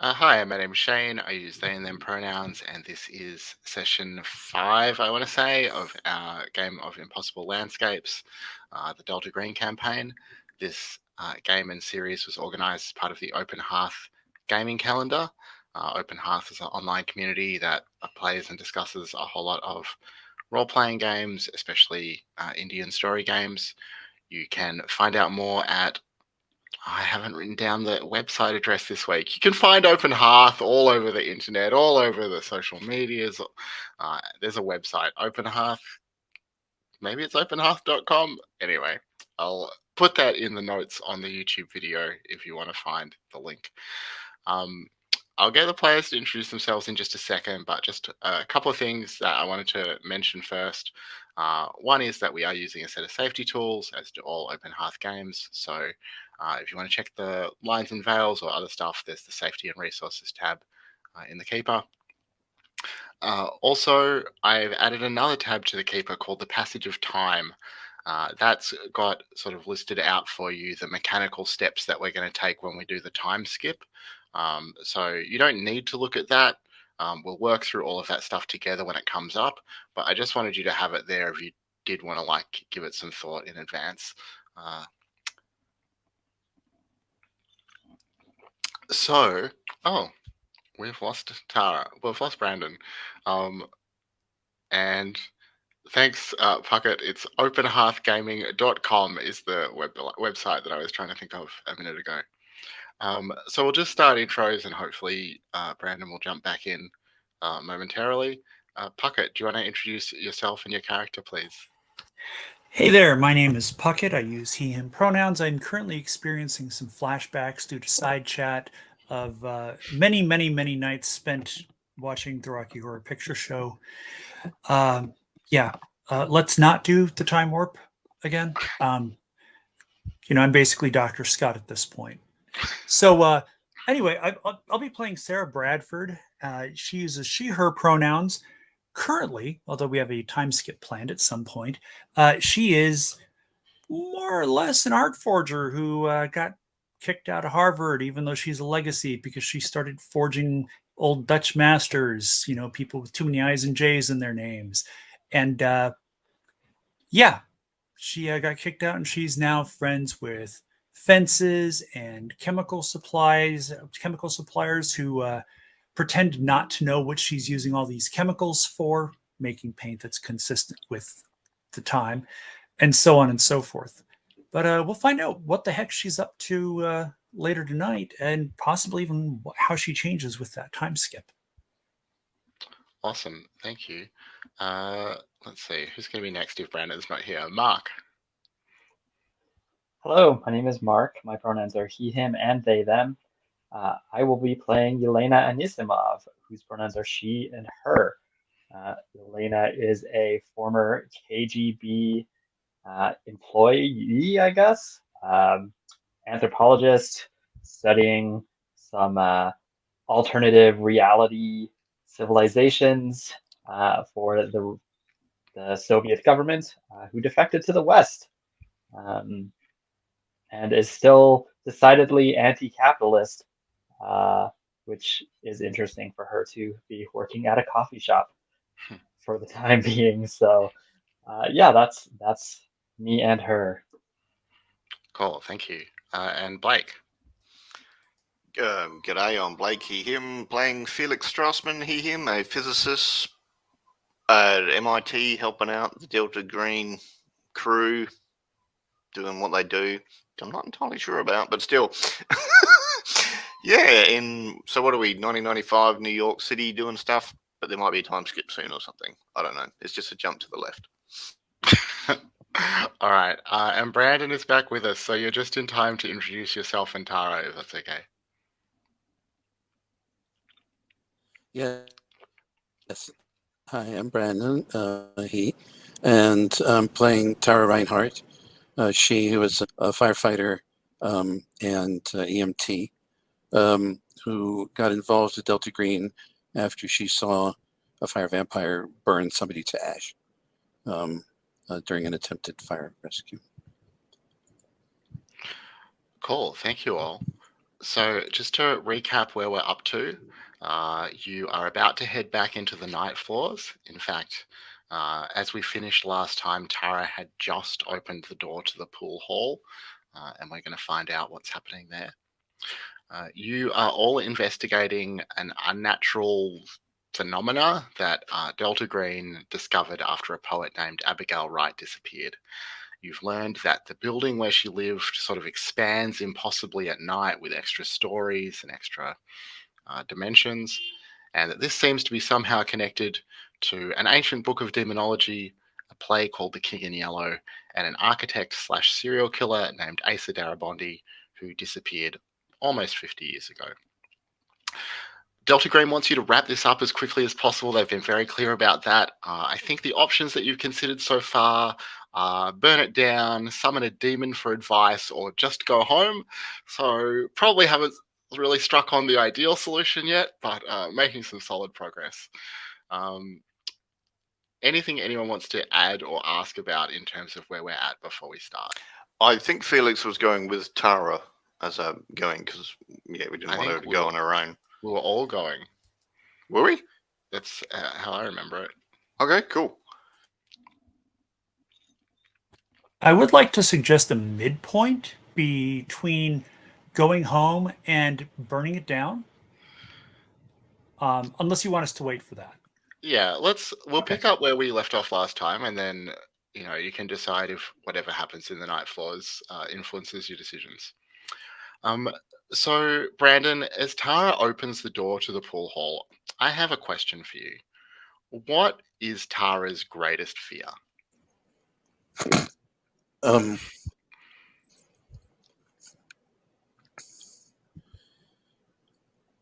Hi, my name is Shane. I use they and them pronouns, and this is session 5, I want to say, of our game of Impossible Landscapes, the Delta Green campaign. This game and series was organized as part of the Open Hearth gaming calendar. Open Hearth is an online community that plays and discusses a whole lot of role playing games, especially Indian story games. You can find out more at I haven't written down the website address this week. You can find Open Hearth all over the internet, all over the social medias. There's a website, Open Hearth. Maybe it's openhearth.com. Anyway, I'll put that in the notes on the YouTube video if you want to find the link. Um, I'll get the players to introduce themselves in just a second, but just a couple of things that I wanted to mention first. One is that we are using a set of safety tools, as do all Open Hearth games. So if you want to check the lines and veils or other stuff, there's the Safety and Resources tab in the Keeper. Also, I've added another tab to the Keeper called the Passage of Time. That's got sort of listed out for you the mechanical steps that we're going to take when we do the time skip. So you don't need to look at that. We'll work through all of that stuff together when it comes up, but I just wanted you to have it there if you did want to give it some thought in advance. So, oh, we've lost Tara. We've lost Brandon. And thanks, Puckett. It's openhearthgaming.com is the website that I was trying to think of a minute ago. So we'll just start intros and hopefully Brandon will jump back in momentarily. Puckett, do you want to introduce yourself and your character, please? Hey there, my name is Puckett. I use he, him pronouns. I'm currently experiencing some flashbacks due to side chat of many, many, many nights spent watching the Rocky Horror Picture Show. Yeah, let's not do the time warp again. I'm basically Dr. Scott at this point. So, anyway, I'll be playing Sarah Bradford. She uses she, her pronouns. Currently, although we have a time skip planned at some point, she is more or less an art forger who got kicked out of Harvard, even though she's a legacy because she started forging old Dutch masters, people with too many I's and J's in their names. And yeah, she got kicked out and she's now friends with fences and chemical suppliers who pretend not to know what she's using all these chemicals for, making paint that's consistent with the time, and so on and so forth. But we'll find out what the heck she's up to later tonight, and possibly even how she changes with that time skip. Awesome, thank you. Let's see, who's going to be next if Brandon's not here? Mark. Hello, my name is Mark. My pronouns are he, him, and they, them. I will be playing Yelena Anisimov, whose pronouns are she and her. Yelena is a former KGB employee, I guess, anthropologist studying some alternative reality civilizations for the Soviet government who defected to the West. Um, and is still decidedly anti-capitalist, which is interesting for her to be working at a coffee shop for the time being. So, yeah, that's me and her. Cool, thank you. And Blake. G'day, I'm Blake, he, him, playing Felix Strassman, he, him, a physicist at MIT, helping out the Delta Green crew, doing what they do. I'm not entirely sure about, but still. Yeah, so what are we, 1995, New York City doing stuff, but there might be a time skip soon or something. I don't know. It's just a jump to the left. All right, and Brandon is back with us, so you're just in time to introduce yourself and Tara, if that's okay. Yes. Hi, I'm Brandon, he, and I'm playing Tara Reinhardt, she who is a firefighter and EMT, who got involved with Delta Green after she saw a fire vampire burn somebody to ash during an attempted fire rescue. Cool, thank you all. So just to recap where we're up to, you are about to head back into the night floors. In fact, as we finished last time, Tara had just opened the door to the pool hall, and we're going to find out what's happening there. You are all investigating an unnatural phenomena that Delta Green discovered after a poet named Abigail Wright disappeared. You've learned that the building where she lived sort of expands impossibly at night with extra stories and extra dimensions, and that this seems to be somehow connected to an ancient book of demonology, a play called The King in Yellow, and an architect slash serial killer named Asa Darabondi, who disappeared almost 50 years ago. Delta Green wants you to wrap this up as quickly as possible. They've been very clear about that. I think the options that you've considered so far are burn it down, summon a demon for advice, or just go home. So probably haven't really struck on the ideal solution yet, but making some solid progress. Anything anyone wants to add or ask about in terms of where we're at before we start? I think Felix was going with Tara as a going because we didn't want her to go on her own. We were all going. Were we? That's how I remember it. Okay, cool. I would like to suggest a midpoint between going home and burning it down. Unless you want us to wait for that. Yeah, we'll pick up where we left off last time, and then you can decide if whatever happens in the night floors influences your decisions. So Brandon, as Tara opens the door to the pool hall, I have a question for you. What is Tara's greatest fear?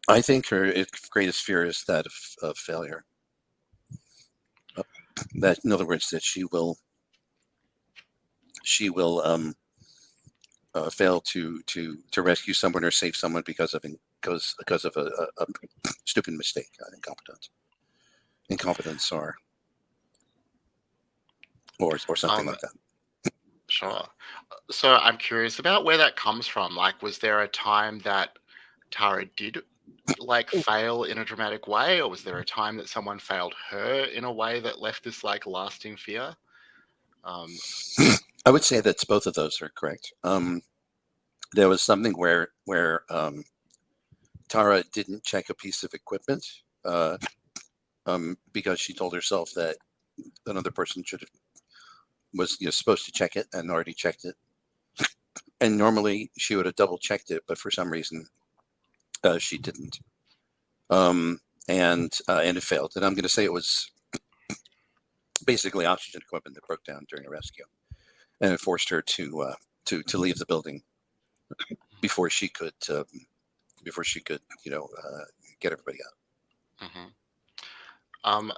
I think her greatest fear is that of failure. That, in other words, that she will fail to rescue someone or save someone because of a stupid mistake, incompetence, or something like that. Sure. So I'm curious about where that comes from. Like, was there a time that Tara did fail in a dramatic way, or was there a time that someone failed her in a way that left this lasting fear? I would say that both of those are correct. There was something where Tara didn't check a piece of equipment because she told herself that another person was supposed to check it and already checked it. And normally she would have double checked it, but for some reason she didn't. And it failed. And I'm going to say it was basically oxygen equipment that broke down during a rescue, and it forced her to leave the building before she could get everybody out. Mm-hmm.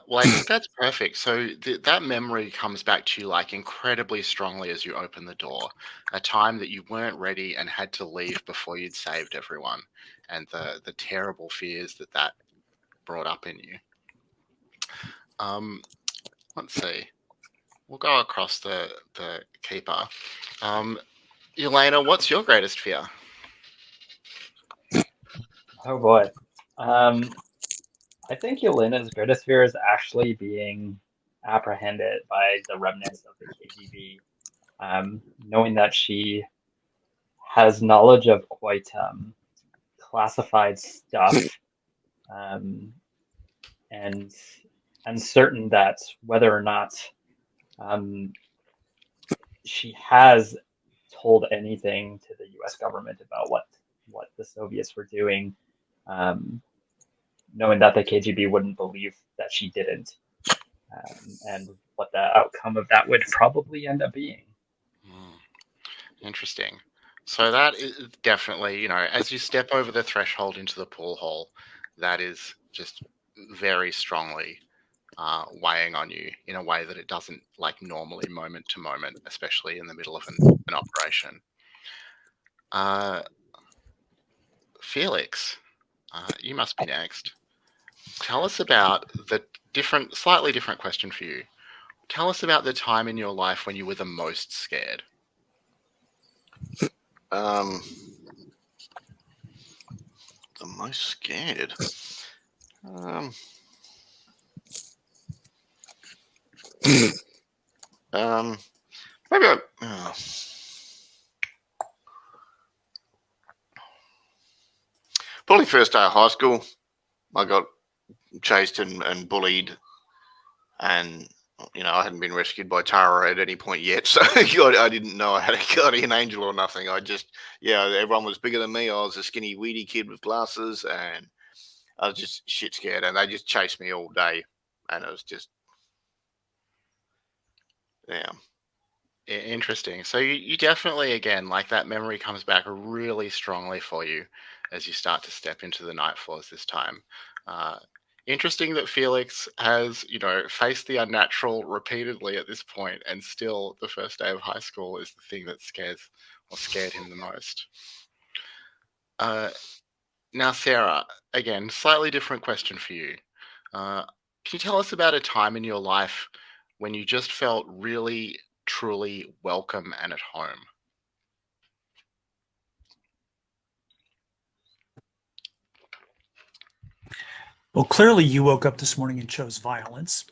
Well, I think that's perfect. So that memory comes back to you incredibly strongly as you open the door, a time that you weren't ready and had to leave before you'd saved everyone, and the terrible fears that brought up in you. Let's see. We'll go across the keeper. Elena, what's your greatest fear? Oh boy. I think Yelena's greatest fear is actually being apprehended by the remnants of the KGB, knowing that she has knowledge of quite classified stuff, and uncertain that whether or not she has told anything to the U.S. government about what the Soviets were doing, knowing that the KGB wouldn't believe that she didn't, and what the outcome of that would probably end up being. Interesting. So that is definitely, as you step over the threshold into the pool hall, that is just very strongly weighing on you in a way that it doesn't normally moment to moment, especially in the middle of an operation. Felix, you must be next. Tell us about the slightly different question for you. Tell us about the time in your life when you were the most scared. the most scared. Maybe probably first day of high school, I got chased and bullied, and I hadn't been rescued by Tara at any point yet, so I didn't know I had a guardian angel or nothing. I just, everyone was bigger than me. I was a skinny, weedy kid with glasses, and I was just shit scared, and they just chased me all day, and it was just, yeah. Interesting. So you definitely, again, like that memory comes back really strongly for you as you start to step into the night floors this time. Interesting that Felix has, faced the unnatural repeatedly at this point, and still the first day of high school is the thing that scared him the most. Now, Sarah, again, slightly different question for you. Can you tell us about a time in your life when you just felt really, truly welcome and at home? Well, clearly you woke up this morning and chose violence.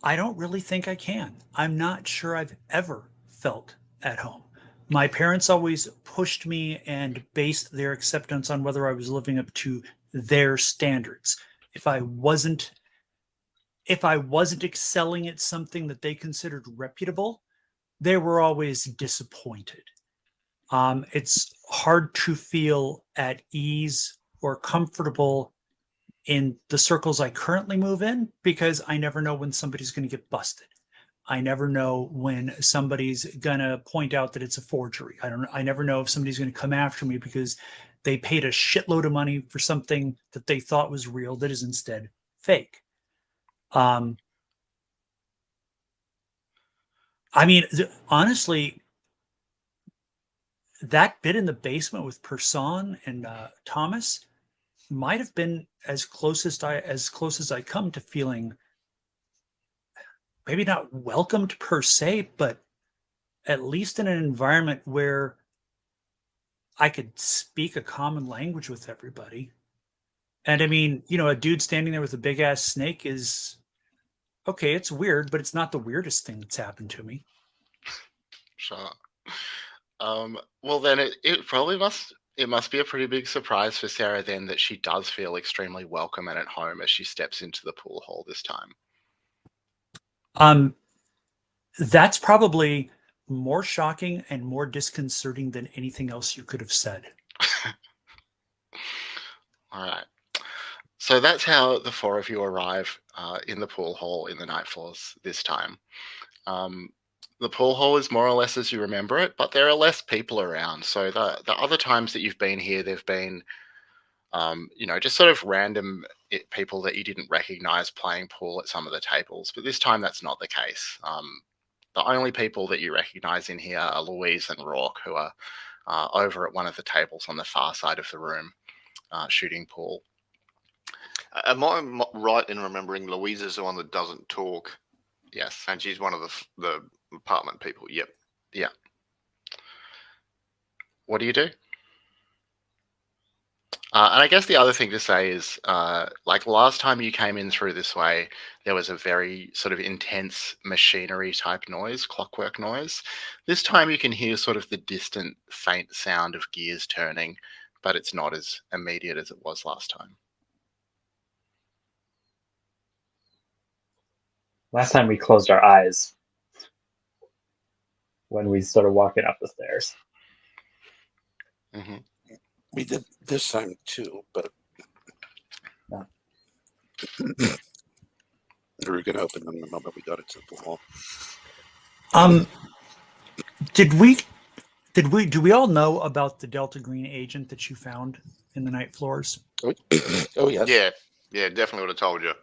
I don't really think I can. I'm not sure I've ever felt at home. My parents always pushed me and based their acceptance on whether I was living up to their standards. If I wasn't excelling at something that they considered reputable, they were always disappointed. It's hard to feel at ease or comfortable in the circles I currently move in, because I never know when somebody's going to get busted. I never know when somebody's going to point out that it's a forgery. I never know if somebody's going to come after me because they paid a shitload of money for something that they thought was real that is instead fake. Honestly, that bit in the basement with Person and Thomas might have been as close as I come to feeling maybe not welcomed per se, but at least in an environment where I could speak a common language with everybody. And I mean, a dude standing there with a big ass snake is okay. It's weird, but it's not the weirdest thing that's happened to me. Sure. Well, then it probably must be a pretty big surprise for Sarah then that she does feel extremely welcome and at home as she steps into the pool hall this time. That's probably more shocking and more disconcerting than anything else you could have said. All right. So that's how the four of you arrive in the pool hall in the night floors this time. The pool hall is more or less as you remember it, but there are less people around. So the other times that you've been here, there've been, just sort of random people that you didn't recognize playing pool at some of the tables. But this time that's not the case. The only people that you recognize in here are Louise and Rourke, who are over at one of the tables on the far side of the room shooting pool. Am I right in remembering Louise is the one that doesn't talk? Yes. And she's one of the apartment people. Yep. Yeah. What do you do? And I guess the other thing to say is, like last time you came in through this way, there was a very sort of intense machinery type noise, clockwork noise. This time you can hear sort of the distant, faint sound of gears turning, but it's not as immediate as it was last time. Last time we closed our eyes when we started walking up the stairs. Mm-hmm. We did this time too, but Yeah. we were going to open them the moment we got into the wall. Do we all know about the Delta Green agent that you found in the night floors? Oh yes. Yeah, definitely would have told you,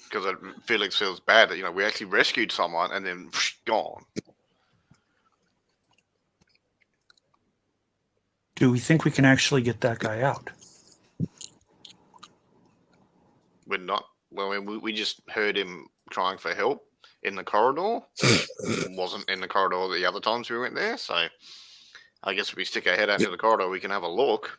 because Felix feels bad that we actually rescued someone and then gone. Do we think we can actually get that guy out? We're not. Well, we just heard him crying for help, in the corridor. Wasn't in the corridor the other times we went there, so I guess if we stick our head out into the corridor, we can have a look.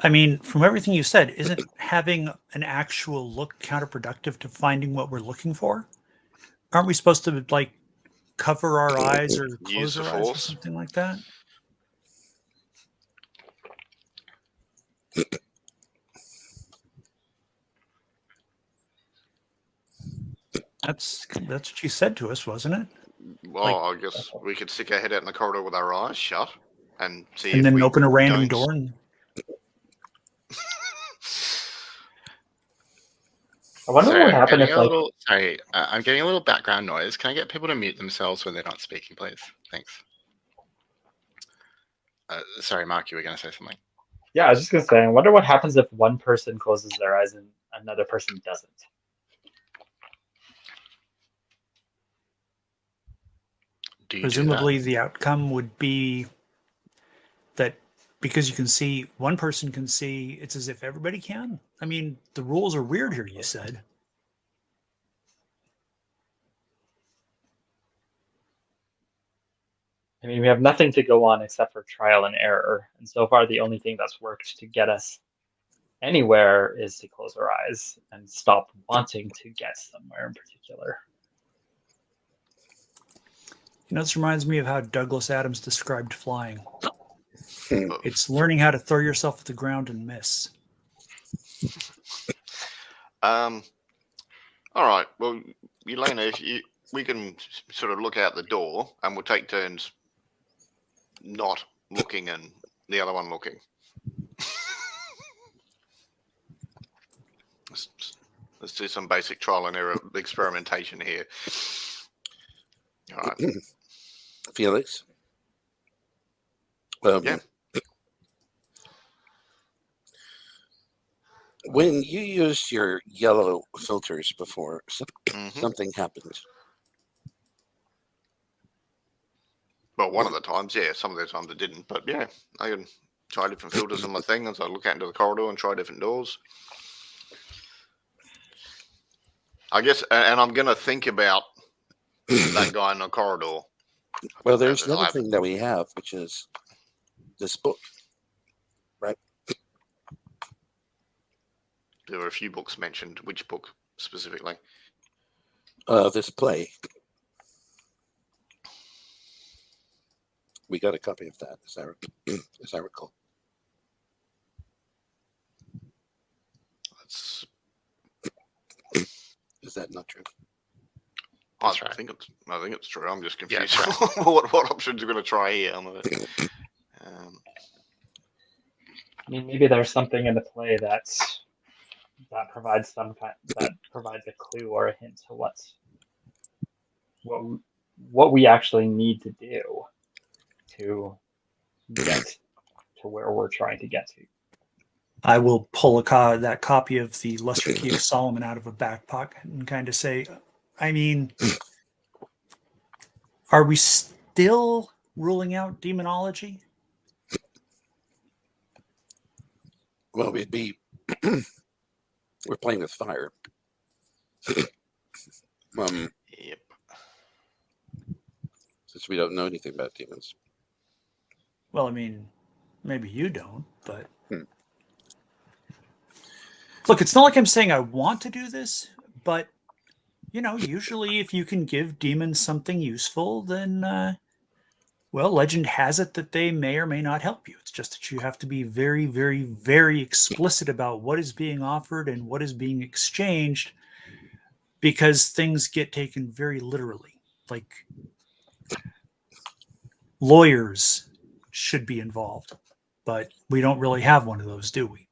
I mean, from everything you said, isn't having an actual look counterproductive to finding what we're looking for? Aren't we supposed to like cover our eyes or Use close the our eyes or force. something like that? That's what you said to us, wasn't it? Well, I guess we could stick our head out in the corridor with our eyes shut and see And if then we open a random don't- door and I wonder what would happen if, like, Sorry, I'm getting a little background noise. Can I get people to mute themselves when they're not speaking, please? Thanks. Sorry, Mark, you were going to say something. yeah, I was just gonna say, I wonder what happens if one person closes their eyes and another person doesn't. Do you presumably the outcome would be that because you can see, one person can see, it's as if everybody can. I mean, the rules are weird here, you said. I mean, we have nothing to go on except for trial and error, and so far the only thing that's worked to get us anywhere is to close our eyes and stop wanting to get somewhere in particular. You know, this reminds me of how Douglas Adams described flying. Hmm. It's learning how to throw yourself at the ground and miss. All right. Well, Elena, we can sort of look out the door, and we'll take turns not looking and the other one looking. Let's do some basic trial and error experimentation here. All right. Felix? Yeah. When you used your yellow filters before, Mhm. something happened. Well, one of the times, yeah. Some of the times it didn't, but yeah, I can try different filters on my thing as I look out into the corridor and try different doors. I guess, and I'm going to think about that guy in the corridor. Well, there's As another I've- thing that we have, which is this book. There were a few books mentioned. Which book specifically? This play. We got a copy of that, as I recall. That's, Is that not true? I right. think it's true. I'm just Yeah, confused. it's what options are going to try here? I mean, maybe there's something in the play that provides a clue or a hint to what we actually need to do to get to where we're trying to get to. I will pull that copy of the Lesser Key of Solomon out of a back pocket and kind of say, I mean, are we still ruling out demonology? Well, we'd be. We're playing with fire. Yep. Since we don't know anything about demons. Well, I mean, maybe you don't, but Hmm. Look, it's not like I'm saying I want to do this, but you know, usually if you can give demons something useful, then well, legend has it that they may or may not help you. It's just that you have to be very, very, very explicit about what is being offered and what is being exchanged, because things get taken very literally. Like lawyers should be involved, but we don't really have one of those, do we?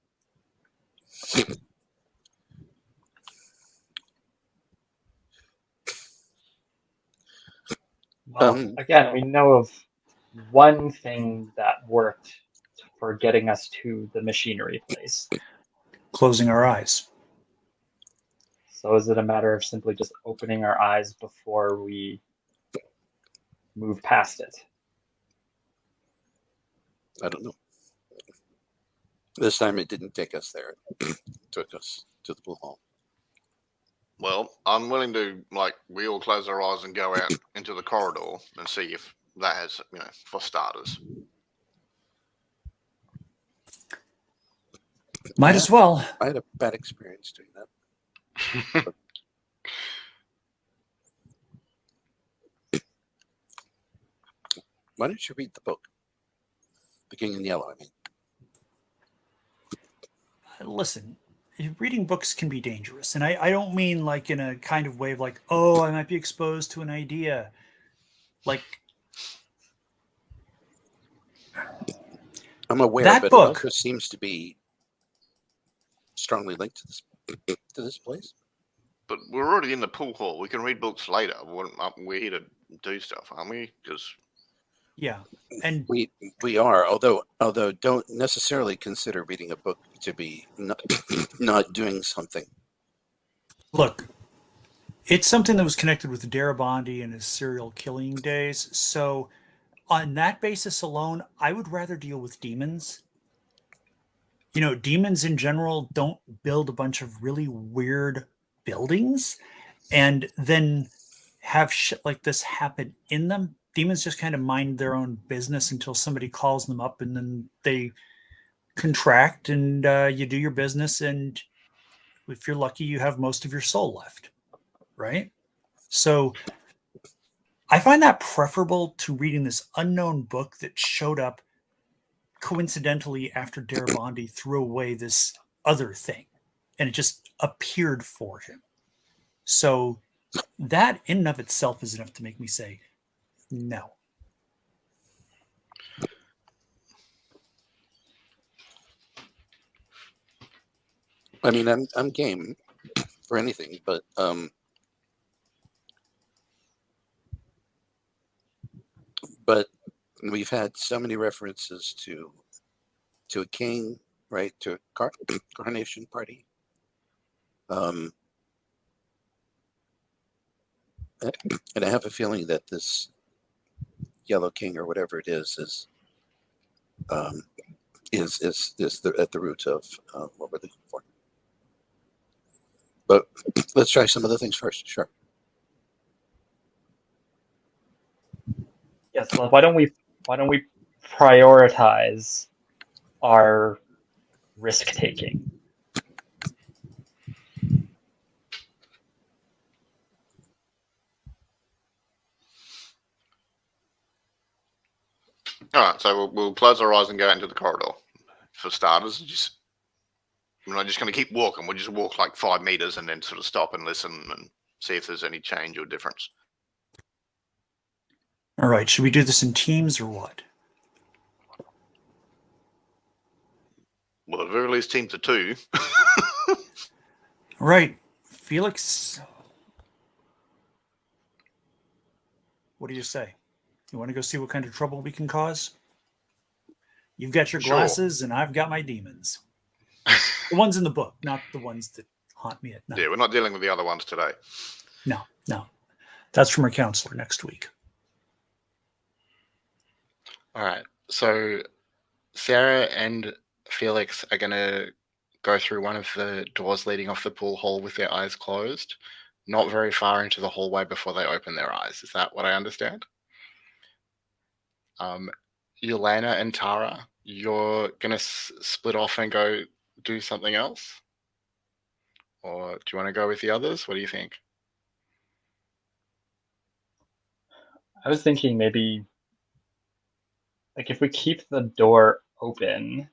Well, again, we know of one thing that worked for getting us to the machinery place. Closing our eyes. So is it a matter of simply just opening our eyes before we move past it? I don't know. This time it didn't take us there. It took us to the pool hall. Well, I'm willing to, like, we all close our eyes and go out into the corridor and see if that has, for starters. Might as well. I had a bad experience doing that. Why don't you read the book? The King in Yellow, I mean. Listen, reading books can be dangerous. And I don't mean like in a kind of way of like, oh, I might be exposed to an idea. Like, I'm aware, that but book it also seems to be strongly linked to this place. But we're already in the pool hall. We can read books later. We're here to do stuff, aren't we? Because yeah. And we are, although don't necessarily consider reading a book to be not doing something. look, it's something that was connected with Darabandi and his serial killing days. So on that basis alone, I would rather deal with demons. Demons in general don't build a bunch of really weird buildings and then have shit like this happen in them. Demons just kind of mind their own business until somebody calls them up, and then they contract, and you do your business, and if you're lucky, you have most of your soul left, right? So I find that preferable to reading this unknown book that showed up coincidentally after Darabandi threw away this other thing, and it just appeared for him. So that in and of itself is enough to make me say no. I mean, I'm game for anything, but we've had so many references to a king, right? To a coronation party. And I have a feeling that this Yellow King or whatever it is at the root of what we're looking for. But let's try some other things first. Sure. Yes. Well, why don't we prioritize our risk taking? all right, so we'll close our eyes and go out into the corridor. For starters, we're not just going to keep walking. We'll just walk like 5 meters and then sort of stop and listen and see if there's any change or difference. All right, should we do this in teams or what? Well, at the very least, teams of 2. All right, Felix, what do you say? You want to go see what kind of trouble we can cause? You've got your Sure. glasses, and I've got my demons. The ones in the book, not the ones that haunt me at night. Yeah, we're not dealing with the other ones today. No. That's from our counselor next week. All right. So Sarah and Felix are going to go through one of the doors leading off the pool hall with their eyes closed, not very far into the hallway before they open their eyes. Is that what I understand? Yelena and Tara, you're going to split off and go do something else? Or do you want to go with the others? What do you think? I was thinking maybe, like, if we keep the door open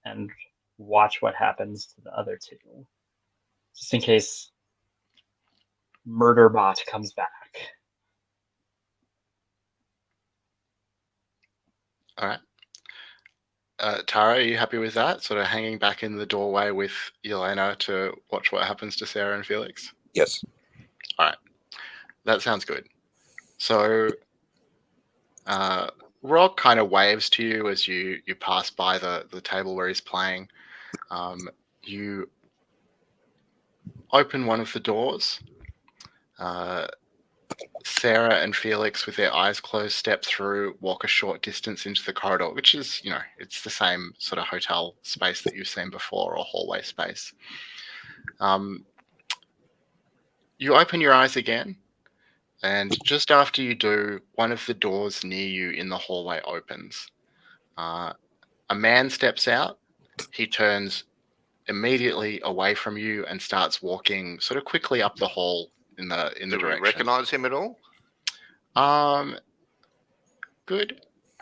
and watch what happens to the other 2, just in case Murderbot comes back. All right. Tara, are you happy with that? Sort of hanging back in the doorway with Yelena to watch what happens to Sarah and Felix? Yes. All right. That sounds good. So Rock kind of waves to you as you pass by the table where he's playing. You open one of the doors. Sarah and Felix, with their eyes closed, step through, walk a short distance into the corridor, which is, it's the same sort of hotel space that you've seen before, or hallway space. You open your eyes again, and just after you do, one of the doors near you in the hallway opens. A man steps out. He turns immediately away from you and starts walking sort of quickly up the hall in the Do we direction. recognize him at all? Good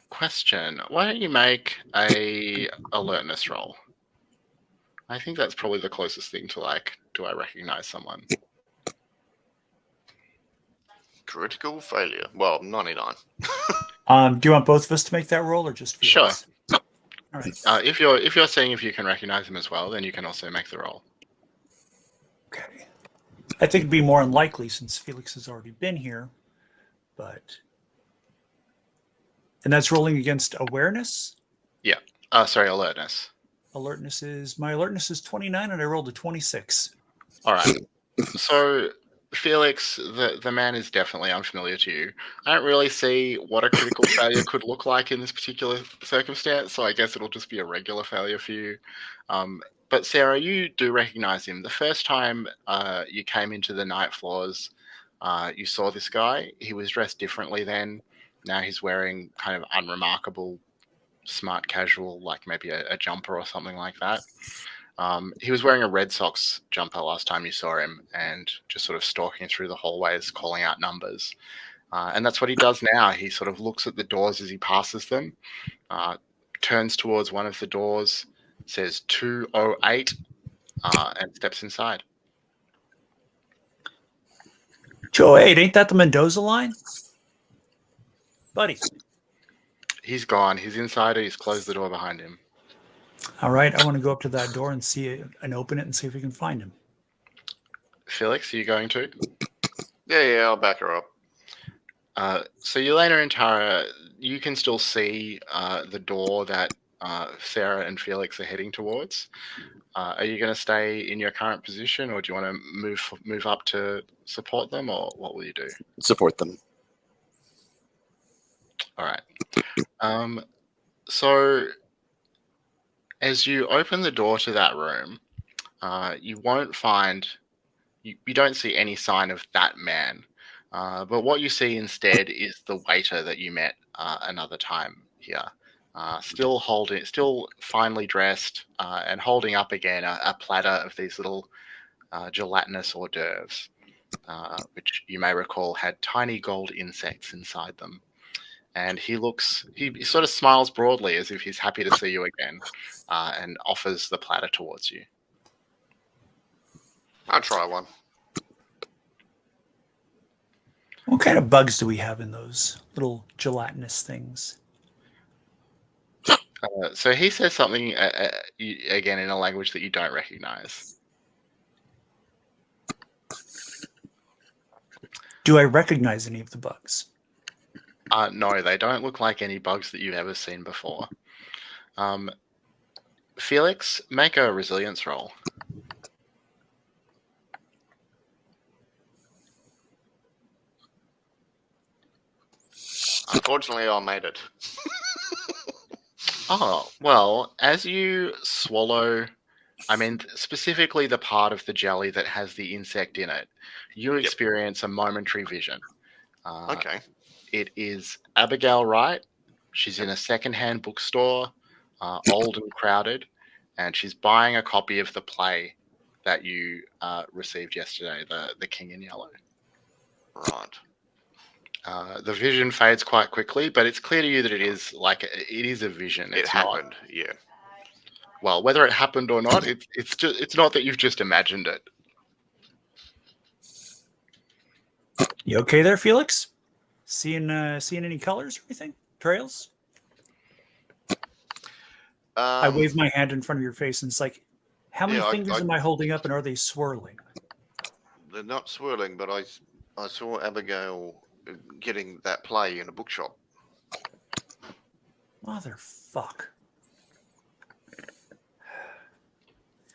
question. Why don't you make a alertness roll? I think that's probably the closest thing to do I recognize someone? Critical failure. Well, 99. Do you want both of us to make that roll, or just Felix? Sure. All right. If you're seeing if you can recognize him as well, then you can also make the roll. Okay. I think it'd be more unlikely since Felix has already been here, and that's rolling against awareness. Sorry, alertness. My alertness is 29, and I rolled a 26. All right. So Felix, the man is definitely unfamiliar to you. I don't really see what a critical failure could look like in this particular circumstance, so I guess it'll just be a regular failure for you. But Sarah, you do recognize him. The first time you came into the night floors, you saw this guy. He was dressed differently then. Now he's wearing kind of unremarkable, smart casual, like maybe a jumper or something like that. He was wearing a Red Sox jumper last time you saw him, and just sort of stalking through the hallways, calling out numbers. And that's what he does now. He sort of looks at the doors as he passes them, turns towards one of the doors, says 208, and steps inside. 208, ain't that the Mendoza line? Buddy. He's gone. He's inside. He's closed the door behind him. All right, I want to go up to that door and see it and open it and see if we can find him. Felix, are you going to? Yeah, I'll back her up. So Yelena and Tara, you can still see the door that Sarah and Felix are heading towards. Are you going to stay in your current position, or do you want to move up to support them, or what will you do? Support them. All right. So as you open the door to that room, you won't find, you don't see any sign of that man. But what you see instead is the waiter that you met another time here. Still finely dressed, and holding up again a platter of these little gelatinous hors d'oeuvres, which you may recall had tiny gold insects inside them. And he sort of smiles broadly as if he's happy to see you again, and offers the platter towards you. I'll try one. What kind of bugs do we have in those little gelatinous things? So he says something again in a language that you don't recognize. Do I recognize any of the bugs? No, they don't look like any bugs that you've ever seen before. Felix, make a resilience roll. Unfortunately, I made it. Oh, well, as you swallow, I mean, specifically the part of the jelly that has the insect in it, you experience a momentary vision. Okay. It is Abigail Wright. She's in a secondhand bookstore, old and crowded, and she's buying a copy of the play that you received yesterday, The King in Yellow. Right. The vision fades quite quickly, but it's clear to you that it is a vision. It happened, yeah. Well, whether it happened or not, it's not that you've just imagined it. You okay there, Felix? Seeing any colors or anything? Trails? I wave my hand in front of your face, and it's like, how many fingers am I holding up, and are they swirling? They're not swirling, but I saw Abigail getting that play in a bookshop. Motherfuck.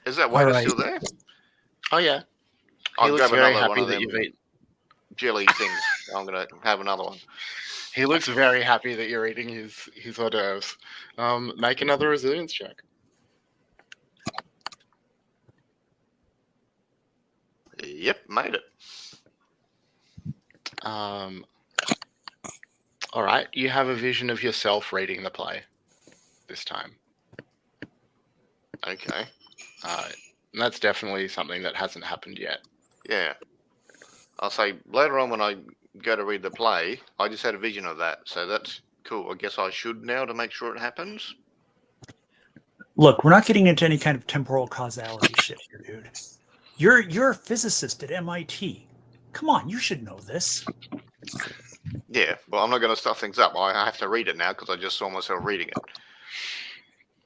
Is that waiter Alright. still there? Oh yeah, he I'll looks grab very another one happy of that them you've eaten. jelly things I'm gonna have another one. He looks very happy that you're eating his hors d'oeuvres. Make another resilience check. Yep, made it. All right, you have a vision of yourself reading the play this time. Okay. And that's definitely something that hasn't happened yet. Yeah. I'll say later on when I go to read the play, I just had a vision of that. So that's cool. I guess I should now to make sure it happens. Look, we're not getting into any kind of temporal causality shit here, dude. You're a physicist at MIT. Come on, you should know this. Yeah. Well, I'm not going to stuff things up. I have to read it now because I just saw myself reading it.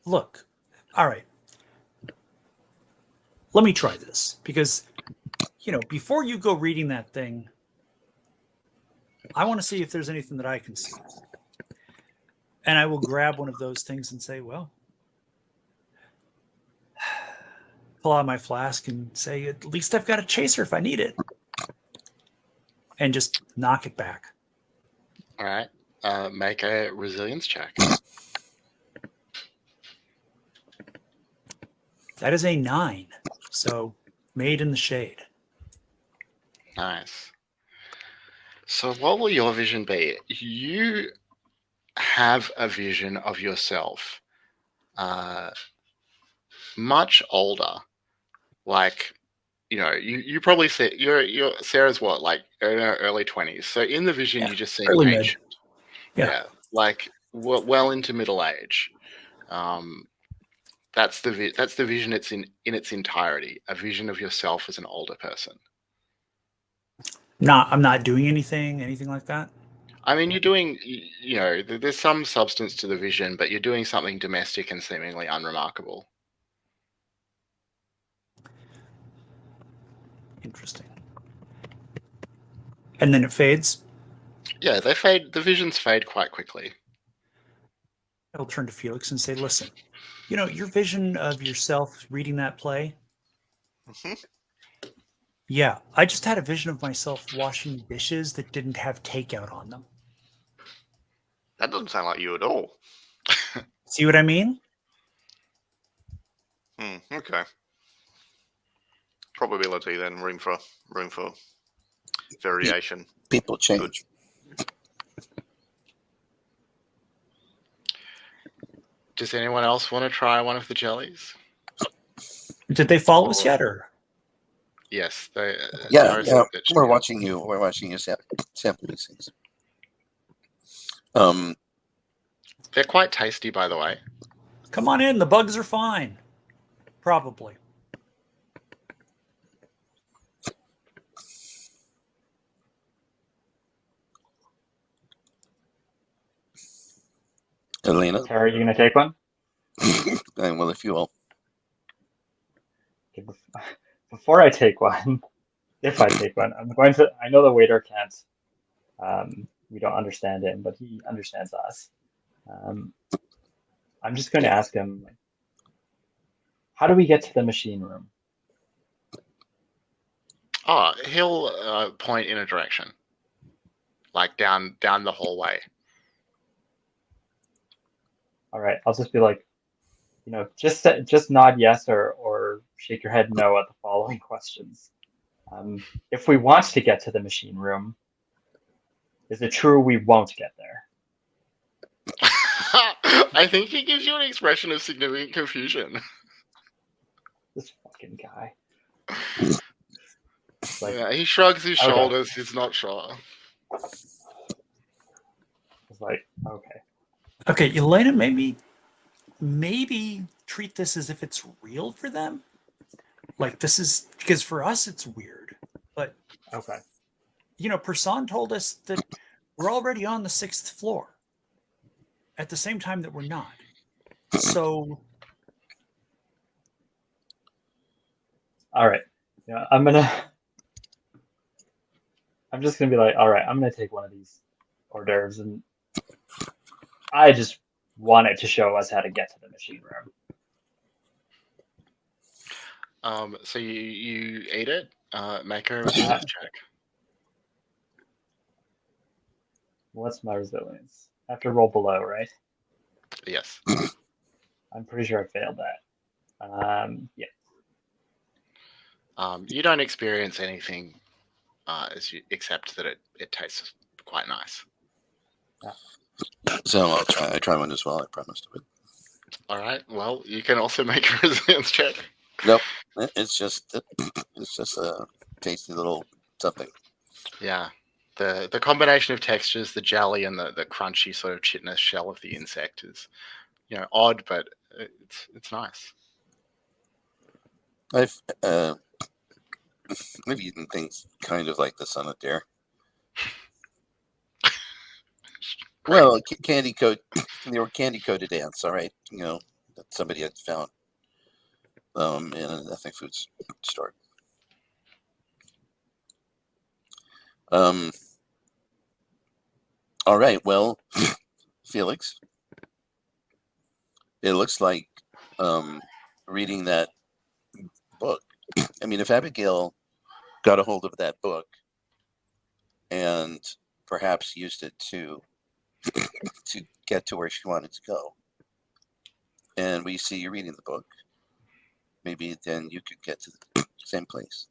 Look, all right. Let me try this because, before you go reading that thing, I want to see if there's anything that I can see. And I will grab one of those things and say, well, pull out my flask and say, at least I've got a chaser if I need it. And just knock it back. All right, make a resilience check. That is a 9. So made in the shade. Nice. So what will your vision be? You have a vision of yourself much older. Like, you probably see you're Sarah's what, like in her early 20s. So in the vision, Yeah, you just seem early mid. ancient. Yeah. Like well into middle age. That's the vision. It's in its entirety. A vision of yourself as an older person. I'm not doing anything like that. I mean, you're doing, there's some substance to the vision, but you're doing something domestic and seemingly unremarkable. Interesting. And then it fades. Yeah, they fade. The visions fade quite quickly. I'll turn to Felix and say, listen, your vision of yourself reading that play. Mm-hmm. Yeah, I just had a vision of myself washing dishes that didn't have takeout on them. That doesn't sound like you at all. See what I mean? Okay. Probability then, room for variation. People change. Does anyone else want to try one of the jellies? Did they follow us yet, or? Yes, they. Yeah. We're watching you. We're watching you sample these things. They're quite tasty, by the way. Come on in. The bugs are fine. Probably. Elena. Tara, are you going to take one? Well, if you will. Okay, before I take one, if I take one, I know the waiter can't, we don't understand him, but he understands us. I'm just going to ask him, how do we get to the machine room? Oh, he'll point in a direction, like down the hallway. All right, I'll just be like, just nod yes or shake your head no at the following questions. If we want to get to the machine room, is it true we won't get there? I think he gives you an expression of significant confusion. This fucking guy. Yeah, he shrugs his shoulders. He's not sure. It's like, okay. Okay, Elena, maybe treat this as if it's real for them. Like, this is, because for us it's weird. But, okay. Person told us that we're already on the 6th floor at the same time that we're not. So. All right. Yeah, I'm just going to be like, all right, I'm going to take one of these hors d'oeuvres, and I just wanted to show us how to get to the machine room. So you eat it. Make a resilience check. What's my resilience? I have to roll below, right? Yes. I'm pretty sure I failed that. Yeah. You don't experience anything except that it tastes quite nice. So I try one as well. I promised to. All right. Well, you can also make a resilience check. Nope. It's just a tasty little something. Yeah. The combination of textures, the jelly and the crunchy sort of chitinous shell of the insect is, odd, but it's nice. I've eaten things kind of like this on a dare. Well, candy coat. They were candy coated ants. All right, that somebody had found in an ethnic foods store. All right. Well, Felix, it looks like reading that book. I mean, if Abigail got a hold of that book and perhaps used it to get to where she wanted to go, and we see you reading the book, maybe then you could get to the same place.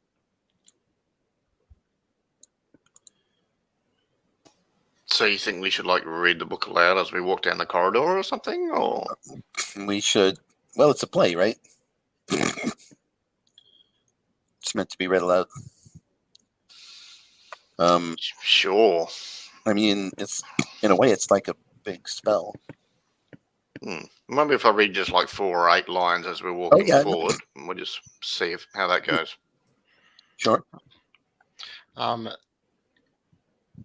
So you think we should read the book aloud as we walk down the corridor or something, or We should. Well, it's a play, right? It's meant to be read aloud. Sure. I mean, it's in a way, it's like a big spell. Maybe if I read just 4 or 8 lines as we're walking forward, and we'll just see how that goes. Sure.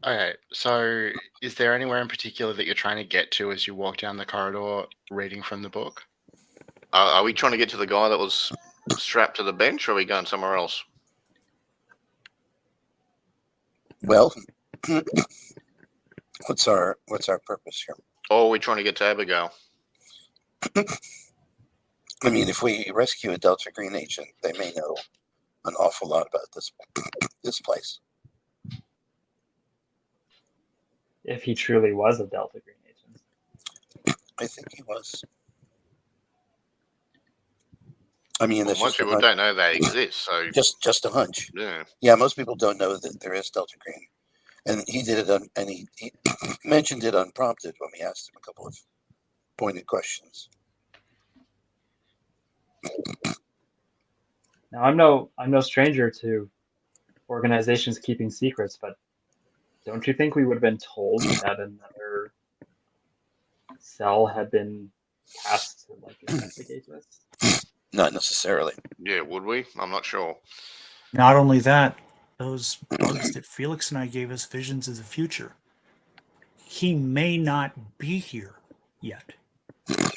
Okay, so is there anywhere in particular that you're trying to get to as you walk down the corridor reading from the book? Are we trying to get to the guy that was strapped to the bench, or are we going somewhere else? Well, what's our purpose here? Or are we trying to get to Abigail? I mean, if we rescue a Delta Green agent, they may know an awful lot about this place. If he truly was a Delta Green agent. I think he was. I mean, Well, most people don't know they exist, so just a hunch. Yeah, most people don't know that there is Delta Green, and he did it and he mentioned it unprompted when we asked him a couple of pointed questions. Now I'm no stranger to organizations keeping secrets, but don't you think we would have been told that another cell had been tasked to investigate this? Not necessarily. Yeah, would we? I'm not sure. Not only that, those bugs that Felix and I gave us visions of the future. He may not be here yet.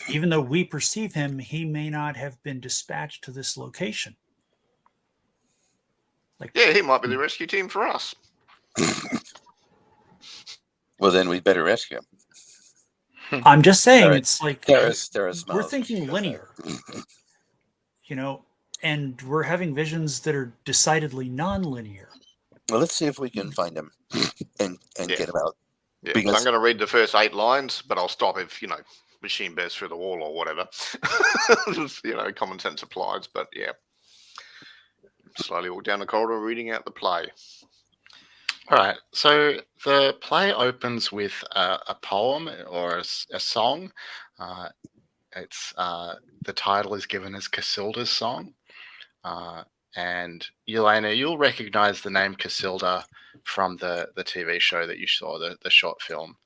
Even though we perceive him, he may not have been dispatched to this location. Yeah, he might be the rescue team for us. Well, then we'd better rescue him. I'm just saying, it's we're thinking linear, and we're having visions that are decidedly non-linear. Well, let's see if we can find him and get him out. Yeah, I'm going to read the first 8 lines, but I'll stop if machine bears through the wall or whatever. Common sense applies, but yeah. Slowly walk down the corridor reading out the play. All right, so the play opens with a poem or a song. It's the title is given as Casilda's Song. And Elena, you'll recognize the name Casilda from the TV show that you saw, the short film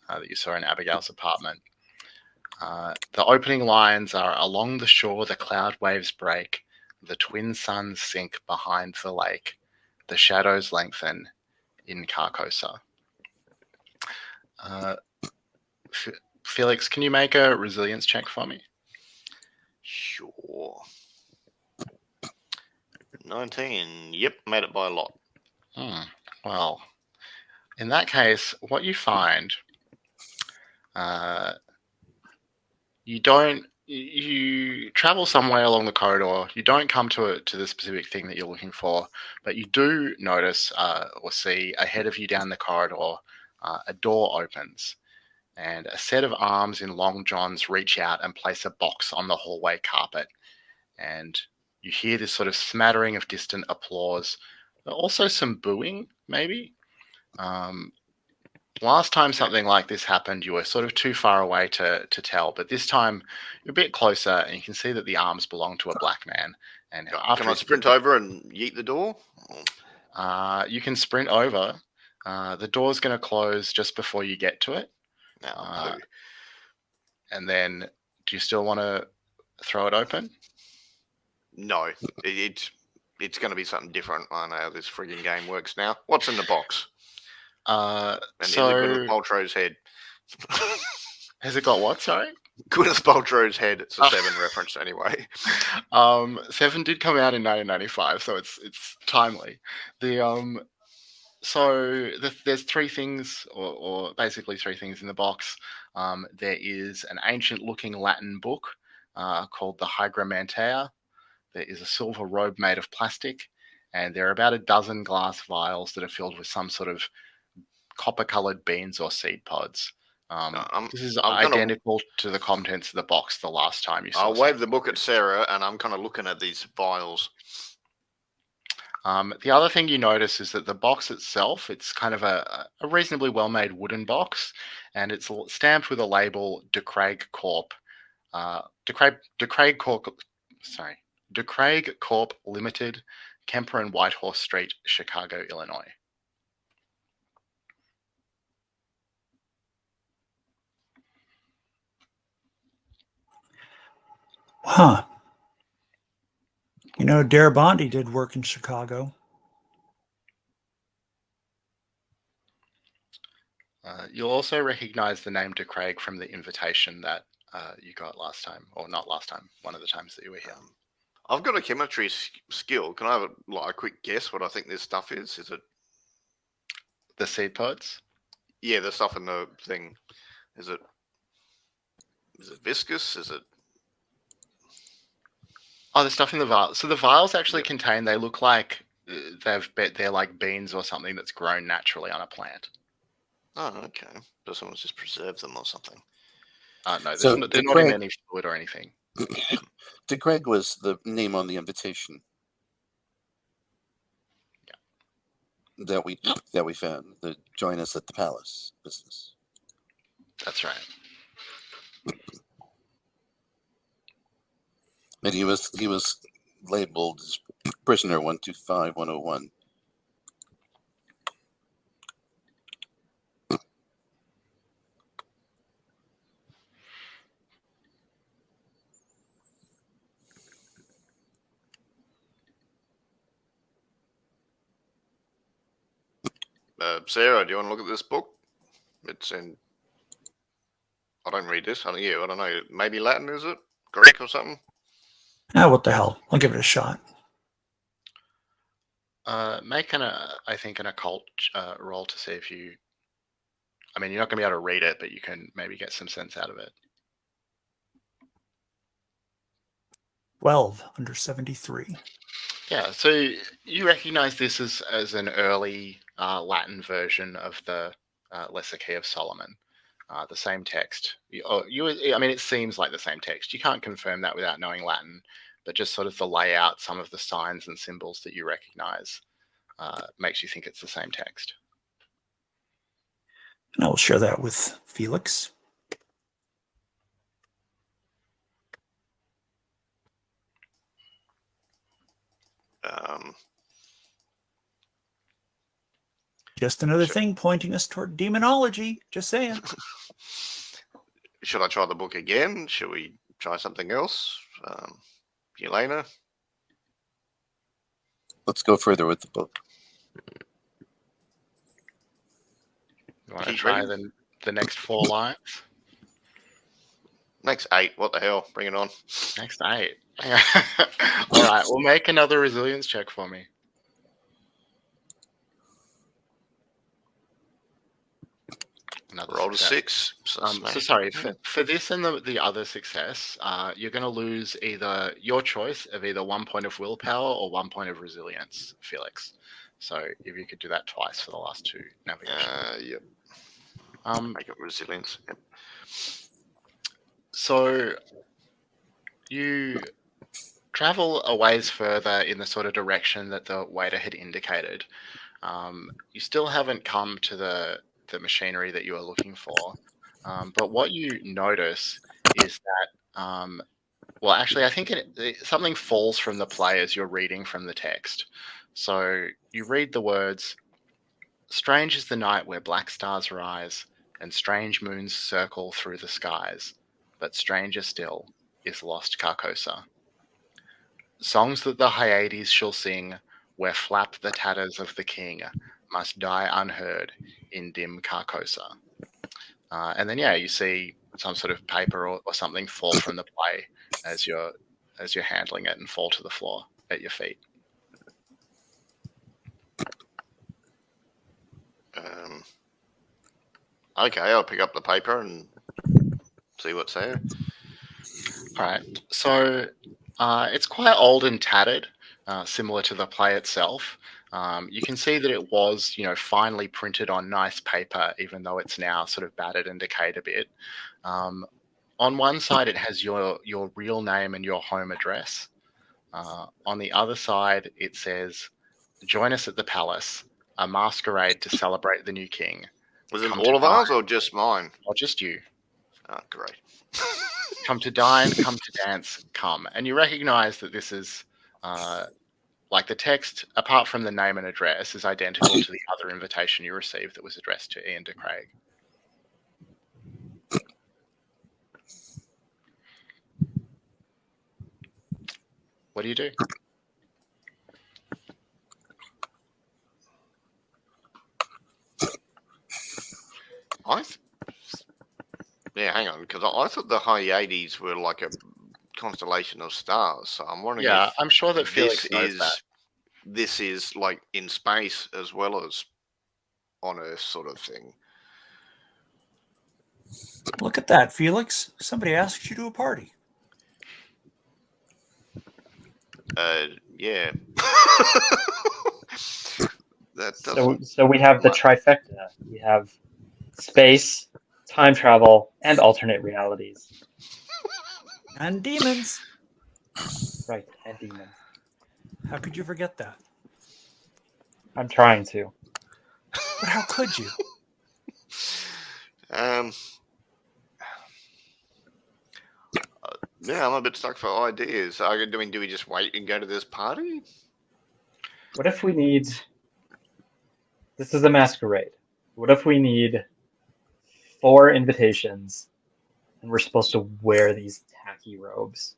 that you saw in Abigail's apartment. The opening lines are, "Along the shore the cloud waves break, the twin suns sink behind the lake, the shadows lengthen in Carcosa." Felix, can you make a resilience check for me? Sure. 19. Yep, made it by a lot. Well, in that case, what you find, you travel somewhere along the corridor. You don't come to the specific thing that you're looking for, but you do notice or see ahead of you down the corridor a door opens, and a set of arms in long johns reach out and place a box on the hallway carpet. And you hear this sort of smattering of distant applause, also some booing, maybe. Last time something like this happened, you were sort of too far away to tell, but this time you're a bit closer, and you can see that the arms belong to a black man. And after Can I sprint over and yeet the door? you can sprint over. The door's going to close just before you get to it. No. And then, do you still want to throw it open? No. It's going to be something different. I know how this frigging game works now. What's in the box? And is it Gwyneth Paltrow's head? Has it got what? Sorry? Gwyneth Paltrow's head. It's a Seven reference anyway. Seven did come out in 1995, so it's timely. There's three things, or basically three things in the box. There is an ancient-looking Latin book called the Hygromantea. There is a silver robe made of plastic, and there are about a dozen glass vials that are filled with some sort of copper-coloured beans or seed pods. This is identical to the contents of the box the last time you saw. I'll wave the book at Sarah, and I'm kind of looking at these vials. The other thing you notice is that the box itself, it's kind of a reasonably well-made wooden box, and it's stamped with a label De Craig Corp. De Craig Corp Limited, Kemper and Whitehorse Street, Chicago, Illinois. Huh. You know, Darabont did work in Chicago. You'll also recognize the name De Craig from the invitation that you got last time, or not last time, one of the times that you were here. I've got a chemistry skill. Can I have a quick guess what I think this stuff is? Is it the seed pods? Yeah, the stuff in the thing. Is it viscous? Is it? Oh, the stuff in the vials. So the vials actually contain. They look like they're like beans or something that's grown naturally on a plant. Oh, okay. So someone's just preserved them or something. No, they're not in any fluid or anything. De Craig was the name on the invitation. Yeah. That we found. The join us at the Palace business. That's right. And he was labeled as prisoner 125101. Sarah, do you want to look at this book? It's in. I don't read this. I don't know. Maybe Latin, is it? Greek or something? What the hell? I'll give it a shot. Make an occult roll to see if you. I mean, you're not going to be able to read it, but you can maybe get some sense out of it. 12 under 73. Yeah, so you recognize this as an early Latin version of the Lesser Key of Solomon, the same text. It seems like the same text. You can't confirm that without knowing Latin, but just sort of the layout, some of the signs and symbols that you recognize makes you think it's the same text. And I'll share that with Felix. Just another thing pointing us toward demonology. Just saying. Should I try the book again? Should we try something else? Elena? Let's go further with the book. You want to try the next 4 lines? Next 8. What the hell? Bring it on. Next 8. All right. Well, make another resilience check for me. Roll a 6. Sorry, for this and the other success, you're going to lose either your choice of either 1 point of willpower or 1 point of resilience, Felix. So if you could do that twice for the last 2 navigations. Yep. Make it resilience. Yep. So you travel a ways further in the sort of direction that the waiter had indicated. You still haven't come to the machinery that you are looking for, but what you notice is that, well, actually, I think something falls from the play as you're reading from the text. So you read the words, "Strange is the night where black stars rise, and strange moons circle through the skies, but stranger still is lost Carcosa. Songs that the Hyades shall sing, where flap the tatters of the king, must die unheard in dim Carcosa." And then, yeah, you see some sort of paper or something fall from the play as you're handling it and fall to the floor at your feet. Okay, I'll pick up the paper and see what's there. All right. So it's quite old and tattered, similar to the play itself. You can see that it was, finely printed on nice paper, even though it's now sort of battered and decayed a bit. On one side, it has your real name and your home address. On the other side, it says, "Join us at the palace, a masquerade to celebrate the new king." Was it Come all to of ours dine. or just mine? Or just you. Oh, great. Come to dine, come to dance, come. And you recognize that this is, like the text, apart from the name and address, is identical to the other invitation you received that was addressed to Ian de Craig. What do you do? Yeah, hang on, because I thought the Hyades were like a constellation of stars. So I'm wondering Yeah, if I'm sure that Felix this knows is that. this is like in space as well as on Earth, sort of thing. Look at that, Felix. Somebody asked you to a party. Yeah. That doesn't. So we have the trifecta. We have space, time travel, and alternate realities. And demons. Right, and demons. How could you forget that? I'm trying to. But how could you? Yeah, I'm a bit stuck for ideas. Do we just wait and go to this party? What if we need... This is a masquerade. What if we need 4 invitations and we're supposed to wear these tacky robes?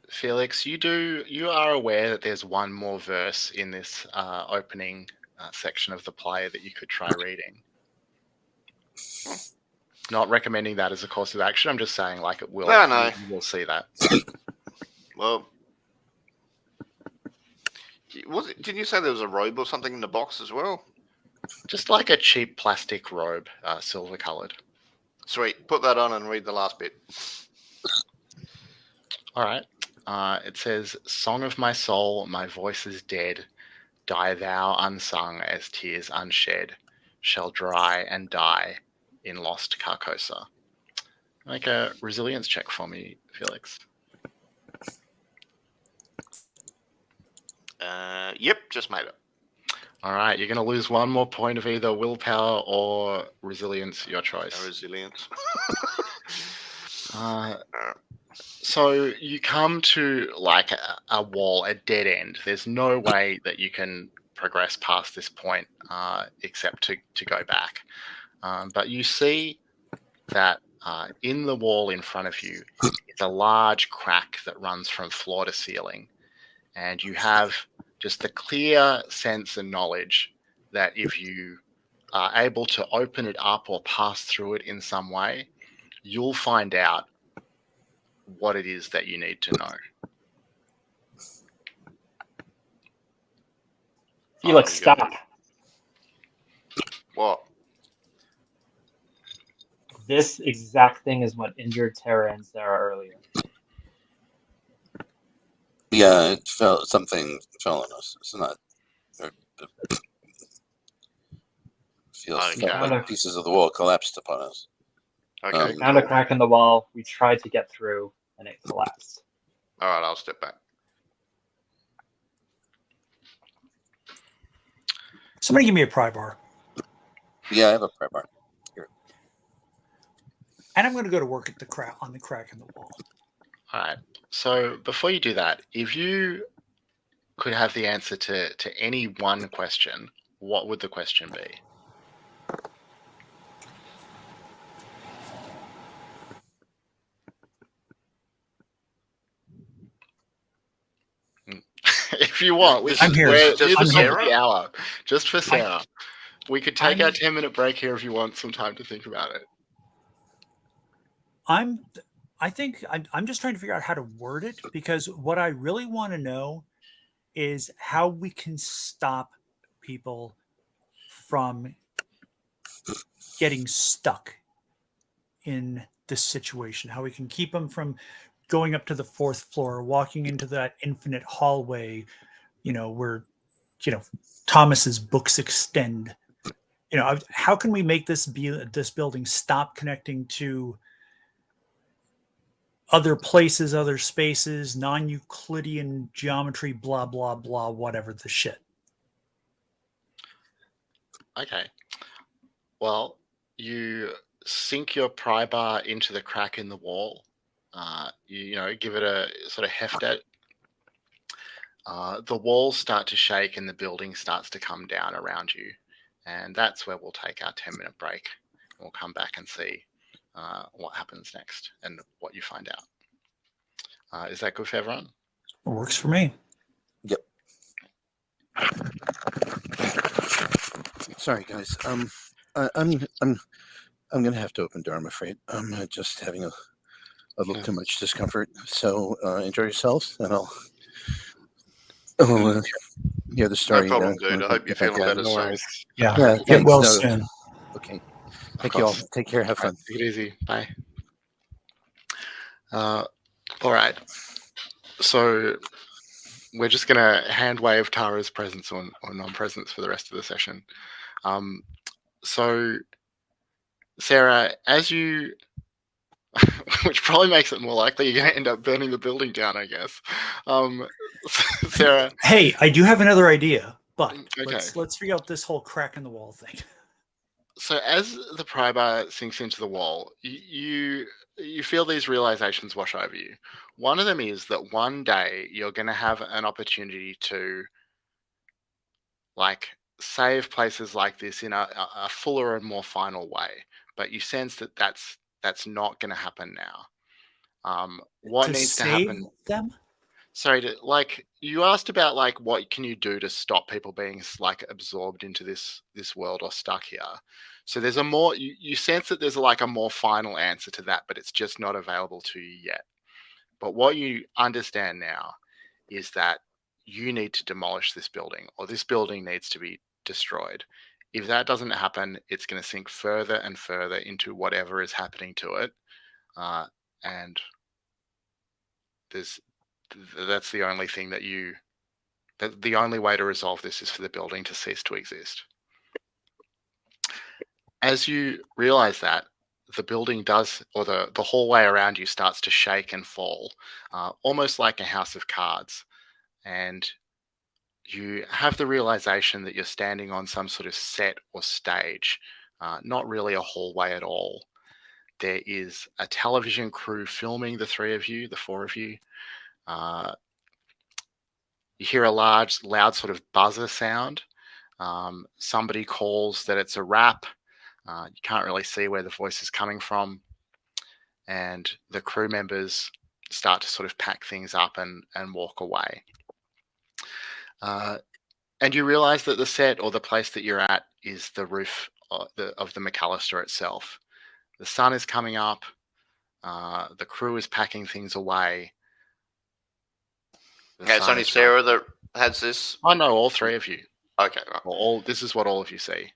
Felix, you are aware that there's one more verse in this opening section of the play that you could try reading. Not recommending that as a course of action. I'm just saying, like, it will. No. You will see that. Well, didn't you say there was a robe or something in the box as well? Just like a cheap plastic robe, silver coloured. Sweet. Put that on and read the last bit. All right. It says, "Song of my soul, my voice is dead. Die thou unsung as tears unshed shall dry and die in lost Carcosa." Make a resilience check for me, Felix. Yep, just made it. All right, you're going to lose one more point of either willpower or resilience, your choice. Resilience. So you come to like a wall, a dead end. There's no way that you can progress past this point except to go back. But you see that in the wall in front of you is a large crack that runs from floor to ceiling. And you have just the clear sense and knowledge that if you are able to open it up or pass through it in some way, you'll find out what it is that you need to know. Felix, stop. What? This exact thing is what injured Tara and Sarah earlier. Yeah, something fell on us. It's not. feels Okay. like pieces of the wall collapsed upon us. Okay. Found a cool. crack in the wall. We tried to get through, and it collapsed. All right, I'll step back. Somebody give me a pry bar. Yeah, I have a pry bar. And I'm going to go to work at the crack on the crack in the wall. All right. So before you do that, if you could have the answer to any one question, what would the question be? If you want, we This can. I'm here. We're Just near for the top of Sarah? the hour. Just for Sarah. We could take our I'm- 10-minute break here if you want some time to think about it. I think I'm just trying to figure out how to word it, because what I really want to know is how we can stop people from getting stuck in this situation, how we can keep them from going up to the fourth floor, walking into that infinite hallway, where, Thomas's books extend. How can we make this building stop connecting to other places, other spaces, non-Euclidean geometry, blah, blah, blah, whatever the shit. Okay. Well, you sink your pry bar into the crack in the wall. You give it a sort of heft at. The walls start to shake and the building starts to come down around you. And that's where we'll take our 10-minute break. We'll come back and see what happens next and what you find out. Is that good for everyone? It works for me. Yep. Sorry, guys. I'm gonna have to open door. I'm afraid. I'm just having a little too much discomfort. So enjoy yourselves, and I'll hear the story. No problem, dude. I hope you're feeling better No soon. worries. Yeah. Yeah, Get thanks. well No, soon. okay. Of Thank you all. course. Take care. Have All right, fun. take it easy. Bye. All right. So we're just going to hand wave Tara's presence or non-presence for the rest of the session. So, Sarah, as you, which probably makes it more likely you're going to end up burning the building down, I guess. Sarah. Hey, I do have another idea, but Okay. let's figure out this whole crack in the wall thing. So as the pry bar sinks into the wall, you feel these realizations wash over you. One of them is that one day you're going to have an opportunity to, save places like this in a fuller and more final way. But you sense that that's not going to happen now. What To needs to save happen? them? Sorry, you asked about what can you do to stop people being absorbed into this world or stuck here. So there's a more you sense that there's a more final answer to that, but it's just not available to you yet. But what you understand now is that you need to demolish this building, or this building needs to be destroyed. If that doesn't happen, it's going to sink further and further into whatever is happening to it, and that's the only thing the only way to resolve this is for the building to cease to exist. As you realize that, the building does, or the hallway around you starts to shake and fall, almost like a house of cards. And you have the realization that you're standing on some sort of set or stage, not really a hallway at all. There is a television crew filming the four of you. You hear a loud sort of buzzer sound. Somebody calls that it's a rap. You can't really see where the voice is coming from. And the crew members start to sort of pack things up and walk away. And you realize that the set or the place that you're at is the roof of the McAllister itself. The sun is coming up. The crew is packing things away. Yeah, it's only Sarah that has this. Oh no, all three of you. Okay, right. This is what all of you see.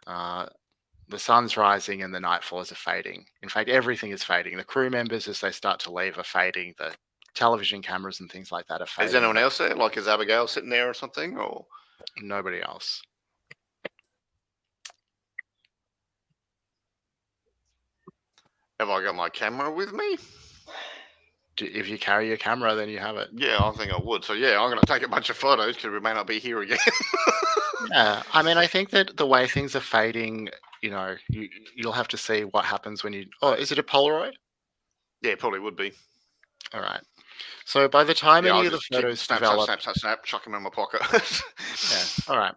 The sun's rising and the nightfalls are fading. In fact, everything is fading. The crew members, as they start to leave, are fading. The television cameras and things like that are fading. Is anyone else there? Is Abigail sitting there or something? Or nobody else? Have I got my camera with me? If you carry your camera, then you have it. Yeah, I think I would. So yeah, I'm going to take a bunch of photos because we may not be here again. Yeah, I mean, I think that the way things are fading, you'll have to see what happens when you. Oh, is it a Polaroid? Yeah, probably would be. All right. So by the time Yeah, any I'll of the just keep photos snap, develop, chuck them in my pocket. yeah. All right.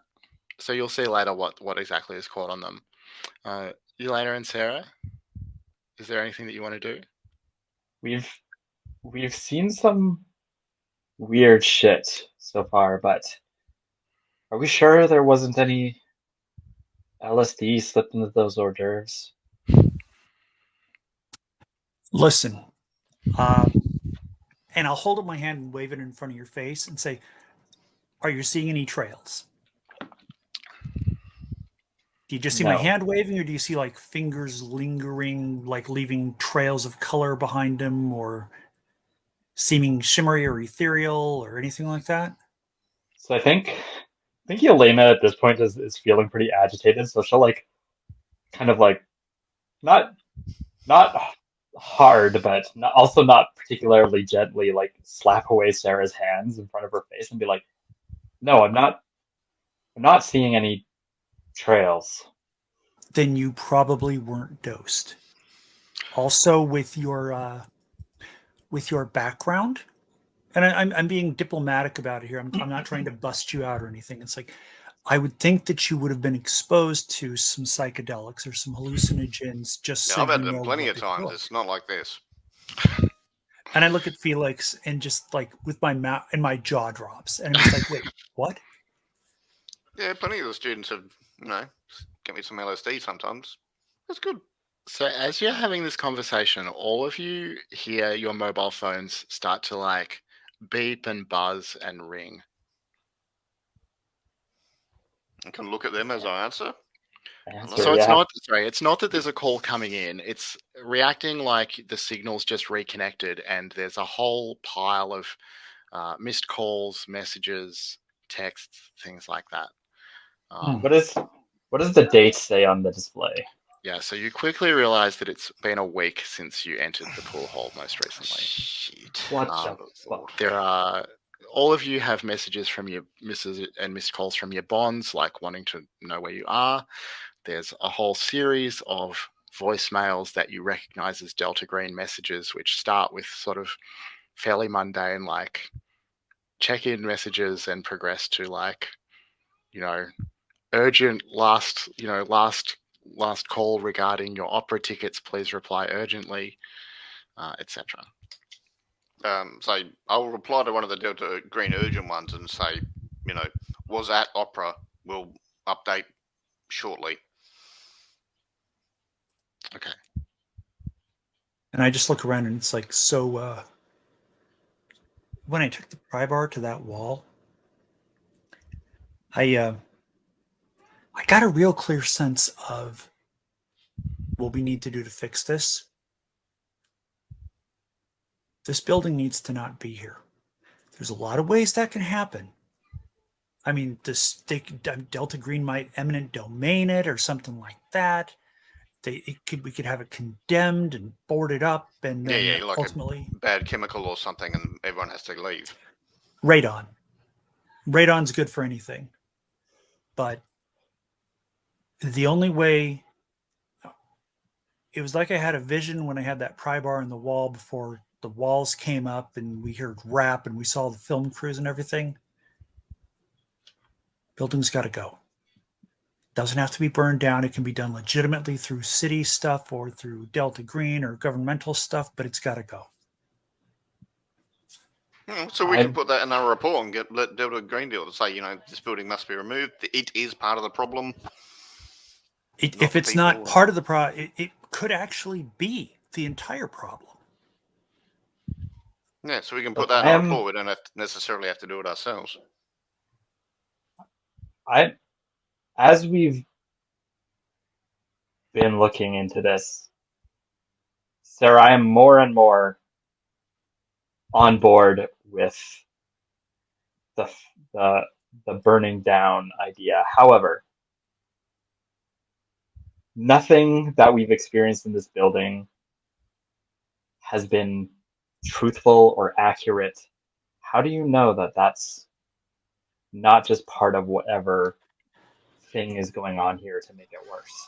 So you'll see later what exactly is caught on them. Elena and Sarah, is there anything that you want to do? We've seen some weird shit so far, but are we sure there wasn't any LSD slipped into those hors d'oeuvres? Listen, and I'll hold up my hand and wave it in front of your face and say, "Are you seeing any trails?" Do you just see my No. hand waving, or do you see like fingers lingering, like leaving trails of color behind them, or seeming shimmery or ethereal, or anything like that? So I think Elena at this point is feeling pretty agitated, so she'll like kind of like not hard, but also not particularly gently, like slap away Sarah's hands in front of her face and be like, "No, I'm not seeing any trails." Then you probably weren't dosed. Also, with your background, and I'm being diplomatic about it here. I'm not trying to bust you out or anything. It's like I would think that you would have been exposed to some psychedelics or some hallucinogens just Yeah, so I've you had them know plenty what of they times. look. It's not like this. And I look at Felix and just like with my mouth and my jaw drops, and I'm just like, wait, what? Yeah, plenty of the students have, get me some LSD sometimes. That's good. So as you're having this conversation, all of you hear your mobile phones start to like beep and buzz and ring. I can look at them as I answer. So it's Yeah. it's not that there's a call coming in. It's reacting like the signal's just reconnected, and there's a whole pile of missed calls, messages, texts, things like that. What does the date say on the display? Yeah, so you quickly realize that it's been a week since you entered the pool hall most recently. Shit. What Um, the fuck? There are all of you have messages from your misses and missed calls from your bonds, like wanting to know where you are. There's a whole series of voicemails that you recognize as Delta Green messages, which start with sort of fairly mundane, like check-in messages, and progress to like, urgent last call regarding your opera tickets. Please reply urgently, etc. So I'll reply to one of the Delta Green urgent ones and say, was at opera. We'll update shortly. Okay. And I just look around and it's like, so when I took the pry bar to that wall, I got a real clear sense of what we need to do to fix this. This building needs to not be here. There's a lot of ways that can happen. I mean, Delta Green might eminent domain it or something like that. We could have it condemned and boarded up, and then like ultimately a bad chemical or something, and everyone has to leave. radon. Radon's good for anything, but the only way. It was like I had a vision when I had that pry bar in the wall before the walls came up and we heard rap and we saw the film crews and everything. Building's got to go. Doesn't have to be burned down. It can be done legitimately through city stuff or through Delta Green or governmental stuff, but it's got to go. So we can put that in our report and let Delta Green deal to say, this building must be removed. It is part of the problem. If it's not part of the problem, it could actually be the entire problem. Yeah, so we can put that in our report. We don't necessarily have to do it ourselves. As we've been looking into this, Sarah, I am more and more on board with the burning down idea. However, nothing that we've experienced in this building has been truthful or accurate, how do you know that that's not just part of whatever thing is going on here to make it worse?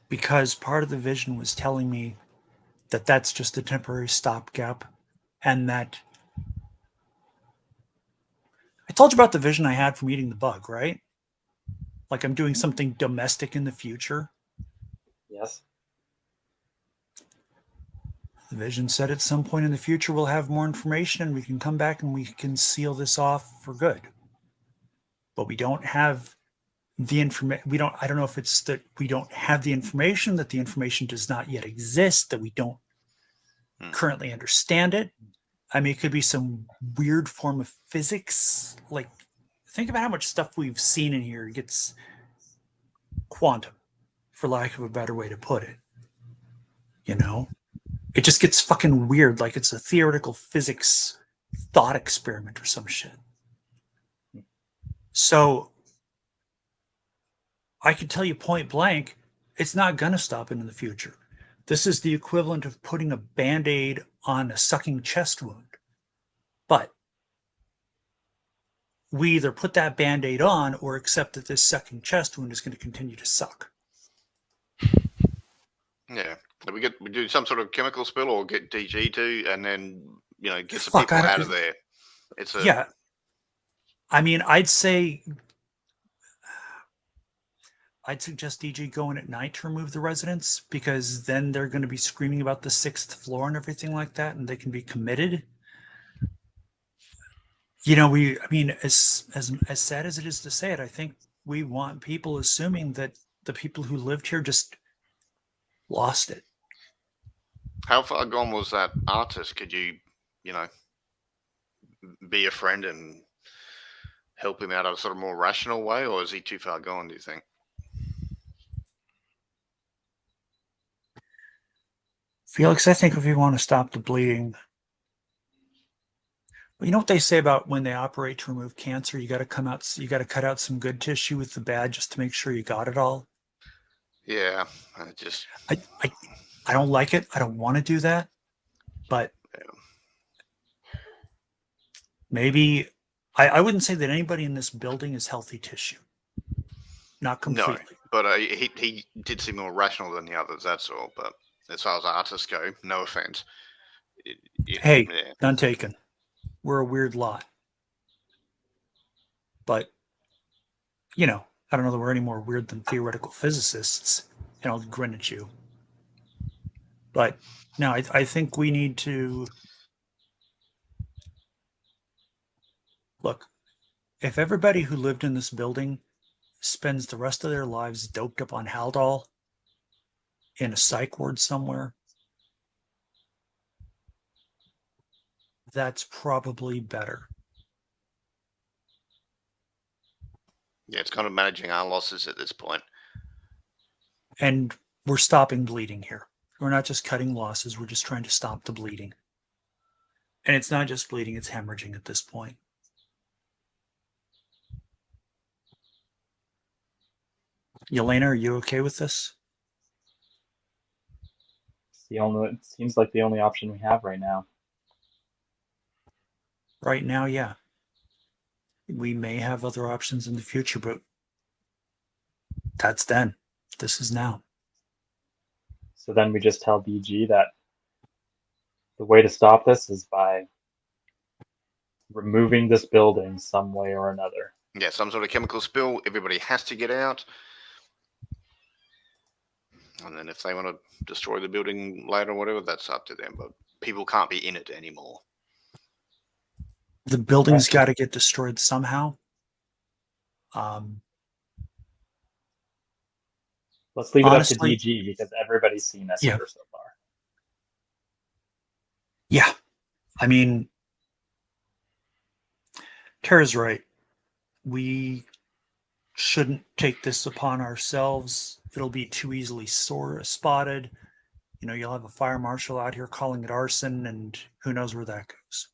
Because part of the vision was telling me that that's just a temporary stopgap, and that I told you about the vision I had from eating the bug, right? Like I'm doing something domestic in the future. Yes. The vision said at some point in the future we'll have more information and we can come back and we can seal this off for good. But we don't have the information. I don't know if it's that we don't have the information, that the information does not yet exist, that we don't currently understand it. I mean, it could be some weird form of physics. Like, think about how much stuff we've seen in here gets quantum, for lack of a better way to put it. You know? It just gets fucking weird, like it's a theoretical physics thought experiment or some shit. So I can tell you point blank, it's not going to stop in the future. This is the equivalent of putting a Band-Aid on a sucking chest wound. But we either put that Band-Aid on or accept that this sucking chest wound is going to continue to suck. Yeah. We do some sort of chemical spill or get DG to, and then, get some Fuck, people out of there. Yeah. I mean, I'd suggest DG going at night to remove the residents, because then they're going to be screaming about the 6th floor and everything like that, and they can be committed. As sad as it is to say it, I think we want people assuming that the people who lived here just lost it. How far gone was that artist? Could you, be a friend and help him out of a sort of more rational way, or is he too far gone, do you think? Felix, I think if you want to stop the bleeding, well, you know what they say about when they operate to remove cancer, you got to cut out some good tissue with the bad just to make sure you got it all. Yeah, I don't like it. I don't want to do that, but maybe I wouldn't say that anybody in this building is healthy tissue. Not completely. No, but he did seem more rational than the others, that's all. But as far as artists go, no offense. Hey, none taken. We're a weird lot. But, I don't know that we're any more weird than theoretical physicists, and I'll grin at you. But, no, I think we need to... Look, if everybody who lived in this building spends the rest of their lives doped up on Haldol in a psych ward somewhere, that's probably better. Yeah, it's kind of managing our losses at this point. And we're stopping bleeding here. We're not just cutting losses, we're just trying to stop the bleeding. And it's not just bleeding, it's hemorrhaging at this point. Yelena, are you okay with this? It seems like the only option we have right now. Right now, yeah. We may have other options in the future, but that's then. This is now. So then we just tell DG that the way to stop this is by removing this building some way or another. Yeah, some sort of chemical spill. Everybody has to get out. And then if they want to destroy the building later or whatever, that's up to them. But people can't be in it anymore. The building's got to get destroyed somehow. Let's leave it up to DG because everybody's seen this here so far. Yeah. I mean, Tara's right. We shouldn't take this upon ourselves. It'll be too easily spotted. You'll have a fire marshal out here calling it arson, and who knows where that goes.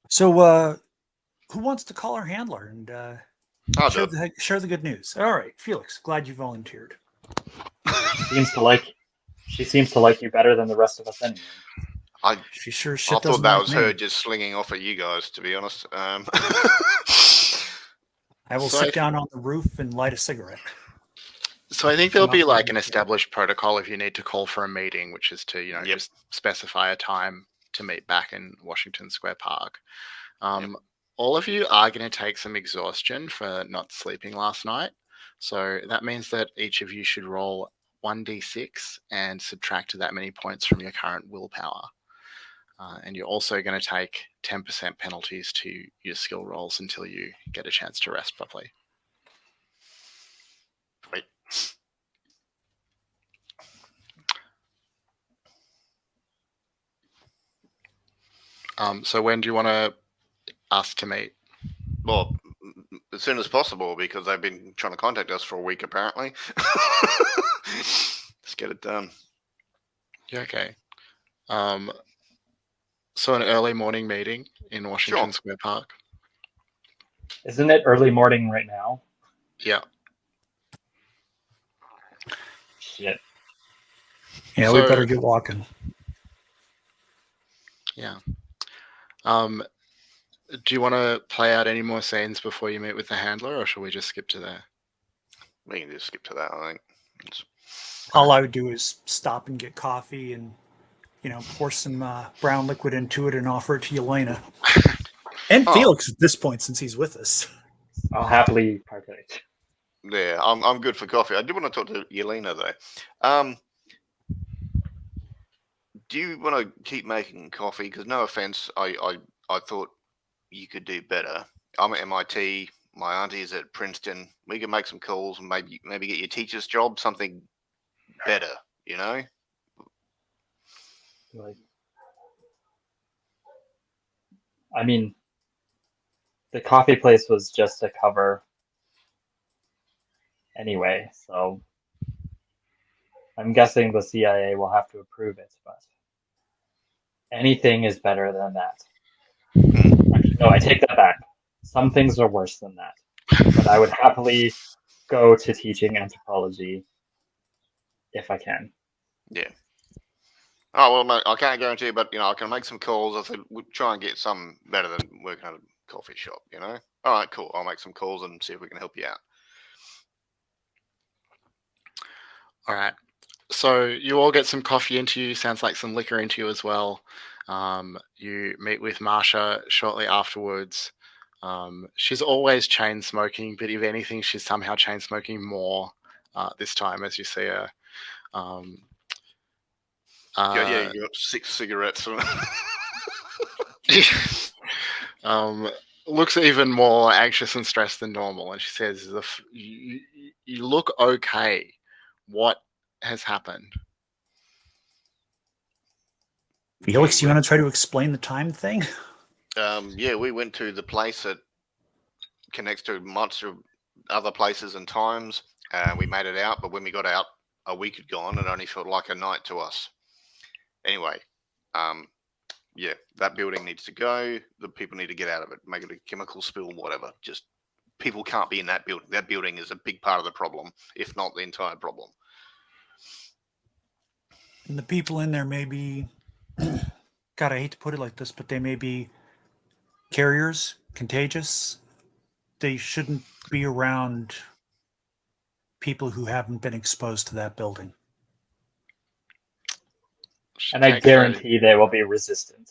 So, who wants to call our handler and I'll do it. Share the good news. All right, Felix, glad you volunteered. Seems to like she seems to like you better than the rest of us anyway. She sure I shit thought doesn't that like was me. her just slinging off at you guys, to be honest. I will So sit down on the roof and light a cigarette. So I think there'll Not be like really an sure. established protocol if you need to call for a meeting, which is to, Yep. just specify a time to meet back in Washington Square Park. All of you are going to take some exhaustion for not sleeping last night. So that means that each of you should roll 1d6 and subtract that many points from your current willpower. And you're also going to take 10% penalties to your skill rolls until you get a chance to rest properly. Wait. So when do you want to ask to meet? Well, as soon as possible, because they've been trying to contact us for a week, apparently. Let's get it done. Yeah, okay. So an early morning meeting in Washington Square Park. Isn't it early morning right now? Yeah. Shit. Yeah, we So- better get walking. Yeah. Do you want to play out any more scenes before you meet with the handler, or shall we just skip to there? We can just skip to that, I think. All I would do is stop and get coffee and, pour some brown liquid into it and offer it to Yelena. And Oh. Felix at this point, since he's with us. I'll happily partake. Yeah, I'm good for coffee. I do want to talk to Yelena, though. Do you want to keep making coffee? Because no offense, I thought you could do better. I'm at MIT. My auntie is at Princeton. We could make some calls and maybe get your teacher's job, something better, Like, I mean, the coffee place was just a cover anyway, so I'm guessing the CIA will have to approve it, but anything is better than that. Actually, no, I take that back. Some things are worse than that, but I would happily go to teaching anthropology if I can. Yeah. Oh, well, mate, I can't guarantee, but, I can make some calls. I said we'll try and get something better than working at a coffee shop, All right, cool. I'll make some calls and see if we can help you out. All right. So you all get some coffee into you. Sounds like some liquor into you as well. You meet with Marsha shortly afterwards. She's always chain smoking, but if anything, she's somehow chain smoking more this time as you see her. Yeah, you got 6 cigarettes. Looks even more anxious and stressed than normal, and she says, you look okay. What has happened? Felix, you want to try to explain the time thing? Yeah, we went to the place that connects to lots of other places and times. We made it out, but when we got out, a week had gone. It only felt like a night to us. Anyway, yeah, that building needs to go. The people need to get out of it. Make it a chemical spill, whatever. Just people can't be in that building. That building is a big part of the problem, if not the entire problem. And the people in there may be, God, I hate to put it like this, but they may be carriers, contagious. They shouldn't be around people who haven't been exposed to that building. She And I takes her- guarantee they will be resistant.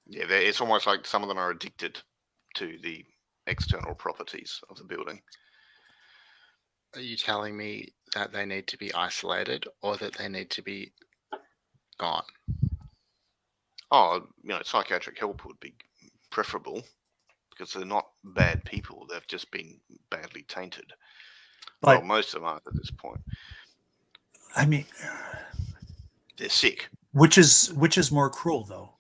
Yeah, it's almost like some of them are addicted to the external properties of the building. Are you telling me that they need to be isolated or that they need to be gone? Oh, psychiatric help would be preferable because they're not bad people. They've just been badly tainted. But Well, most of them are at this point. I mean, They're sick. which is more cruel though?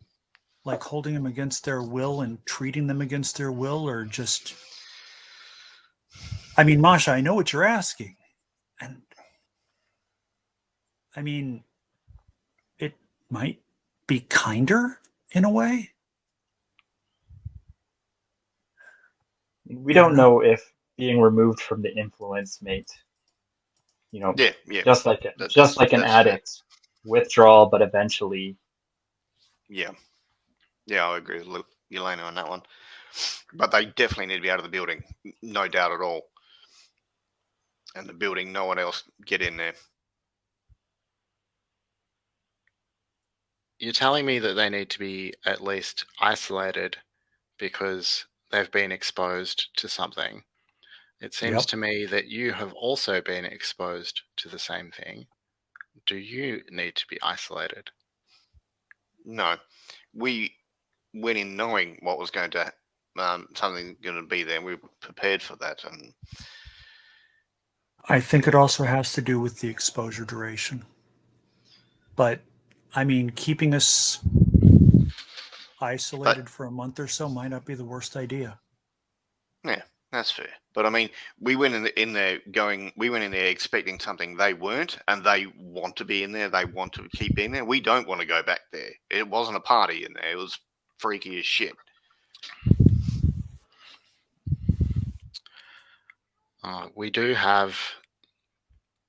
Like holding them against their will and treating them against their will, or just, I mean, Masha, I know what you're asking. And I mean, it might be kinder in a way. We don't know if being removed from the influence made, Yeah. just like an That's fair. addict, withdrawal, but eventually, Yeah. Yeah, I agree with Yelena on that one. But they definitely need to be out of the building, no doubt at all. And the building, no one else get in there. You're telling me that they need to be at least isolated because they've been exposed to something. It seems Yep. to me that you have also been exposed to the same thing. Do you need to be isolated? No, we went in knowing what was going to something going to be there. We were prepared for that, and I think it also has to do with the exposure duration. But I mean, keeping us isolated for a month or so might not be the worst idea. yeah, that's fair. But I mean, we went in there expecting something they weren't, and they want to be in there. They want to keep in there. We don't want to go back there. It wasn't a party in there. It was freaky as shit. We do have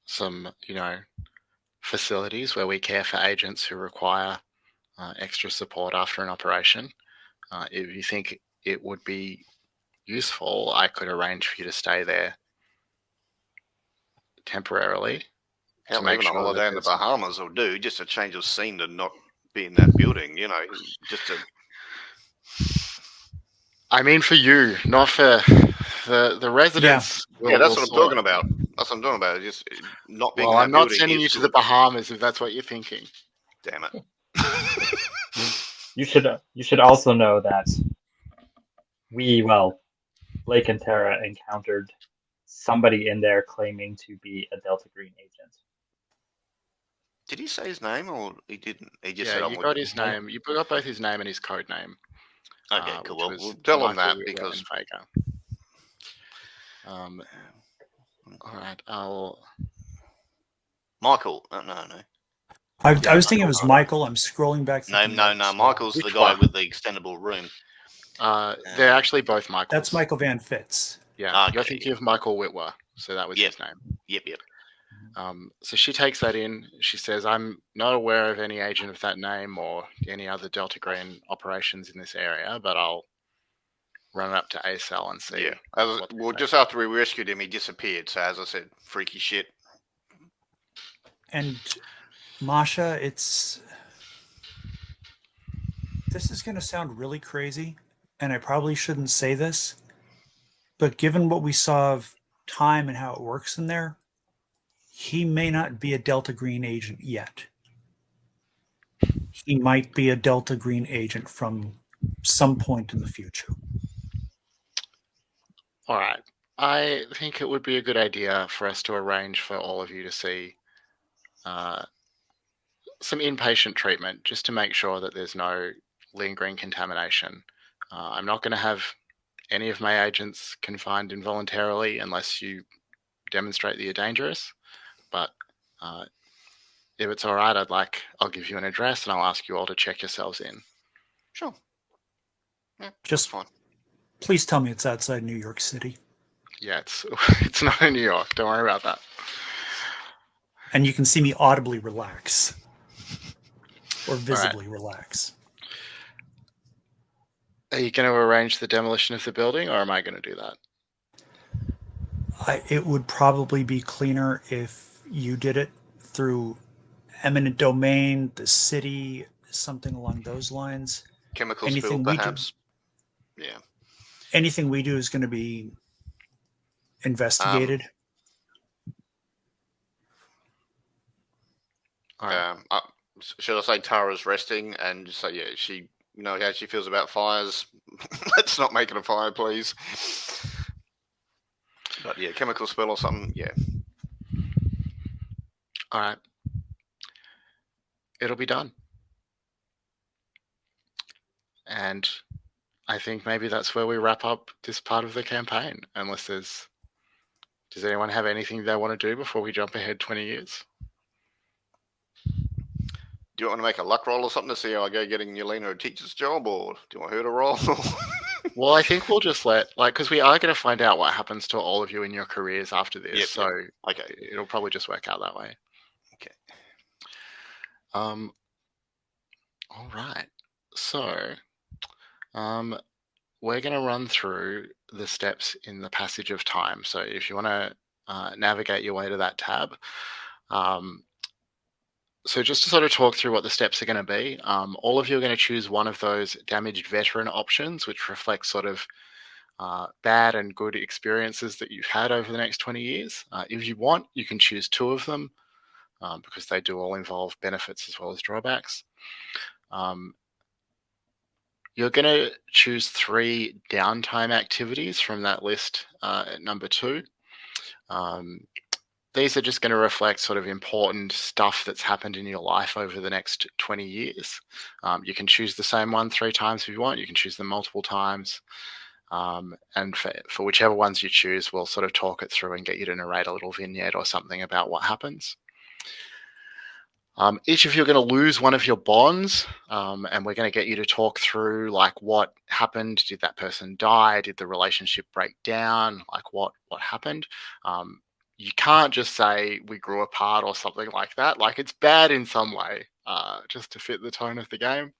some, facilities where we care for agents who require extra support after an operation. If you think it would be useful, I could arrange for you to stay there temporarily. Hell, make even sure a that holiday in the there's- Bahamas will do. Just a change of scene to not be in that building. Just to. I mean, for you, not for the residents. Yeah, that's what I'm talking about. That's what I'm talking about. Just not being. Well, in that I'm not building sending is you to good. the Bahamas if that's what you're thinking. Damn it. you should also know that Blake and Tara encountered somebody in there claiming to be a Delta Green agent. Did he say his name or he didn't? He just said, Yeah, "I'm you with got you." his name. You got both his name and his code name. Okay, cool. which Well, was we'll tell him Michael that Whitwer because. and Faker. All right, I'll. Michael. No. I was thinking it was Michael. I'm scrolling back. No. notes. Michael's the Which guy one? with the extendable room. They're actually both Michaels. That's Michael Van Fitz. Yeah, Okay, you're thinking of Michael Whitwer, so that was Yep. his name. Yep. So she takes that in. She says, "I'm not aware of any agent of that name or any other Delta Green operations in this area, but I'll run up to ACEL and see." Yeah. Just after we rescued him, he disappeared. So as I said, freaky shit. And Masha, this is going to sound really crazy, and I probably shouldn't say this, but given what we saw of time and how it works in there, he may not be a Delta Green agent yet. He might be a Delta Green agent from some point in the future. All right. I think it would be a good idea for us to arrange for all of you to see some inpatient treatment just to make sure that there's no lingering contamination. I'm not going to have any of my agents confined involuntarily unless you demonstrate that you're dangerous. But if it's all right, I'll give you an address and I'll ask you all to check yourselves in. Sure. Yeah, Just fine. please tell me it's outside New York City. Yeah, it's not in New York. Don't worry about that. And you can see me audibly relax or visibly relax. Are you going to arrange the demolition of the building, or am I going to do that? It would probably be cleaner if you did it through eminent domain, the city, something along those lines. Chemical Anything spill, we do- perhaps. Yeah. Anything we do is going to be investigated. All right. Should I say Tara's resting and just say, yeah, she, how she feels about fires. Let's not make it a fire, please. But yeah, chemical spill or something. Yeah. All right. It'll be done. And I think maybe that's where we wrap up this part of the campaign, unless does anyone have anything they want to do before we jump ahead 20 years? Do you want to make a luck roll or something to see how I go getting Yelena a teacher's job, or do you want her to roll? Well, I think we'll just because we are going to find out what happens to all of you in your careers after this. Yep, so Okay. it'll probably just work out that way. Okay. All right. So, we're going to run through the steps in the passage of time. So if you want to navigate your way to that tab. So just to sort of talk through what the steps are going to be, all of you are going to choose one of those damaged veteran options, which reflects sort of bad and good experiences that you've had over the next 20 years. If you want, you can choose two of them because they do all involve benefits as well as drawbacks. You're going to choose 3 downtime activities from that list at number 2. These are just going to reflect sort of important stuff that's happened in your life over the next 20 years. You can choose the same one 3 times if you want. You can choose them multiple times. And for whichever ones you choose, we'll sort of talk it through and get you to narrate a little vignette or something about what happens. Each of you are going to lose one of your bonds, and we're going to get you to talk through like what happened. Did that person die? Did the relationship break down? Like what happened? You can't just say we grew apart or something like that. Like it's bad in some way, just to fit the tone of the game.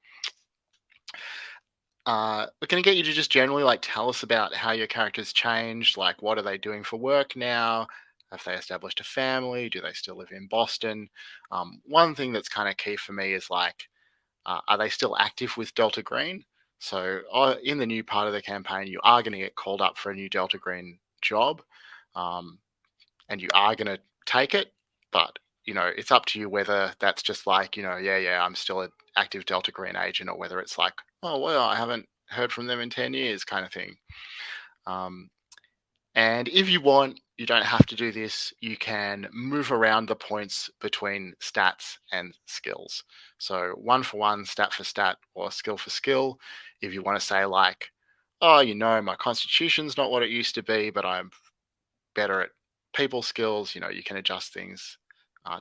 We're going to get you to just generally like tell us about how your characters changed. Like what are they doing for work now? Have they established a family? Do they still live in Boston? One thing that's kind of key for me is like, are they still active with Delta Green? So in the new part of the campaign, you are going to get called up for a new Delta Green job, and you are going to take it. But it's up to you whether that's just like, yeah, I'm still an active Delta Green agent, or whether it's like, oh well, I haven't heard from them in 10 years, kind of thing. And if you want, you don't have to do this. You can move around the points between stats and skills. So 1 for 1, stat for stat, or skill for skill. If you want to say like, oh, my constitution's not what it used to be, but I'm better at people skills, you can adjust things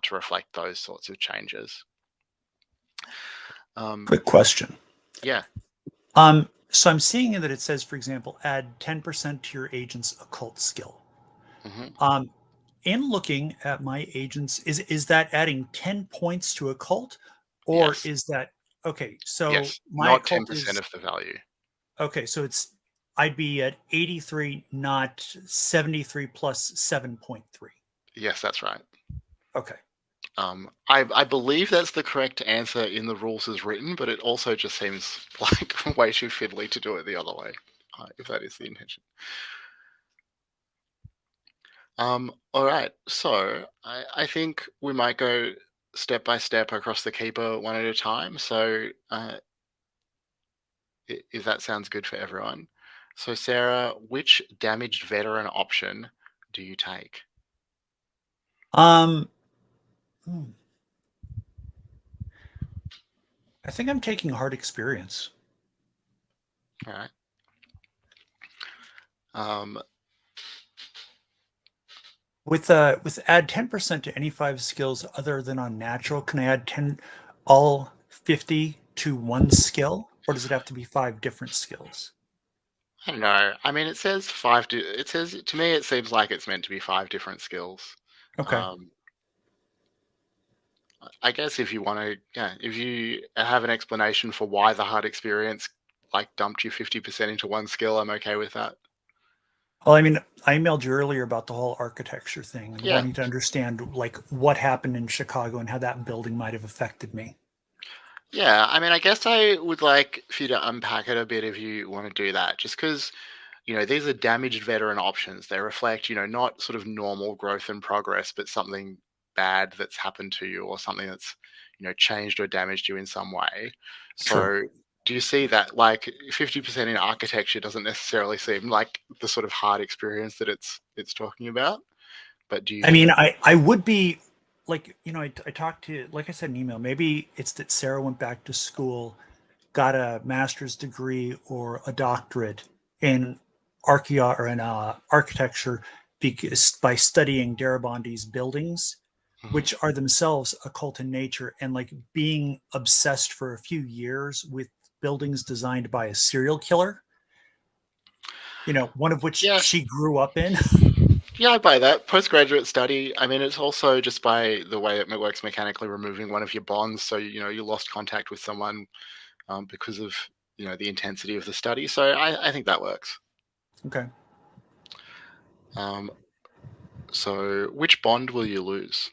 to reflect those sorts of changes. Quick question. Yeah. So I'm seeing that it says, for example, add 10% to your agent's occult skill. Mm-hmm. In looking at my agents, is that adding 10 points to occult, or Yes. is that okay? So yes, my not occult 10% is of the value. okay. So I'd be at 83, not 73 plus 7.3. Yes, that's right. Okay. I believe that's the correct answer in the rules as written, but it also just seems like way too fiddly to do it the other way, if that is the intention. All right, so I think we might go step by step across the keeper one at a time. So if that sounds good for everyone. So Sarah, which damaged veteran option do you take? I think I'm taking hard experience. All right. With add 10% to any 5 skills other than on natural, can I add all 50 to one skill, or does it have to be 5 different skills? I don't know. I mean, it says 5. It says to me, it seems like it's meant to be 5 different skills. Okay. I guess if you want to, if you have an explanation for why the hard experience like dumped you 50% into one skill, I'm okay with that. Well, I mean, I emailed you earlier about the whole architecture thing and Yeah. wanting to understand like what happened in Chicago and how that building might have affected me. Yeah, I mean, I guess I would like for you to unpack it a bit if you want to do that, just because, these are damaged veteran options. They reflect, not sort of normal growth and progress, but something bad that's happened to you or something that's, changed or damaged you in some way. So True. do you see that like 50% in architecture doesn't necessarily seem like the sort of hard experience that it's talking about? But do you I mean, I would be like, I talked to, like I said in email, maybe it's that Sarah went back to school, got a master's degree or a doctorate in architecture because by studying Darabandi's buildings, which are themselves occult in nature, and like being obsessed for a few years with buildings designed by a serial killer. one of which Yeah. she grew up in. Yeah, I buy that. Postgraduate study, I mean, it's also just by the way it works mechanically removing one of your bonds. So, you lost contact with someone because of, the intensity of the study. So I think that works. Okay. So which bond will you lose?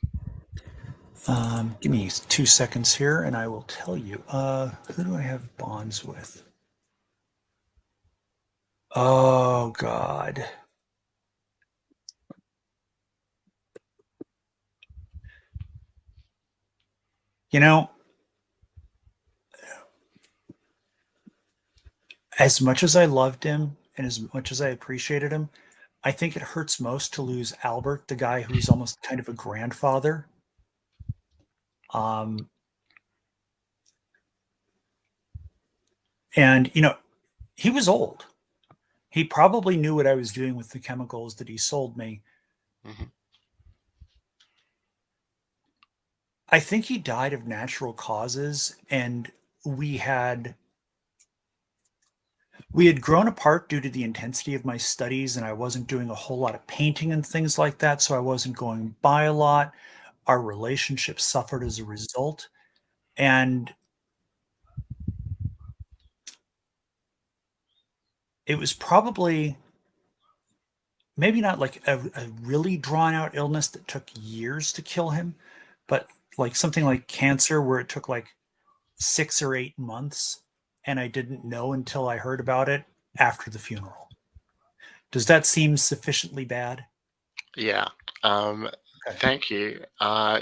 Give me 2 seconds here, and I will tell you. Who do I have bonds with? Oh God. As much as I loved him and as much as I appreciated him, I think it hurts most to lose Albert, the guy who's almost kind of a grandfather. And he was old. He probably knew what I was doing with the chemicals that he sold me. Mm-hmm. I think he died of natural causes, and we had grown apart due to the intensity of my studies, and I wasn't doing a whole lot of painting and things like that, so I wasn't going by a lot. Our relationship suffered as a result, and it was probably maybe not like a really drawn out illness that took years to kill him, but like something like cancer where it took like 6 or 8 months, and I didn't know until I heard about it after the funeral. Does that seem sufficiently bad? Yeah. Thank you.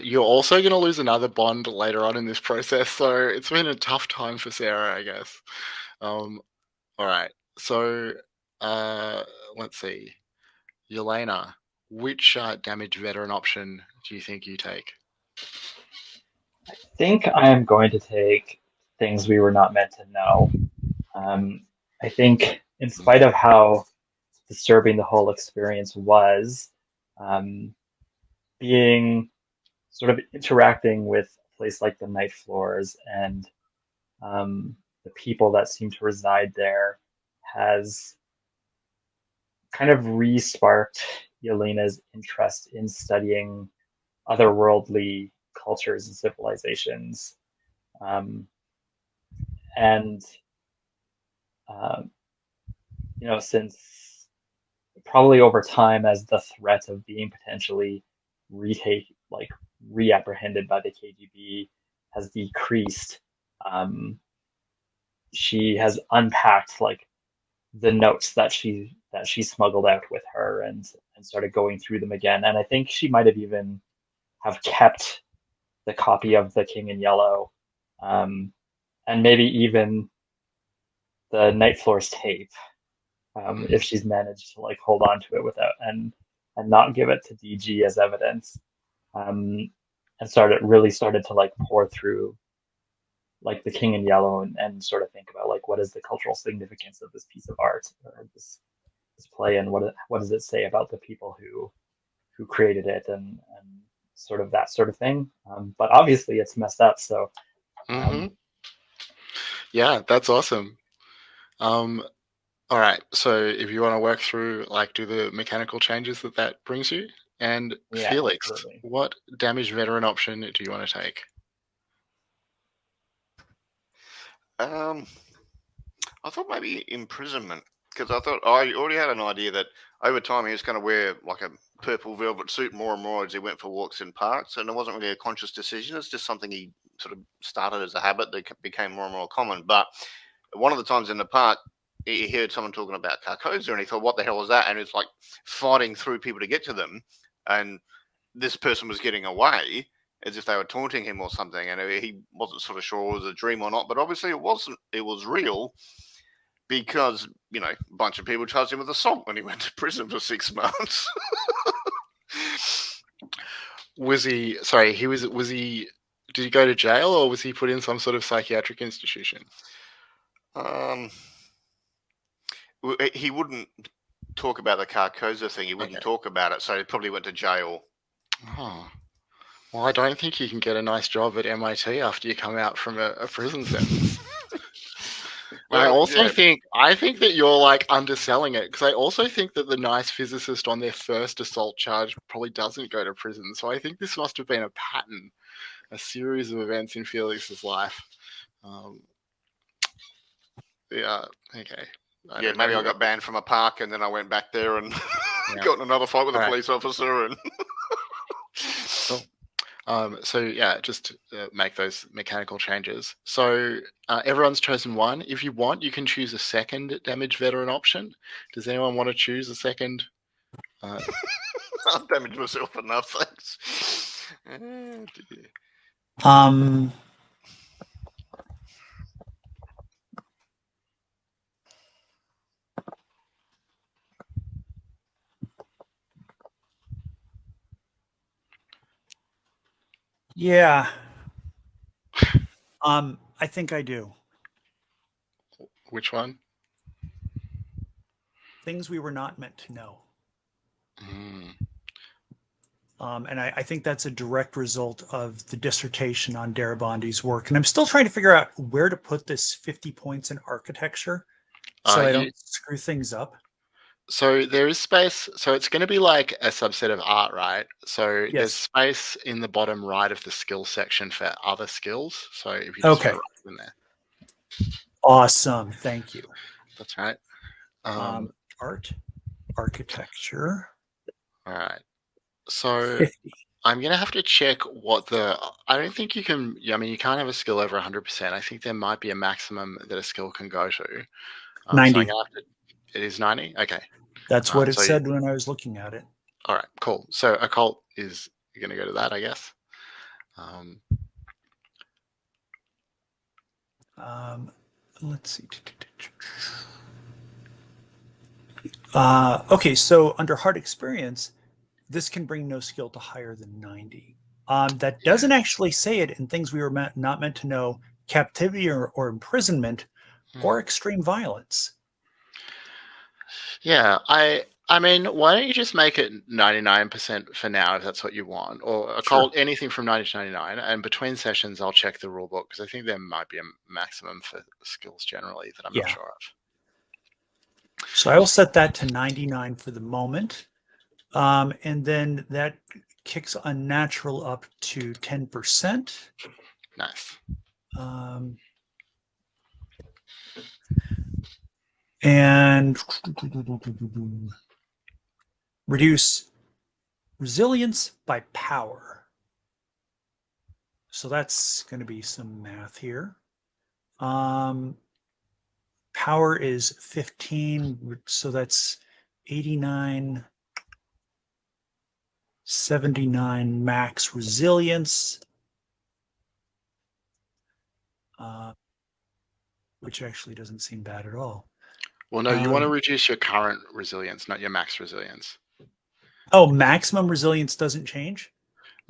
You're also going to lose another bond later on in this process, so it's been a tough time for Sarah, I guess. All right. So let's see. Yelena, which damage veteran option do you think you take? I think I am going to take things we were not meant to know. I think, in spite of how disturbing the whole experience was, being sort of interacting with a place like the Night Floors and the people that seem to reside there has kind of re-sparked Yelena's interest in studying otherworldly cultures and civilizations. And since probably over time, as the threat of being potentially reapprehended by the KGB has decreased, she has unpacked like the notes that she smuggled out with her and started going through them again. And I think she might have even have kept the copy of The King in Yellow, and maybe even the Night Floors tape, if she's managed to like hold on to it without and not give it to DG as evidence, and started to like pour through like The King in Yellow and sort of think about like what is the cultural significance of this piece of art or this play, and what does it say about the people who created it, and sort of that sort of thing. But obviously it's messed up, so yeah, that's awesome. All right, so if you want to work through, like, do the mechanical changes that brings you, and yeah, Felix, absolutely. what damage veteran option do you want to take? I thought maybe imprisonment, because I thought I already had an idea that over time he was going to wear like a purple velvet suit more and more as he went for walks in parks, and it wasn't really a conscious decision. It's just something he sort of started as a habit that became more and more common. But one of the times in the park, he heard someone talking about Carcosa, and he thought, "What the hell was that?" And it's like fighting through people to get to them, and this person was getting away as if they were taunting him or something, and he wasn't sort of sure it was a dream or not. But obviously, it wasn't. It was real, because a bunch of people charged him with assault when he went to prison for 6 months. Was he? Sorry, was he? Did he go to jail, or was he put in some sort of psychiatric institution? He wouldn't talk about the Carcosa thing. He wouldn't talk about it, so he probably went to jail. Oh. Well, I don't think you can get a nice job at MIT after you come out from a prison sentence. I Well, also yeah. think that you're like underselling it, because I also think that the nice physicist on their first assault charge probably doesn't go to prison. So I think this must have been a pattern, a series of events in Felix's life. Yeah. Okay. Yeah, don't maybe know I got banned from a park and then I went back there and Yeah. got in another fight with a Alright. police officer. And Cool. So yeah, just make those mechanical changes. So everyone's chosen one. If you want, you can choose a second damage veteran option. Does anyone want to choose a second? I've damaged myself enough, thanks. Dear. Yeah. I think I do. Which one? Things we were not meant to know. Mm. And I think that's a direct result of the dissertation on Darabandi's work. And I'm still trying to figure out where to put this 50 points in architecture so I don't screw things up. So there is space. So it's going to be like a subset of art, right? So Yes. there's space in the bottom right of the skill section for other skills. So if you just Okay. want to write them there, Awesome. Thank you. that's right. Art, architecture. All right. So 50. I'm going to have to check what I don't think you can, I mean, you can't have a skill over 100%. I think there might be a maximum that a skill can go to. 90. So I'm gonna have to, it is 90? Okay. That's what it so said when I was looking at it. All right, cool. So occult is going to go to that, I guess. Let's see. Okay, so under hard experience, this can bring no skill to higher than 90. That doesn't actually say it in things we were not meant to know: captivity or imprisonment or extreme violence. Yeah, I mean, why don't you just make it 99% for now if that's what you want, or occult anything from 90 to 99, and between sessions I'll check the rule book because I think there might be a maximum for skills generally that I'm not sure of. So I will set that to 99 for the moment. And then that kicks unnatural up to 10%. Nice. And reduce resilience by power. So that's going to be some math here. Power is 15, so that's 89, 79 max resilience, which actually doesn't seem bad at all. Well, no, you want to reduce your current resilience, not your max resilience. Oh, maximum resilience doesn't change?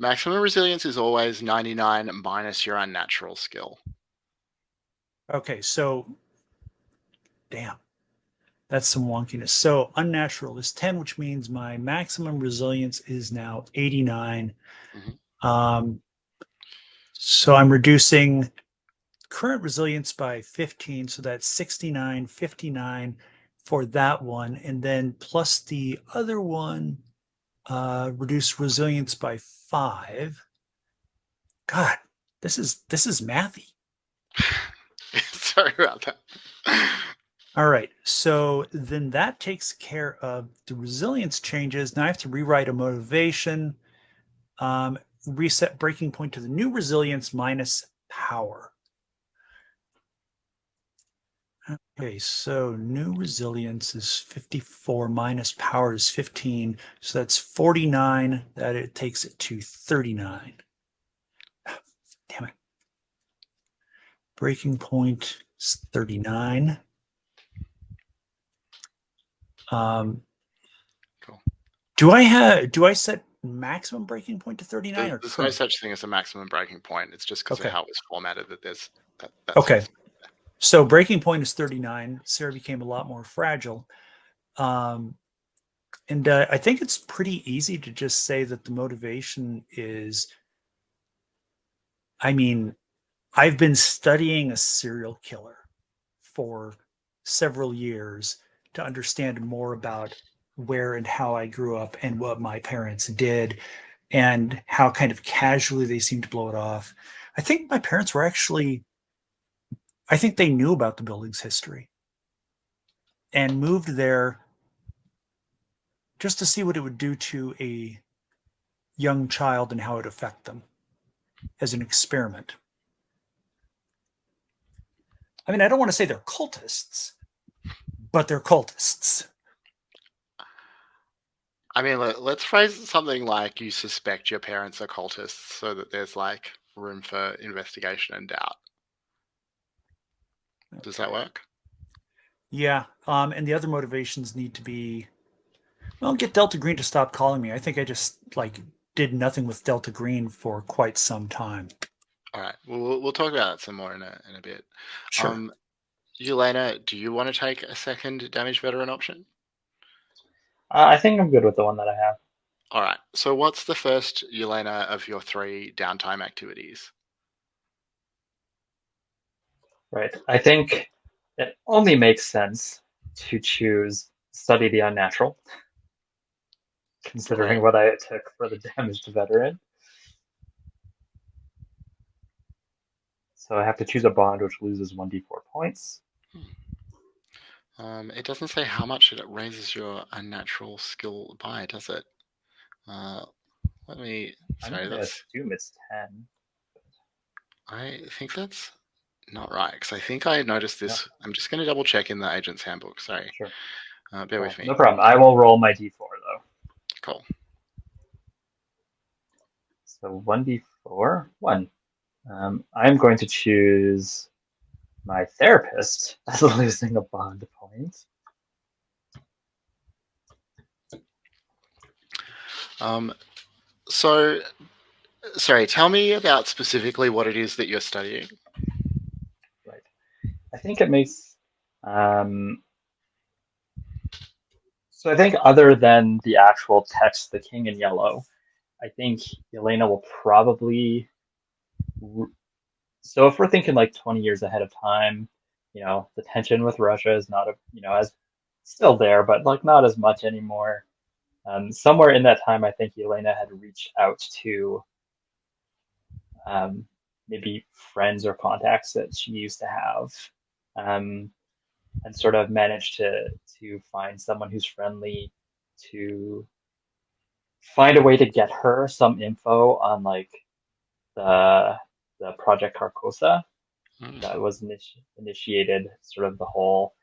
Maximum resilience is always 99 minus your unnatural skill. Okay, so damn, that's some wonkiness. So unnatural is 10, which means my maximum resilience is now 89. So I'm reducing current resilience by 15, so that's 69, 59 for that one, and then plus the other one, reduce resilience by 5. God, this is mathy. Sorry about that. All right, so then that takes care of the resilience changes. Now I have to rewrite a motivation, reset breaking point to the new resilience minus power. Okay, so new resilience is 54 minus power is 15. So that's 49. That it takes it to 39. Damn it. Breaking point is 39. Cool. Do I set maximum breaking point to 39? There's no such thing as a maximum breaking point. It's just because of how it was formatted that there's that. Okay. So breaking point is 39. Sarah became a lot more fragile. And I think it's pretty easy to just say that the motivation is, I mean, I've been studying a serial killer for several years to understand more about where and how I grew up and what my parents did and how kind of casually they seemed to blow it off. I think my parents were actually, I think they knew about the building's history and moved there just to see what it would do to a young child and how it would affect them as an experiment. I mean, I don't want to say they're cultists, but they're cultists. I mean, let's phrase it something like you suspect your parents are cultists so that there's like room for investigation and doubt. Does that work? Yeah. And the other motivations need to be, well, get Delta Green to stop calling me. I think I just like did nothing with Delta Green for quite some time. All right. We'll talk about that some more in a bit. Sure. Yelena, do you want to take a second damage veteran option? I think I'm good with the one that I have. All right. So what's the first, Yelena, of your 3 downtime activities? Right. I think it only makes sense to choose study the unnatural, considering Right. what I took for the damaged veteran. So I have to choose a bond which loses 1d4 points. It doesn't say how much it raises your unnatural skill by, does it? Let me. I'm Sorry, going to that's. assume it's 10. I think that's not right because I think I noticed this. No. I'm just going to double check in the agent's handbook. Sorry. Sure. Bear with me. No problem. I will roll my d4 though. Cool. So 1d4, 1. I'm going to choose my therapist as losing a bond point. So, sorry, tell me about specifically what it is that you're studying. Right. I think it makes. So I think other than the actual text, the king in yellow, I think Yelena will probably. So if we're thinking like 20 years ahead of time, the tension with Russia is not as still there, but like not as much anymore. Somewhere in that time, I think Yelena had reached out to maybe friends or contacts that she used to have, and sort of managed to find someone who's friendly to find a way to get her some info on like the Project Carcosa that was initiated, sort of the whole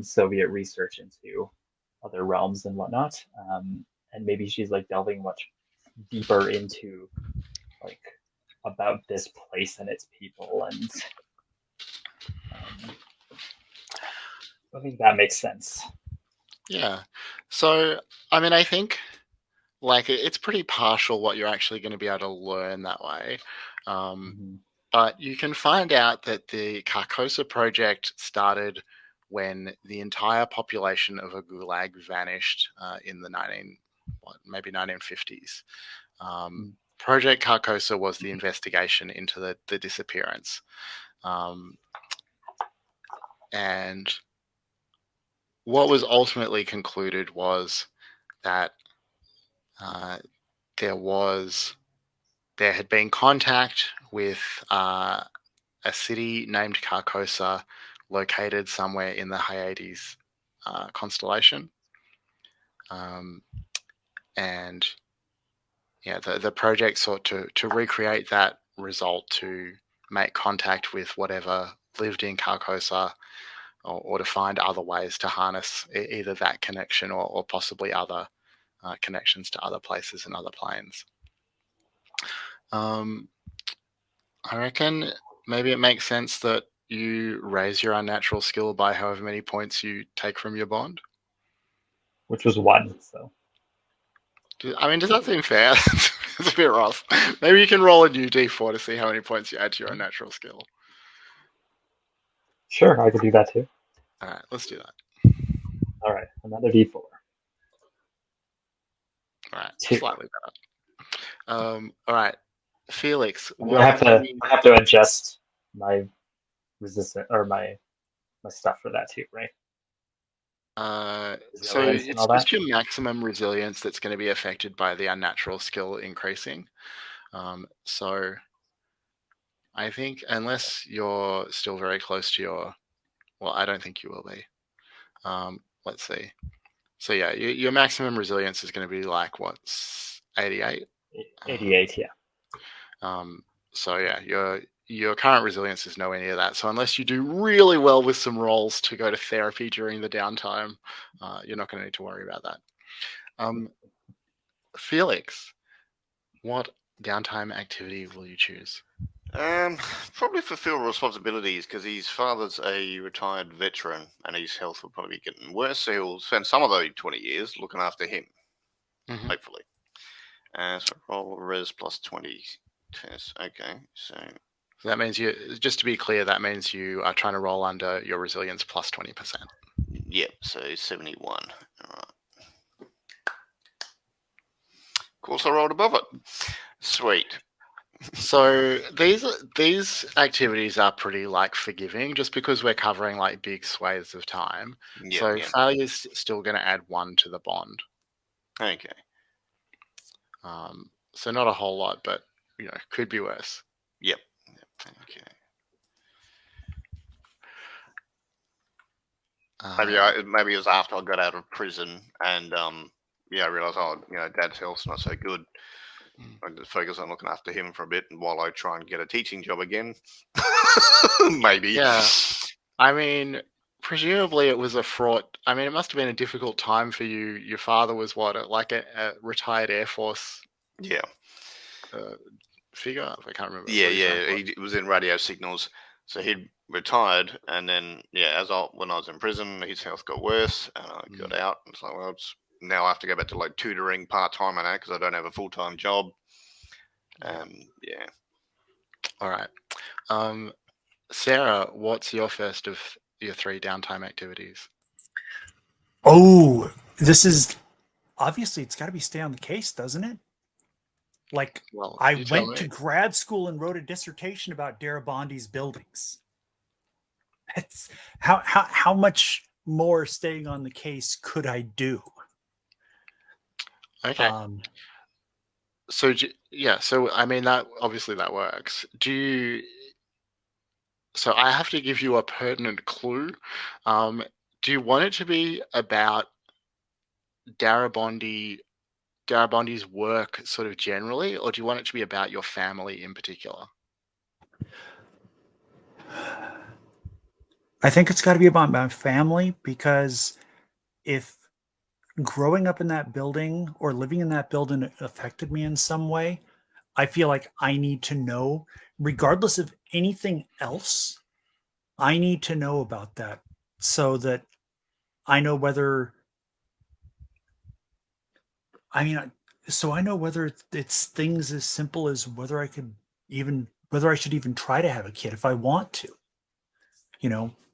Soviet research into other realms and whatnot. And maybe she's like delving much deeper into like about this place and its people, and I think that makes sense. Yeah. So, I mean, I think like it's pretty partial what you're actually going to be able to learn that way. But you can find out that the Carcosa project started when the entire population of a gulag vanished in the 1950s. Project Carcosa was the investigation into the disappearance. And what was ultimately concluded was that there had been contact with a city named Carcosa located somewhere in the Hyades constellation. And yeah, the project sought to recreate that result to make contact with whatever lived in Carcosa or to find other ways to harness either that connection or possibly other connections to other places and other planes. I reckon maybe it makes sense that you raise your unnatural skill by however many points you take from your bond. Which was 1, so. I mean, does that seem fair? It's a bit rough. Maybe you can roll a new d4 to see how many points you add to your unnatural skill. Sure, I could do that too. All right, let's do that. All right, another d4. All right, 2. slightly better. All right, Felix. I have to adjust my resistance or my stuff for that too, right? So Resilience and it's all that. just your maximum resilience that's going to be affected by the unnatural skill increasing. So I think unless you're still very close to your, well, I don't think you will be. Let's see. So yeah, your maximum resilience is going to be like what, 88? 88, yeah. So yeah, your current resilience is nowhere near that. So unless you do really well with some rolls to go to therapy during the downtime, you're not going to need to worry about that. Felix, what downtime activity will you choose? Probably fulfill responsibilities because his father's a retired veteran and his health will probably be getting worse. So he'll spend some of those 20 years looking after him, hopefully. So roll res plus 20 test. Okay, so that means you, just to be clear, that means you are trying to roll under your resilience plus 20%. Yep, so 71. All right. Of course, I rolled above it. Sweet. So these activities are pretty like forgiving, just because we're covering like big swathes of time. Yep, So yep. failure's still going to add 1 to the bond. Okay. So not a whole lot, but could be worse. Yep. Okay. Maybe it was after I got out of prison and I realized Dad's health's not so good. I just focus on looking after him for a bit, and while I try and get a teaching job again, maybe. Yeah, I mean, presumably it was a fraught. I mean, it must have been a difficult time for you. Your father was what, like a retired Air Force figure? I can't remember. Yeah. He was in radio signals, so he'd retired, and then when I was in prison, his health got worse, and I got out. And it's like, well, now I have to go back to like tutoring part time and that because I don't have a full time job. All right. Sarah, what's your first of your 3 downtime activities? Oh, this is obviously it's got to be stay on the case, doesn't it? Like, well, I went to grad school and wrote a dissertation about Darabondi's buildings. That's how much more staying on the case could I do? Okay. So I mean that obviously that works. So I have to give you a pertinent clue. Do you want it to be about Darabondi's work sort of generally, or do you want it to be about your family in particular? I think it's got to be about my family, because if growing up in that building or living in that building affected me in some way, I feel like I need to know, regardless of anything else, I need to know about that so that I know whether, so I know whether it's things as simple as whether I should even try to have a kid if I want to.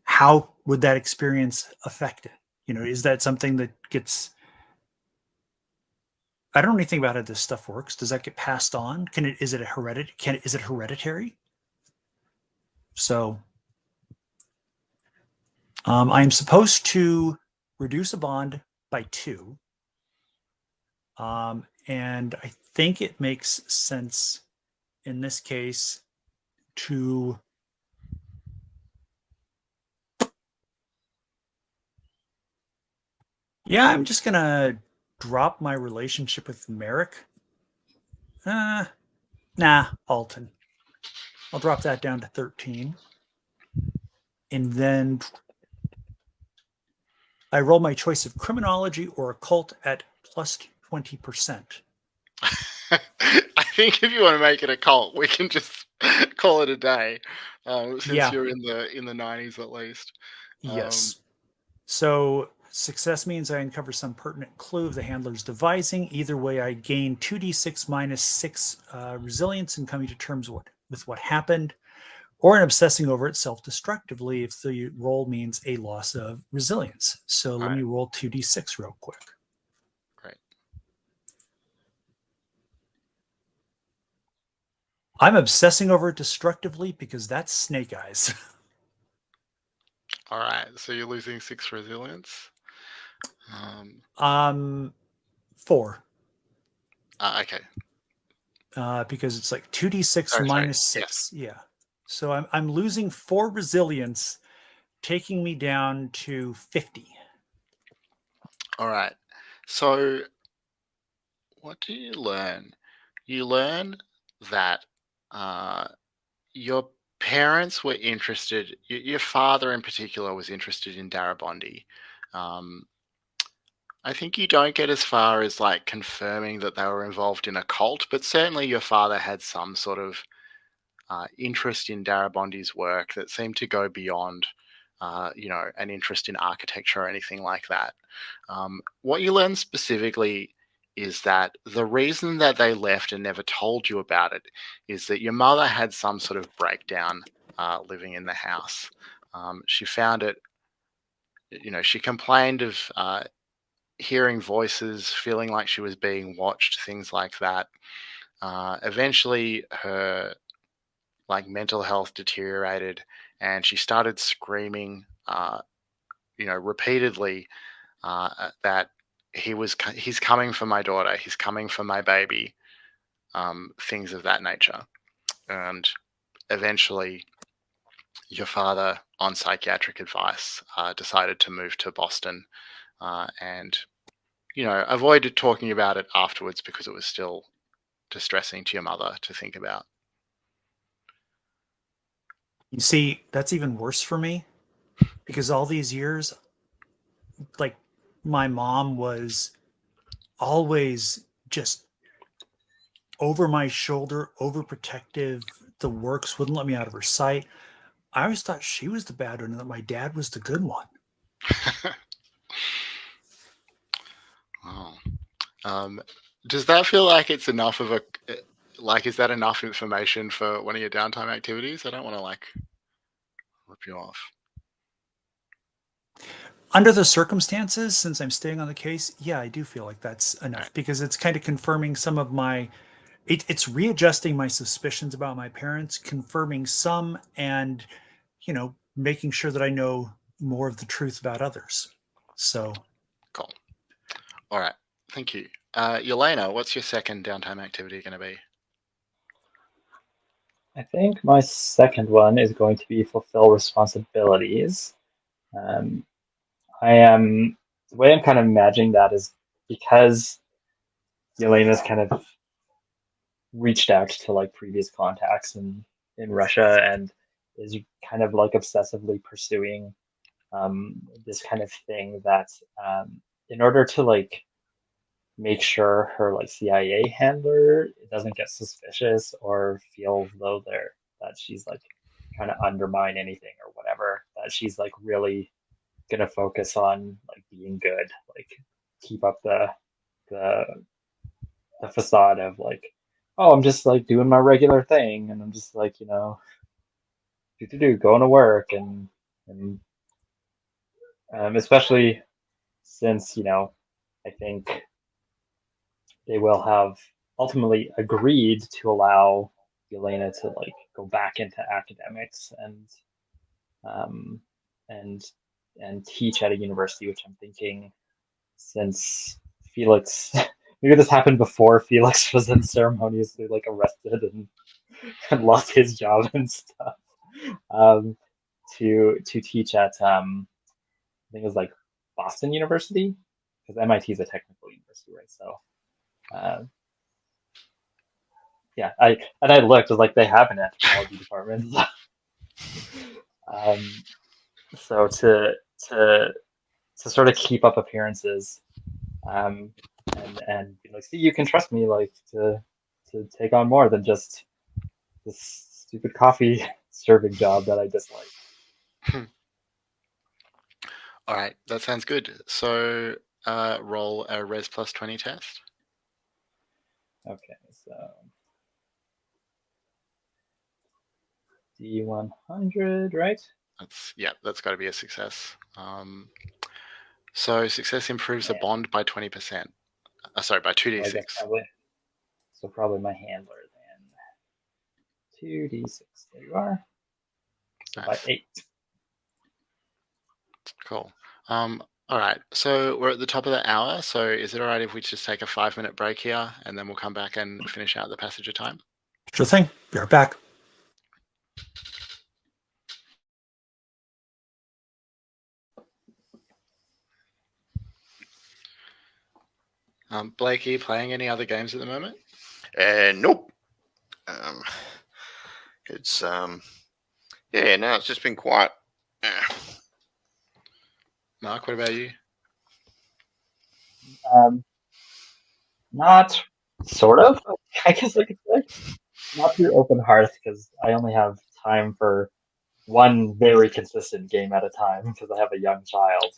How would that experience affect it? Is that something that gets, I don't know anything about how this stuff works. Does that get passed on? Is it hereditary? So I am supposed to reduce a bond by 2. And I think it makes sense in this case to I'm just gonna drop my relationship with Merrick. Alton. I'll drop that down to 13. And then I roll my choice of criminology or occult at plus 20%. I think if you want to make it a cult, we can just call it a day. Since you're in the 90s at least. Yes. So success means I uncover some pertinent clue of the handler's devising. Either way, I gain 2d6 minus 6 resilience in coming to terms with what happened, or in obsessing over it self-destructively if the roll means a loss of resilience. So let me roll 2d6 real quick. Great. I'm obsessing over it destructively because that's Snake Eyes. All right, so you're losing 6 resilience. 4. Okay. Because it's like 2d6 Sorry. minus Yes. 6. Yeah. So I'm losing 4 resilience, taking me down to 50. All right. So what do you learn? You learn that your parents were interested. Your father, in particular, was interested in Darabondi. I think you don't get as far as like confirming that they were involved in a cult, but certainly your father had some sort of interest in Darabondi's work that seemed to go beyond, an interest in architecture or anything like that. What you learn specifically is that the reason that they left and never told you about it is that your mother had some sort of breakdown living in the house. She found it, she complained of hearing voices, feeling like she was being watched, things like that. Eventually, her mental health deteriorated, and she started screaming, repeatedly that he's coming for my daughter, he's coming for my baby, things of that nature. And eventually, your father, on psychiatric advice, decided to move to Boston, and avoided talking about it afterwards because it was still distressing to your mother to think about. You see, that's even worse for me because all these years, like, my mom was always just over my shoulder, overprotective. The works wouldn't let me out of her sight. I always thought she was the bad one and that my dad was the good one. Wow. Does that feel like it's enough of is that enough information for one of your downtime activities? I don't want to rip you off. Under the circumstances, since I'm staying on the case, yeah, I do feel like that's enough because it's kind of confirming some of my, it's readjusting my suspicions about my parents, confirming some, and, making sure that I know more of the truth about others. So, Cool. All right. Thank you. Yelena, what's your second downtime activity going to be? I think my second one is going to be fulfill responsibilities. The way I'm kind of imagining that is because Yelena's kind of reached out to like previous contacts in Russia and is kind of like obsessively pursuing this kind of thing that in order to like make sure her like CIA handler doesn't get suspicious or feel though that she's like trying to undermine anything or whatever, that she's like really gonna focus on like being good, like keep up the facade of like, oh, I'm just like doing my regular thing and I'm just like, going to work and especially since, I think they will have ultimately agreed to allow Yelena to like go back into academics um, and and teach at a university, which I'm thinking since Felix, maybe this happened before Felix was unceremoniously like arrested and lost his job and stuff. To teach at I think it was like Boston University because MIT is a technical university, right? So yeah, I looked, I was like, they have an anthropology department. So to sort of keep up appearances, and be like, see, you can trust me, like to take on more than just this stupid coffee serving job that I dislike. All right, that sounds good. So roll a Res plus 20 test. Okay, so D100, right? That's got to be a success. So success improves the bond by 20%. Sorry, by 2d6. Probably my handler then. 2d6, there you are. So Nice. by 8. Cool. All right. So we're at the top of the hour. So is it all right if we just take a 5-minute break here and then we'll come back and finish out the passage of time? Sure thing. Be right back. Blakey, playing any other games at the moment? Nope. It's yeah, no, it's just been quiet. Mark, what about you? Not sort of, I guess I could say. Not through open hearth because I only have time for one very consistent game at a time because I have a young child.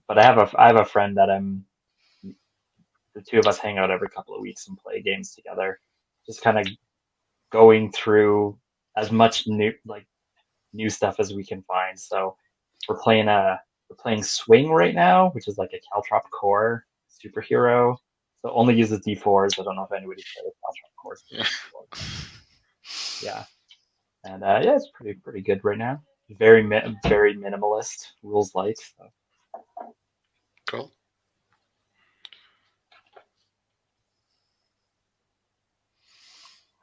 But I have a friend that the two of us hang out every couple of weeks and play games together. Just kind of going through as much new stuff as we can find. So we're playing Swing right now, which is like a Caltrop core superhero. So only uses D4s. I don't know if anybody's played a Caltrop core. Yeah, and yeah, it's pretty good right now. Very minimalist, rules light. So. Cool.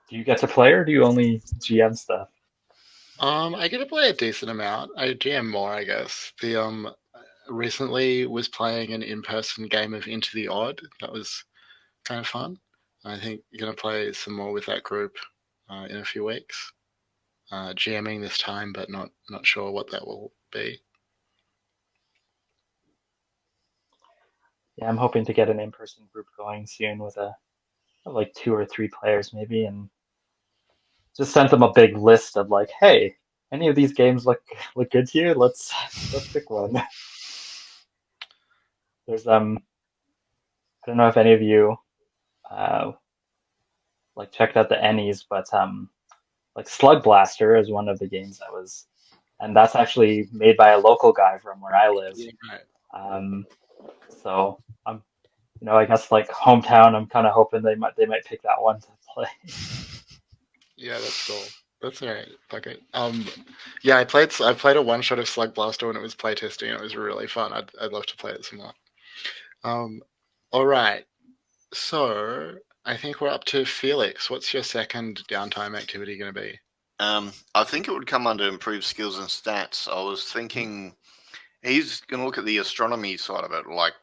Do you get to play, or do you only GM stuff? I get to play a decent amount. I GM more, I guess. The recently was playing an in-person game of Into the Odd. That was kind of fun. I think you're gonna play some more with that group in a few weeks. GMing this time, but not sure what that will be. Yeah, I'm hoping to get an in-person group going soon with like 2 or 3 players maybe, and just send them a big list of like, hey, any of these games look good to you? Let's pick one. There's I don't know if any of you like checked out the Ennies, but like Slug Blaster is one of the games and that's actually made by a local guy from where I live. Yeah, right. So I'm, I guess like hometown, I'm kind of hoping they might pick that one to play. Yeah, that's cool. That's all right. Fuck it. Yeah, I played a one shot of Slug Blaster when it was playtesting. It was really fun. I'd love to play it some more. All right. So I think we're up to Felix. What's your second downtime activity going to be? I think it would come under improved skills and stats. I was thinking he's going to look at the astronomy side of it. Like,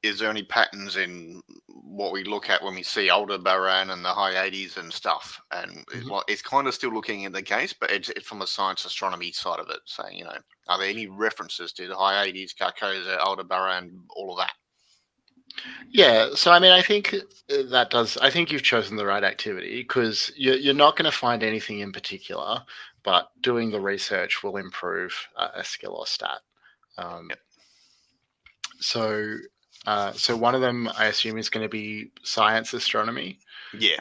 is there any patterns in what we look at when we see Aldebaran and the Hyades and stuff? And it's kind of still looking in the case, but it's from a science astronomy side of it, saying, are there any references to the Hyades, Carcosa, Aldebaran, all of that? Yeah, so I mean, I think that does. I think you've chosen the right activity because you're not going to find anything in particular, but doing the research will improve a skill or stat. Yep. So one of them, I assume, is going to be science astronomy. Yeah.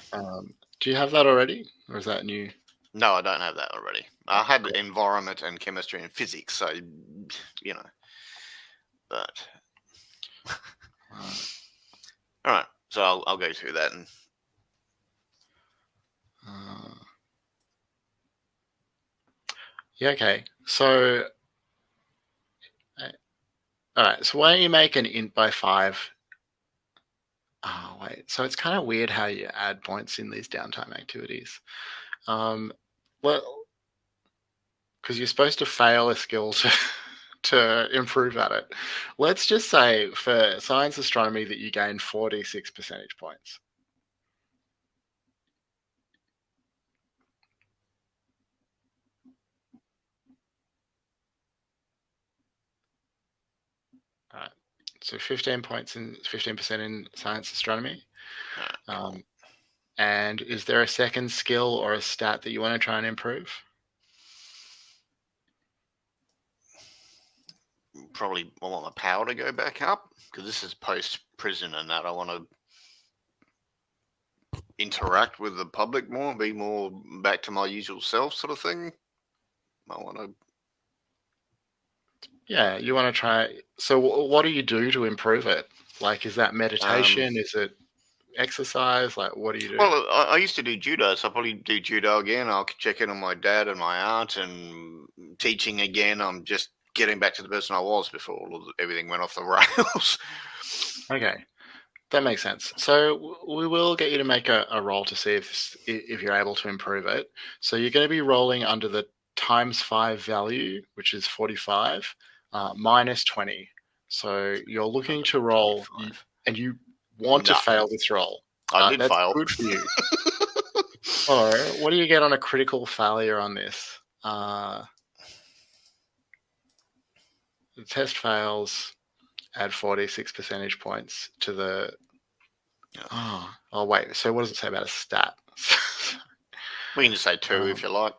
Do you have that already, or is that new? No, I don't have that already. I had environment and chemistry and physics, so but. All right, so I'll go through that. Yeah, okay. So, all right. So why don't you make an int by 5? Oh, wait. So it's kind of weird how you add points in these downtime activities. Well, because you're supposed to fail a skill to improve at it. Let's just say for science astronomy that you gain 46 percentage points. All right. So 15 points and 15% in science astronomy. And is there a second skill or a stat that you want to try and improve? Probably I want my power to go back up because this is post prison and that I want to interact with the public more, be more back to my usual self sort of thing. I want to. Yeah, you want to try. So what do you do to improve it? Like, is that meditation? Is it exercise? Like, what do you do? Well, I used to do judo, so I'll probably do judo again. I'll check in on my dad and my aunt, and teaching again. I'm just getting back to the person I was before everything went off the rails. Okay, that makes sense. So we will get you to make a roll to see if you're able to improve it. So you're going to be rolling under the ×5 value, which is 45, minus 20. So you're looking to roll, and you want to fail this roll. I did that's fail. Good for you. Or what do you get on a critical failure on this? The test fails. Add 46 percentage points to the. Oh wait. So what does it say about a stat? We can just say 2 if you like.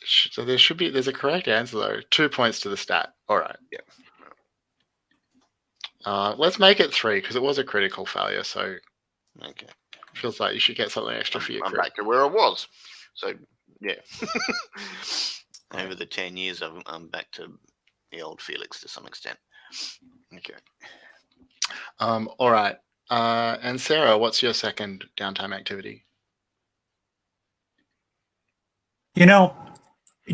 So there's a correct answer though. 2 points to the stat. All right. Yeah. Let's make it 3 because it was a critical failure. So Okay. feels like you should get something extra for your I'm crit. back to where I was. So yeah. Over the 10 years, I'm back to the old Felix to some extent. Okay. All right. And Sarah, what's your second downtime activity? You know,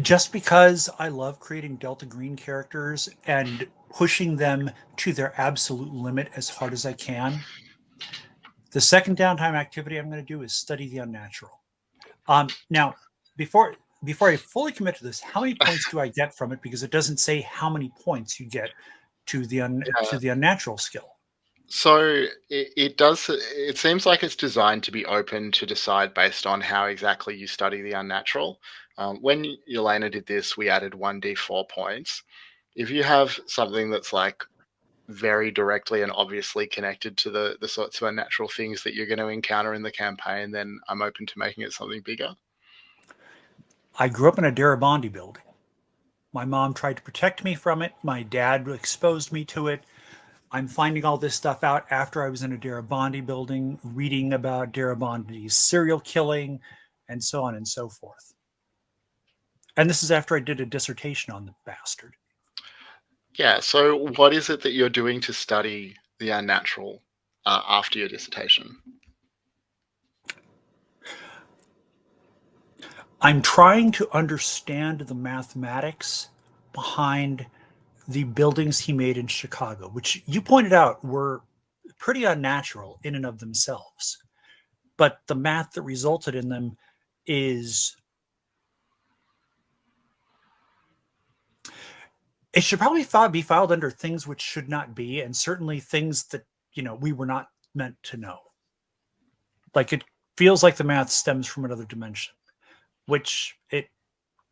just because I love creating Delta Green characters and pushing them to their absolute limit as hard as I can, the second downtime activity I'm going to do is study the unnatural. Now, before I fully commit to this, how many points do I get from it? Because it doesn't say how many points you get to the unnatural skill. So it does. It seems like it's designed to be open to decide based on how exactly you study the unnatural. When Yelena did this, we added 1d4 points. If you have something that's like very directly and obviously connected to the sorts of unnatural things that you're going to encounter in the campaign, then I'm open to making it something bigger. I grew up in a Darabandi building. My mom tried to protect me from it. My dad exposed me to it. I'm finding all this stuff out after I was in a Darabandi building, reading about Darabandi's serial killing, and so on and so forth. And this is after I did a dissertation on the bastard. Yeah, so what is it that you're doing to study the unnatural after your dissertation? I'm trying to understand the mathematics behind the buildings he made in Chicago, which you pointed out were pretty unnatural in and of themselves. But the math that resulted in them is... It should probably be filed under things which should not be, and certainly things that, we were not meant to know. Like, it feels like the math stems from another dimension, which it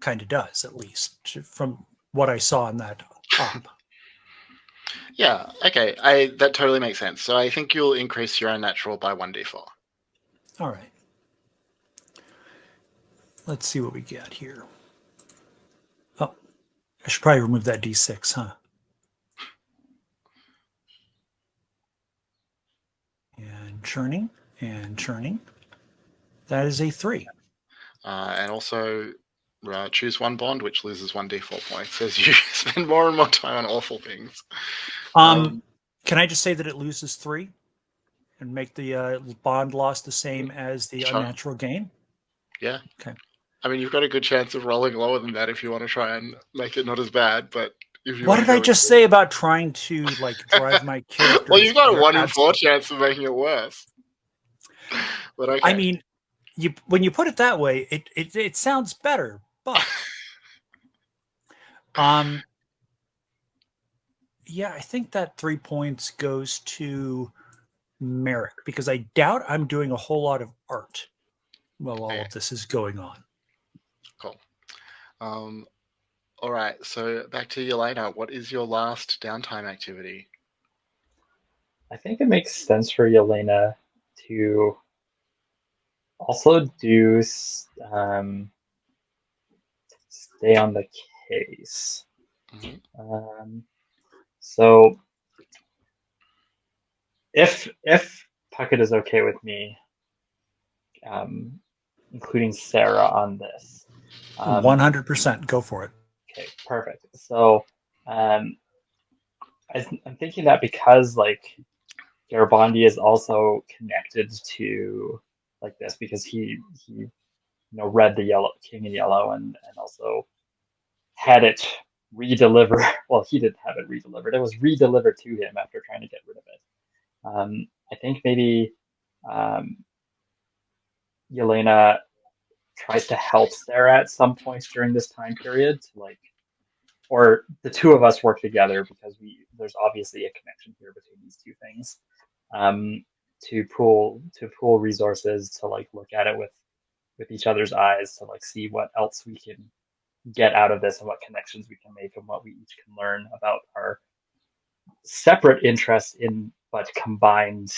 kind of does, at least, from what I saw in that op. Yeah, okay. That totally makes sense. So I think you'll increase your unnatural by 1d4. All right. Let's see what we get here. Oh, I should probably remove that d6, huh? And churning, and churning. That is a 3. And also choose one bond, which loses 1d4 points as you spend more and more time on awful things. Can I just say that it loses 3 and make the bond loss the same as the unnatural gain? Yeah. Okay. I mean, you've got a good chance of rolling lower than that if you want to try and make it not as bad. But if you what did I just say about trying to drive my character? Well, you've got a 1 in 4 chance of making it worse. But okay. I mean, when you put it that way, it sounds better, but yeah, I think that 3 points goes to Merrick because I doubt I'm doing a whole lot of art while all of this is going on. Cool. All right, so back to Yelena. What is your last downtime activity? I think it makes sense for Yelena to also do stay on the case. Mm-hmm. So if Puckett is okay with me including Sarah on this. 100%. Go for it. Okay, perfect. So I'm thinking that because Garibaldi is also connected to like this because he read the Yellow King in Yellow and also had it re-deliver. Well, he didn't have it re-delivered. It was re-delivered to him after trying to get rid of it. I think maybe Yelena tries to help Sarah at some points during this time period to like, or the two of us work together because there's obviously a connection here between these two things. To pool resources, to like look at it with each other's eyes, to like see what else we can get out of this and what connections we can make and what we each can learn about our separate interests in but combined,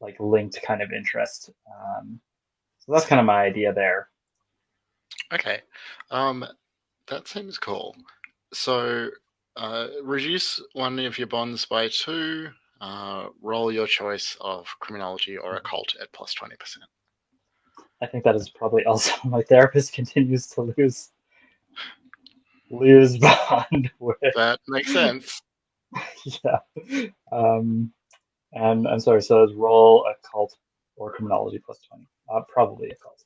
like linked kind of interest. So that's kind of my idea there. Okay. That seems cool. So reduce one of your bonds by 2. Roll your choice of criminology or occult at plus 20%. I think that is probably also my therapist continues to lose bond with. That makes sense. Yeah. And I'm sorry, so it's roll occult or criminology plus 20. Probably occult.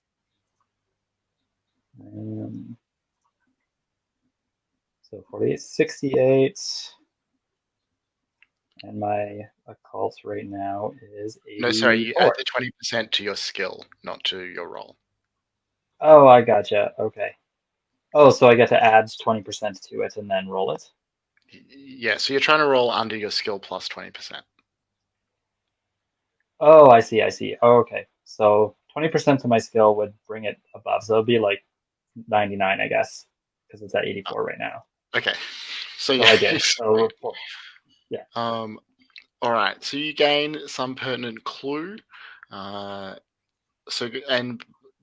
So 48, 68. And my occult right now is 84. No, sorry, you add the 20% to your skill, not to your roll. Oh, I gotcha. Okay. Oh, so I get to add 20% to it and then roll it? Yeah, so you're trying to roll under your skill plus 20%. Oh, I see. Oh, okay. So 20% to my skill would bring it above. So it'll be like 99, I guess, because it's at 84 right now. Okay. So yeah. I did. So, yeah. All right. So you gain some pertinent clue. And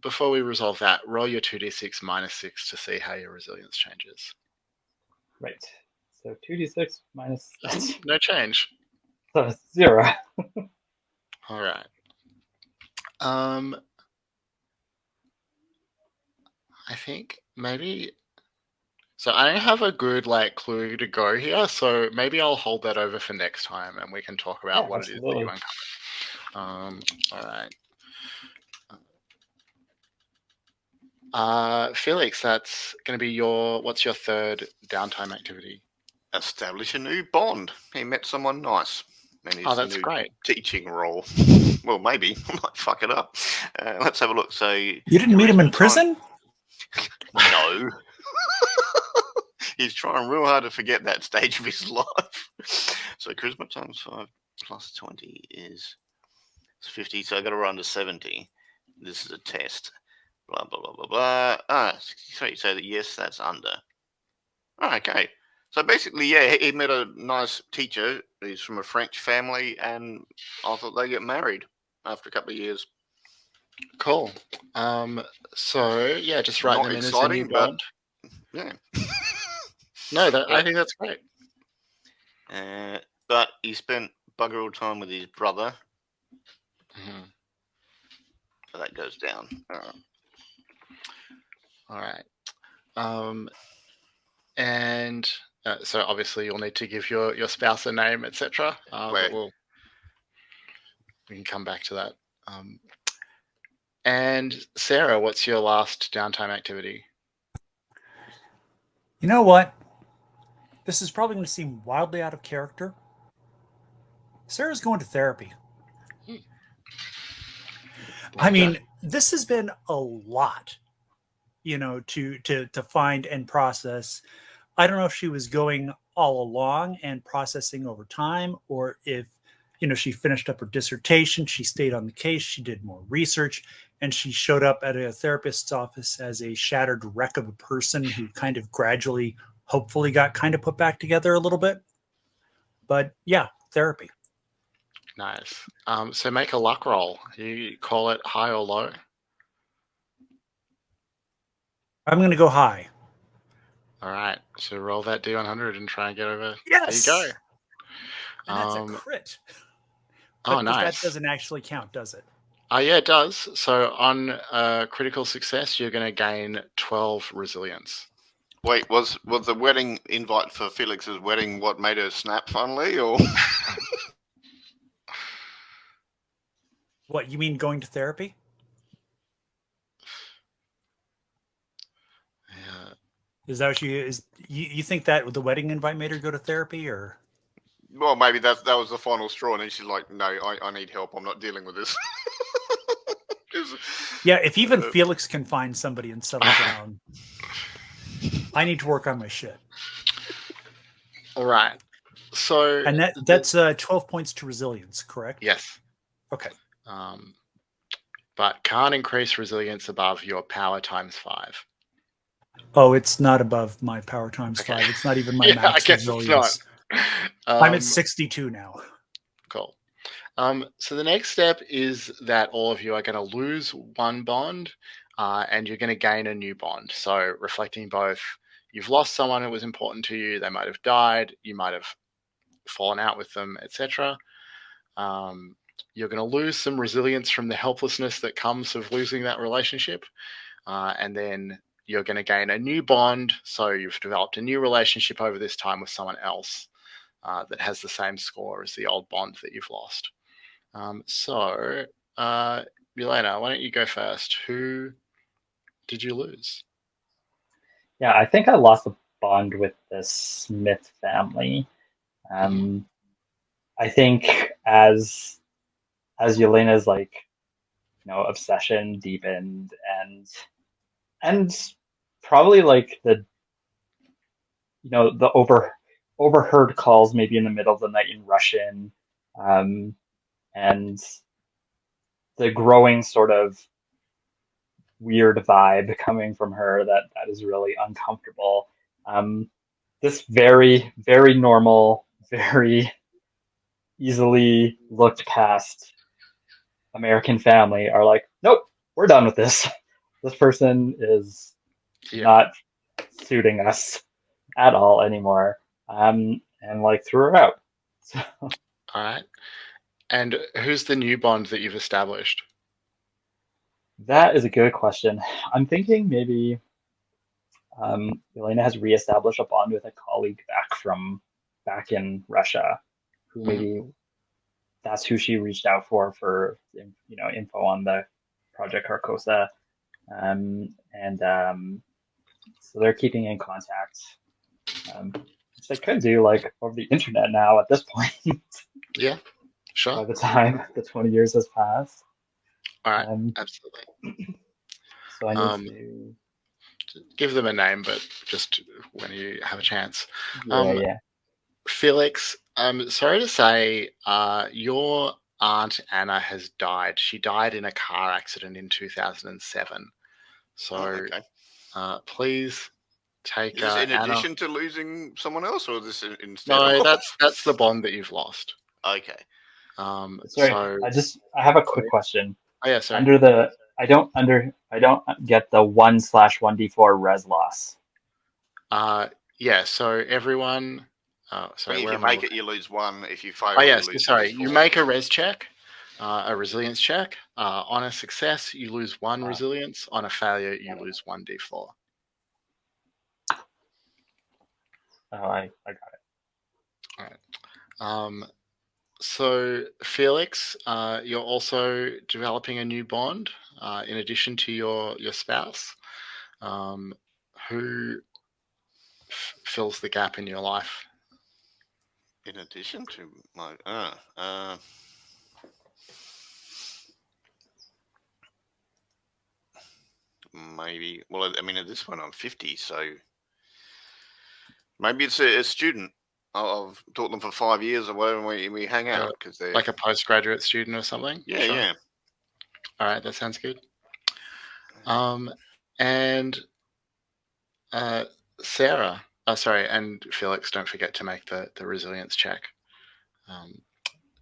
before we resolve that, roll your 2d6 minus 6 to see how your resilience changes. Right. So 2d6 minus no change. So it's 0. All right. I think maybe. So I don't have a good clue to go here, so maybe I'll hold that over for next time, and we can talk about what absolutely. It is that you uncovered. All right. Felix, that's going to be what's your third downtime activity? Establish a new bond. He met someone nice. Oh, that's great. Teaching role. Well, maybe. I might fuck it up. Let's have a look. So you didn't meet him in prison? No. He's trying real hard to forget that stage of his life. So charisma times 5 plus 20 is 50. So I got to run to 70. This is a test. Blah, blah, blah, blah, blah. 63. So yes, that's under. Okay. So basically, yeah, he met a nice teacher. He's from a French family, and I thought they get married after a couple of years. Cool. So yeah, just write them in as a new bond. Yeah. No, I think that's great. But he spent bugger all time with his brother. Mm-hmm. So that goes down. All right. And so obviously you'll need to give your spouse a name, etc. We can come back to that. And Sarah, what's your last downtime activity? You know what? This is probably going to seem wildly out of character. Sarah's going to therapy. I mean, this has been a lot, to find and process. I don't know if she was going all along and processing over time, or if, she finished up her dissertation, she stayed on the case, she did more research, and she showed up at a therapist's office as a shattered wreck of a person who kind of gradually, hopefully got kind of put back together a little bit. But yeah, therapy. Nice. So make a luck roll. You call it high or low? I'm going to go high. All right. So roll that D100 and try and get over. Yes! There you go. And that's a crit. But nice. That doesn't actually count, does it? Yeah, it does. So on critical success, you're going to gain 12 resilience. Wait, was the wedding invite for Felix's wedding what made her snap finally, or? What you mean, going to therapy? Yeah. Is that what you think that the wedding invite made her go to therapy, or? Well, maybe that was the final straw, and then she's like, "No, I need help. I'm not dealing with this." 'Cause, Yeah, if even uh, Felix can find somebody and settle down, I need to work on my shit. All right. So And that's 12 points to resilience, correct? yes, Okay. but can't increase resilience above your power times 5. Oh, it's not above my power times Okay. 5. It's not even my Yeah, max I guess it's resilience. not. I'm at 62 now. Cool. So the next step is that all of you are going to lose one bond, and you're going to gain a new bond. So reflecting both, you've lost someone who was important to you. They might have died. You might have fallen out with them, etc. You're going to lose some resilience from the helplessness that comes of losing that relationship, and then you're going to gain a new bond. So you've developed a new relationship over this time with someone else that has the same score as the old bond that you've lost. So, Yelena, why don't you go first? Who did you lose? Yeah, I think I lost a bond with the Smith family. I think as Yelena's like, obsession deepened and probably like the overheard calls maybe in the middle of the night in Russian, and the growing sort of weird vibe coming from her that is really uncomfortable. This very, very normal, very easily looked past American family are like, nope, we're done with this. This person is not suiting us at all anymore. And like threw her out. So, all right. And who's the new bond that you've established? that is a good question. I'm thinking maybe Elena has reestablished a bond with a colleague back in Russia, who maybe that's who she reached out for info on the Project Carcosa, so they're keeping in contact, which they could do like over the internet now at this point. Yeah, sure. By the time the 20 years has passed. All right, absolutely. So I need to give them a name, but just when you have a chance. Yeah. Felix, I'm sorry to say, your aunt Anna has died. She died in a car accident in 2007. So please take Is this in Anna. addition to losing someone else, or is this instead? No, that's the bond that you've lost. Okay. Sorry, I have a quick question. Oh yeah, sorry. I don't get the 1/1d4 res loss. Yeah, so everyone sorry, if you make it, you lose 1. If you fail, oh yes, you lose sorry. 4. You make a res check, a resilience check. On a success, you lose 1 resilience. On a failure, you lose 1d4. Oh, I got it. All right. So Felix, you're also developing a new bond in addition to your spouse, who fills the gap in your life. In addition to my maybe. Well, I mean, at this point, I'm 50, so maybe it's a student. I've taught them for 5 years or whatever, and we hang out because they're like a postgraduate student or something. Yeah, sure. Yeah. All right, that sounds good. And Sarah. Sorry, and Felix, don't forget to make the resilience check.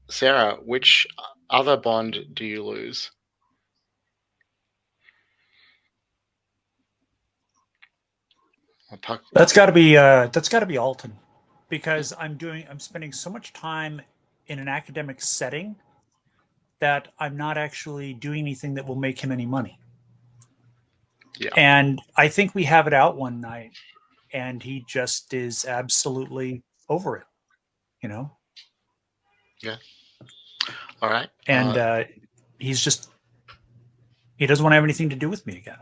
Sarah, which other bond do you lose? That's got to be Alton, because I'm spending so much time in an academic setting that I'm not actually doing anything that will make him any money. Yeah. And I think we have it out one night, and he just is absolutely over it, Yeah. All right. And he doesn't want to have anything to do with me again.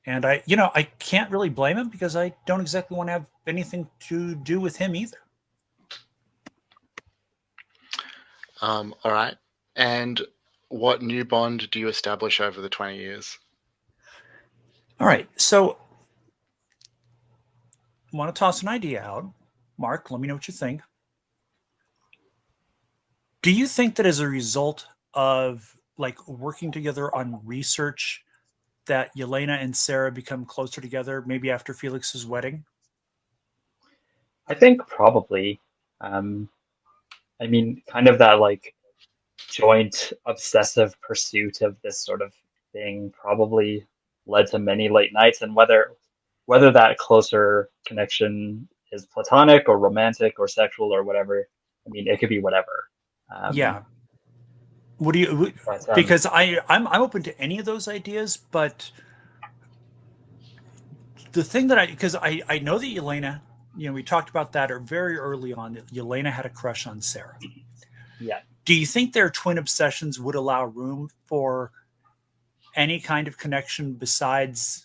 And I can't really blame him because I don't exactly want to have anything to do with him either. All right. And what new bond do you establish over the 20 years? All right. So I want to toss an idea out. Mark, let me know what you think. Do you think that as a result of like working together on research that Yelena and Sarah become closer together maybe after Felix's wedding? I think probably. I mean, kind of that like joint obsessive pursuit of this sort of thing probably led to many late nights, and whether that closer connection is platonic or romantic or sexual or whatever. I mean, it could be whatever. Yeah. What do you? But, Because I'm open to any of those ideas, but the thing that because I know that Yelena, we talked about that very early on. That Yelena had a crush on Sarah. yeah, Do you think their twin obsessions would allow room for any kind of connection besides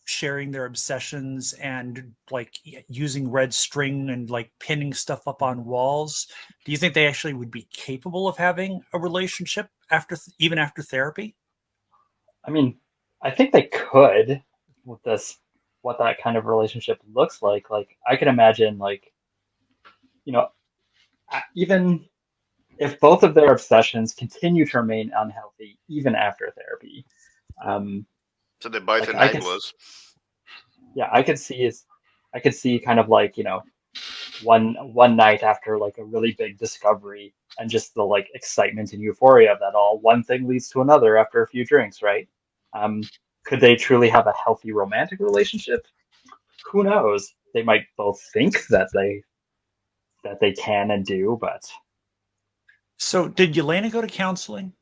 sharing their obsessions and like using red string and like pinning stuff up on walls? Do you think they actually would be capable of having a relationship even after therapy? I mean, I think they could with this, what that kind of relationship looks like. Like, I can imagine, like, even if both of their obsessions continue to remain unhealthy even after therapy. So they're both Like, enablers. yeah, I could see kind of like, one night after like a really big discovery and just the like excitement and euphoria of that all, one thing leads to another after a few drinks, right? Could they truly have a healthy romantic relationship? Who knows? They might both think that they can and do, but So did Yelena go to counseling?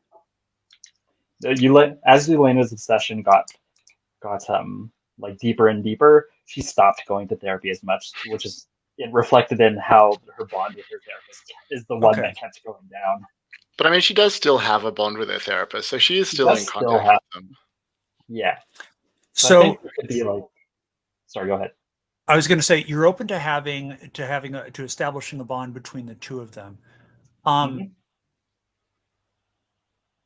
as Elena's obsession got like deeper and deeper, she stopped going to therapy as much, which is it reflected in how her bond with her therapist is the one Okay. that kept going down. But I mean, she does still have a bond with her therapist, so she is She still does in still contact have- with them. Yeah. So I So think it could be like, sorry, go ahead. I was going to say you're open to establishing a bond between the two of them. Mhm.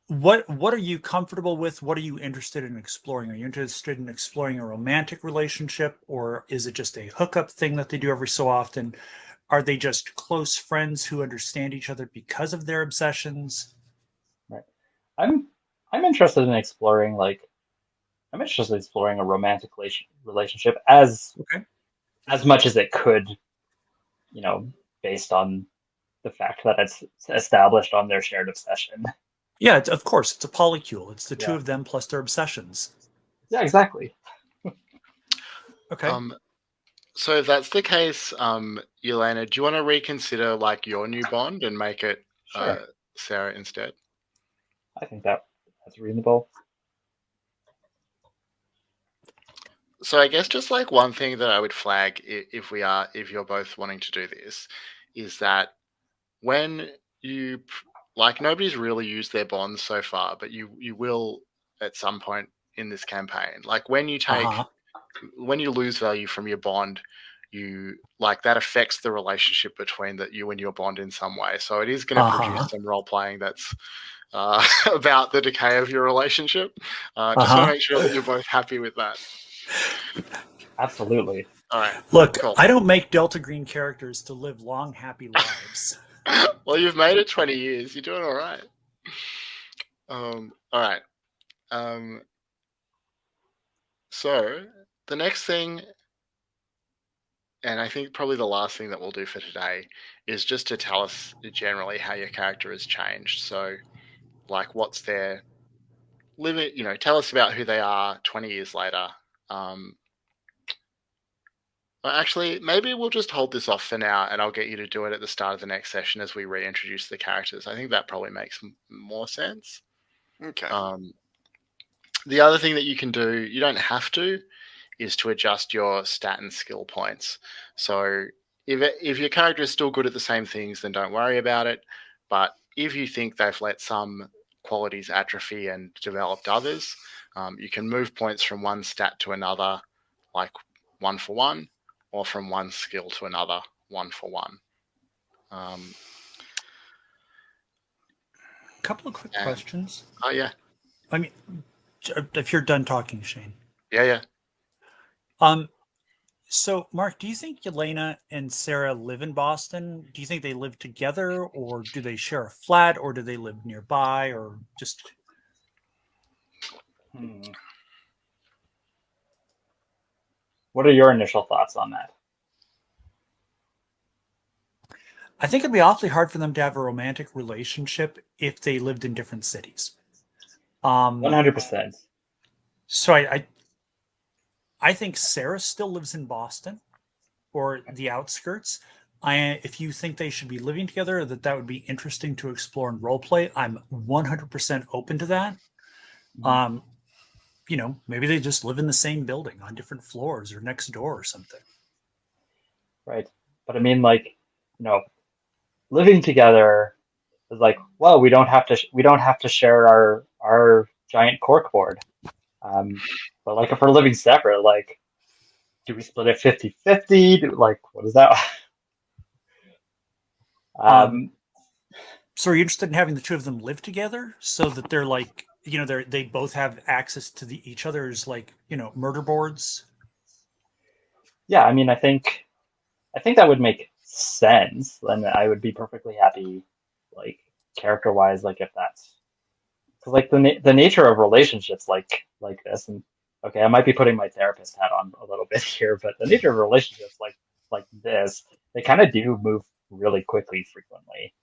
What are you comfortable with? What are you interested in exploring? Are you interested in exploring a romantic relationship, or is it just a hookup thing that they do every so often? Are they just close friends who understand each other because of their obsessions? Right. I'm interested in exploring a romantic relationship Okay. as much as it could, based on the fact that it's established on their shared obsession. Yeah, of course, it's a polycule. It's the two Yeah. of them plus their obsessions. Yeah, exactly. Okay. So if that's the case, Yelena, do you want to reconsider like your new bond and make it Sure. Sarah instead? I think that's reasonable. So I guess just like one thing that I would flag if you're both wanting to do this is that when you like nobody's really used their bonds so far, but you will at some point in this campaign. Like when you lose value from your bond, you like that affects the relationship between you and your bond in some way. So it is going to produce some role playing that's about the decay of your relationship. Just want to make sure that you're both happy with that. Absolutely. All right. Look, Cool. I don't make Delta Green characters to live long, happy lives. Well, you've made it 20 years. You're doing all right. All right. So the next thing, and I think probably the last thing that we'll do for today, is just to tell us generally how your character has changed. So, like, what's their living? Tell us about who they are 20 years later. Actually, maybe we'll just hold this off for now, and I'll get you to do it at the start of the next session as we reintroduce the characters. I think that probably makes more sense. Okay. The other thing that you can do, you don't have to, is to adjust your stat and skill points. So if your character is still good at the same things, then don't worry about it. But if you think they've let some qualities atrophy and developed others. You can move points from one stat to another, like 1-for-1, or from one skill to another, 1-for-1. Couple of quick And- questions. Oh yeah, I mean, if you're done talking, Shane. yeah. So, Mark, do you think Yelena and Sarah live in Boston? Do you think they live together, or do they share a flat, or do they live nearby, or just? What are your initial thoughts on that? I think it'd be awfully hard for them to have a romantic relationship if they lived in different cities. 100%. So I think Sarah still lives in Boston or the outskirts. If you think they should be living together, that would be interesting to explore and role play, I'm 100% open to that. Maybe they just live in the same building on different floors or next door or something. Right. But I mean, like, living together is like, well, we don't have to share our giant corkboard. But like if we're living separate, like, do we split it 50-50? Like, what is that? So are you interested in having the two of them live together so that they're like, they both have access to each other's like, murder boards? Yeah, I mean, I think that would make sense, and I would be perfectly happy, like character-wise, like if that's because like the nature of relationships like this, and okay, I might be putting my therapist hat on a little bit here, but the nature of relationships like this, they kind of do move really quickly, frequently.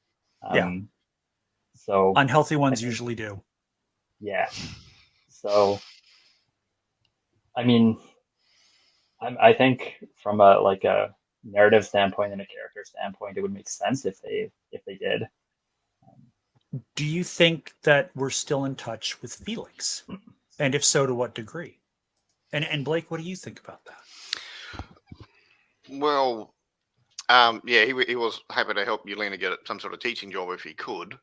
Yeah. So unhealthy ones usually do. Yeah. So, I mean, I think from a narrative standpoint and a character standpoint, it would make sense if they did. Do you think that we're still in touch with Felix? And if so, to what degree? And Blake, what do you think about that? Well, yeah, he was happy to help Yelena get some sort of teaching job if he could.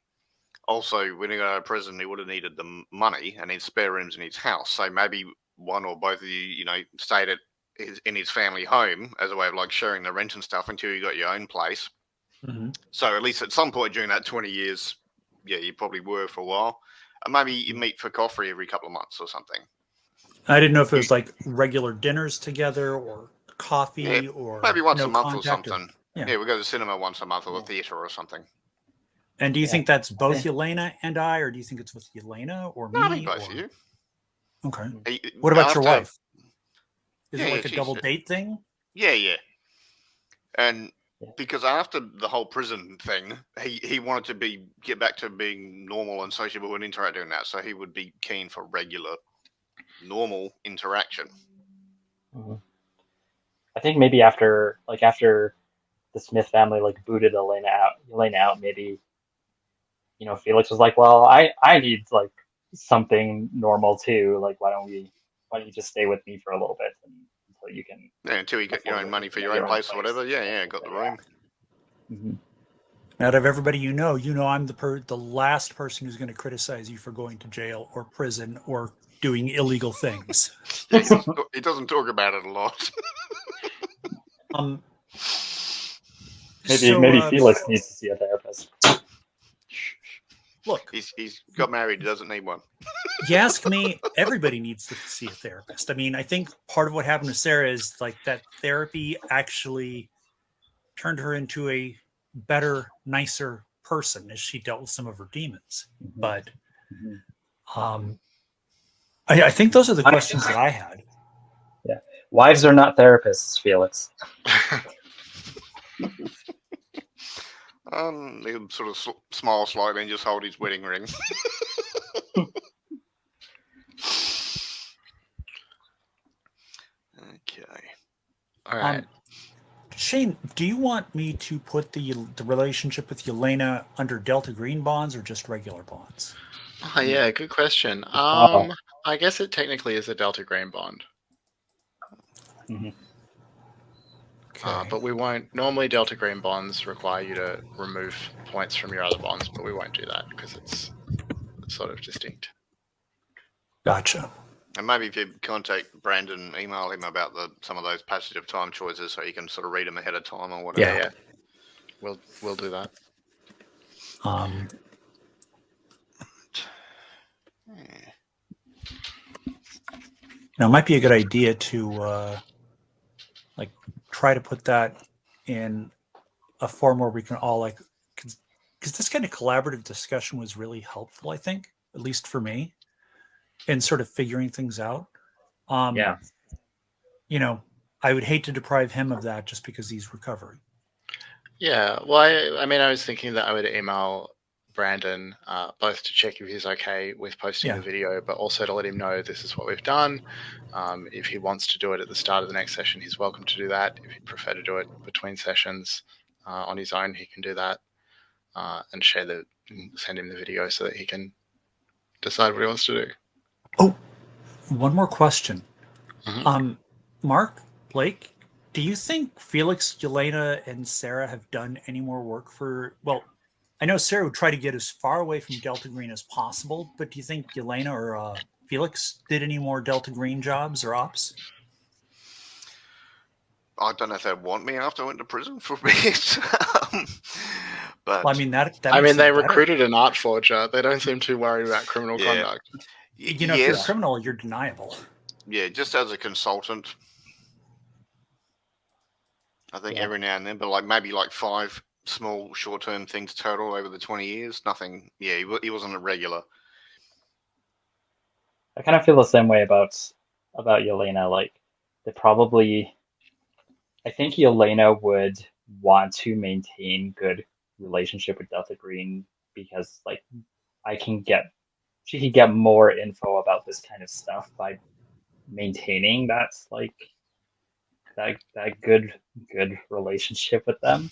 Also, when he got out of prison, he would have needed the money and his spare rooms in his house. So maybe one or both of you, stayed in his family home as a way of like sharing the rent and stuff until you got your own place. Mm-hmm. So at least at some point during that 20 years, yeah, you probably were for a while. And maybe you meet for coffee every couple of months or something. I didn't know if it was like regular dinners together or coffee or maybe once no a month or contact something. Yeah. We go to the cinema once a month or the theater or something. And do you think that's both Yelena and I, or do you think it's with Yelena or me? No, I think both of you. Okay. What about your wife? Is it like a double date thing? Yeah. And because after the whole prison thing, he wanted to get back to being normal and sociable and interacting and that, so he would be keen for regular, normal interaction. Mm-hmm. I think maybe after the Smith family like booted Yelena out, maybe Felix was like, well, I need like something normal too. Like, why don't you just stay with me for a little bit until you can until you get your own money for your own place or whatever. Yeah, got the room. Mm-hmm. Out of everybody I'm the last person who's going to criticize you for going to jail or prison or doing illegal things. He doesn't talk about it a lot. Maybe Felix needs to see a therapist. Look, he's got married. He doesn't need one. You ask me, everybody needs to see a therapist. I mean, I think part of what happened to Sarah is like that therapy actually turned her into a better, nicer person as she dealt with some of her demons. Mm-hmm. But I think those are the questions that I had. Yeah. Wives are not therapists, Felix. He'll sort of smile slightly and just hold his wedding ring. Okay. All right. Shane, do you want me to put the relationship with Yelena under Delta Green bonds or just regular bonds? Oh, yeah, good question. I guess it technically is a Delta Green bond. Mm-hmm. Okay. But we won't. Normally, Delta Green bonds require you to remove points from your other bonds, but we won't do that because it's sort of distinct. Gotcha. And maybe if you contact Brandon, email him about some of those passage of time choices, so you can sort of read them ahead of time or whatever. Yeah. We'll do that. Now, it might be a good idea to try to put that in a form where we can all because this kind of collaborative discussion was really helpful, I think, at least for me, in sort of figuring things out. Yeah. I would hate to deprive him of that just because he's recovering. Yeah, well, I was thinking that I would email Brandon both to check if he's okay with posting the video, but also to let him know this is what we've done. If he wants to do it at the start of the next session, he's welcome to do that. If he'd prefer to do it between sessions on his own, he can do that and send him the video so that he can decide what he wants to do. Oh, one more question. Mhm. Mark, Blake, do you think Felix, Yelena, and Sarah have done any more work I know Sarah would try to get as far away from Delta Green as possible, but do you think Yelena or Felix did any more Delta Green jobs or ops? I don't know if they'd want me after I went to prison for a bit. But Well, that they makes it better. recruited an art forger. They don't seem too worried about criminal conduct. If you're a criminal, you're deniable. Yeah, just as a consultant. I think every now and then, but maybe 5 small short-term things total over the 20 years. Nothing. Yeah, he wasn't a regular. I kind of feel the same way about Yelena. I think Yelena would want to maintain good relationship with Delta Green because she can get more info about this kind of stuff by maintaining that good relationship with them.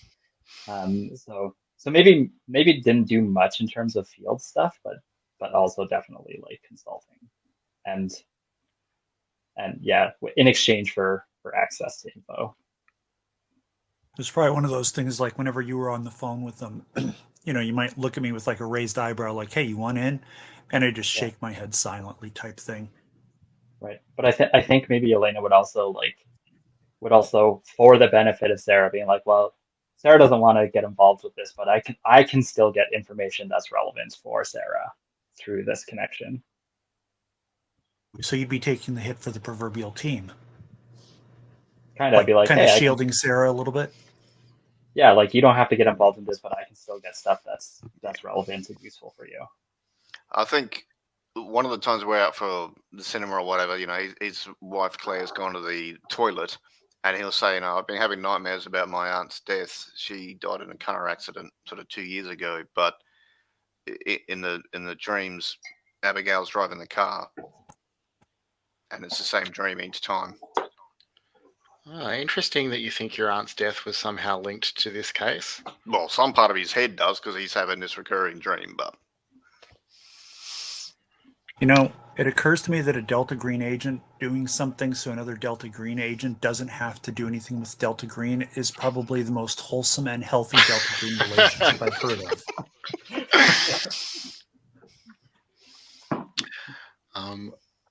So maybe didn't do much in terms of field stuff, but also definitely consulting and in exchange for access to info. It was probably one of those things whenever you were on the phone with them, you might look at me with a raised eyebrow, hey, you want in? And I just shake my head silently type thing. Right. But I think maybe Yelena would also for the benefit of Sarah being well, Sarah doesn't want to get involved with this, but I can still get information that's relevant for Sarah through this connection. So you'd be taking the hit for the proverbial team. Kind of shielding Sarah a little bit. Yeah, you don't have to get involved in this, but I can still get stuff that's relevant and useful for you. I think one of the times we're out for the cinema or whatever, his wife Claire's gone to the toilet, and he'll say, I've been having nightmares about my aunt's death. She died in a car accident sort of 2 years ago, but in the dreams, Abigail's driving the car, and it's the same dream each time. Oh, interesting that you think your aunt's death was somehow linked to this case. Well, some part of his head does because he's having this recurring dream, but... It occurs to me that a Delta Green agent doing something so another Delta Green agent doesn't have to do anything with Delta Green is probably the most wholesome and healthy Delta Green relationship I've heard of.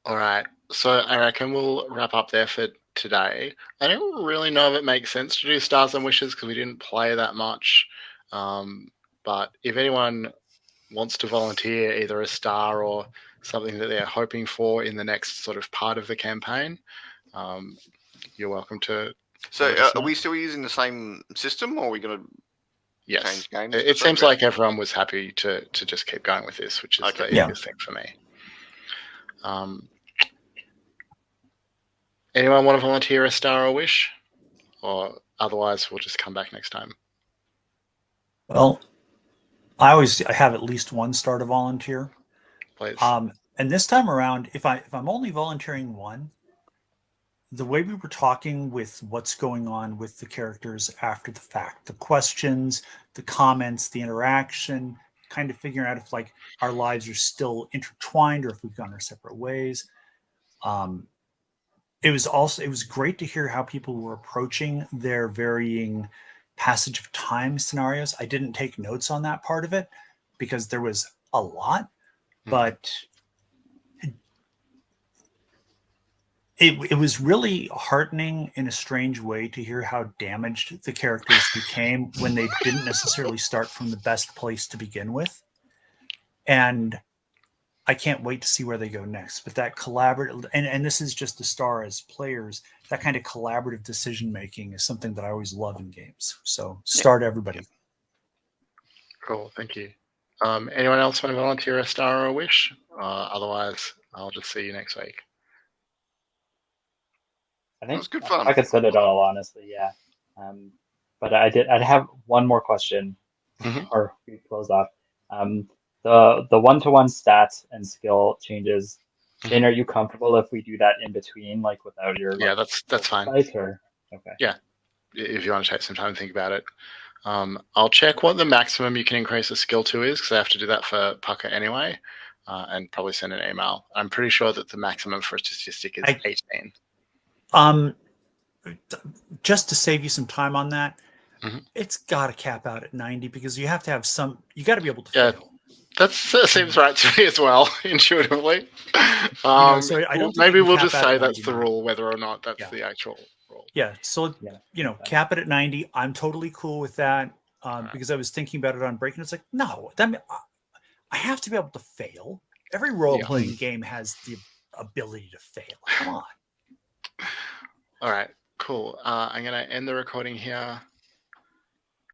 All right. So I reckon we'll wrap up there for today. I don't really know if it makes sense to do Stars and Wishes because we didn't play that much. But if anyone wants to volunteer either a star or something that they're hoping for in the next sort of part of the campaign, you're welcome to. So are we still using the same system, or are we going to change games? It seems like everyone was happy to just keep going with this, which is the easiest thing for me. Anyone want to volunteer a star or wish? Or otherwise, we'll just come back next time. Well, I have at least one star to volunteer. Please. And this time around, if I'm only volunteering one, the way we were talking with what's going on with the characters after the fact, the questions, the comments, the interaction, kind of figuring out if our lives are still intertwined or if we've gone our separate ways. It was great to hear how people were approaching their varying passage of time scenarios. I didn't take notes on that part of it because there was a lot. but it was really heartening in a strange way to hear how damaged the characters became when they didn't necessarily start from the best place to begin with. And I can't wait to see where they go next. But that collaborative, and this is just the star as players, that kind of collaborative decision making is something that I always love in games. So star to everybody. Cool, thank you. Anyone else want to volunteer a star or a wish? Otherwise, I'll just see you next week. I It think was good fun. I could said it all, honestly. Yeah. But I'd have one more question Mhm. before we close off. The one-to-one stats and skill changes. Shane, are you comfortable if we do that in between, like without your Yeah, that's fine. oversight, or okay? If you want to take some time to think about it. I'll check what the maximum you can increase a skill to is, because I have to do that for Pucker anyway, and probably send an email. I'm pretty sure that the maximum for a statistic is 18. Just to save you some time on that, Mhm. it's got to cap out at 90 because you have to have you got to be able to Yeah. fail. That seems right to me as well, intuitively. So I don't think maybe you can we'll cap just out say at that's the 99. rule, whether or not that's Yeah. the actual rule. Yeah. So, Yeah. cap it at 90. I'm totally cool with that Right. because I was thinking about it on break and it's like, no, I have to be able to fail. Every role-playing game has the ability to fail. Come on. All right, cool. I'm going to end the recording here.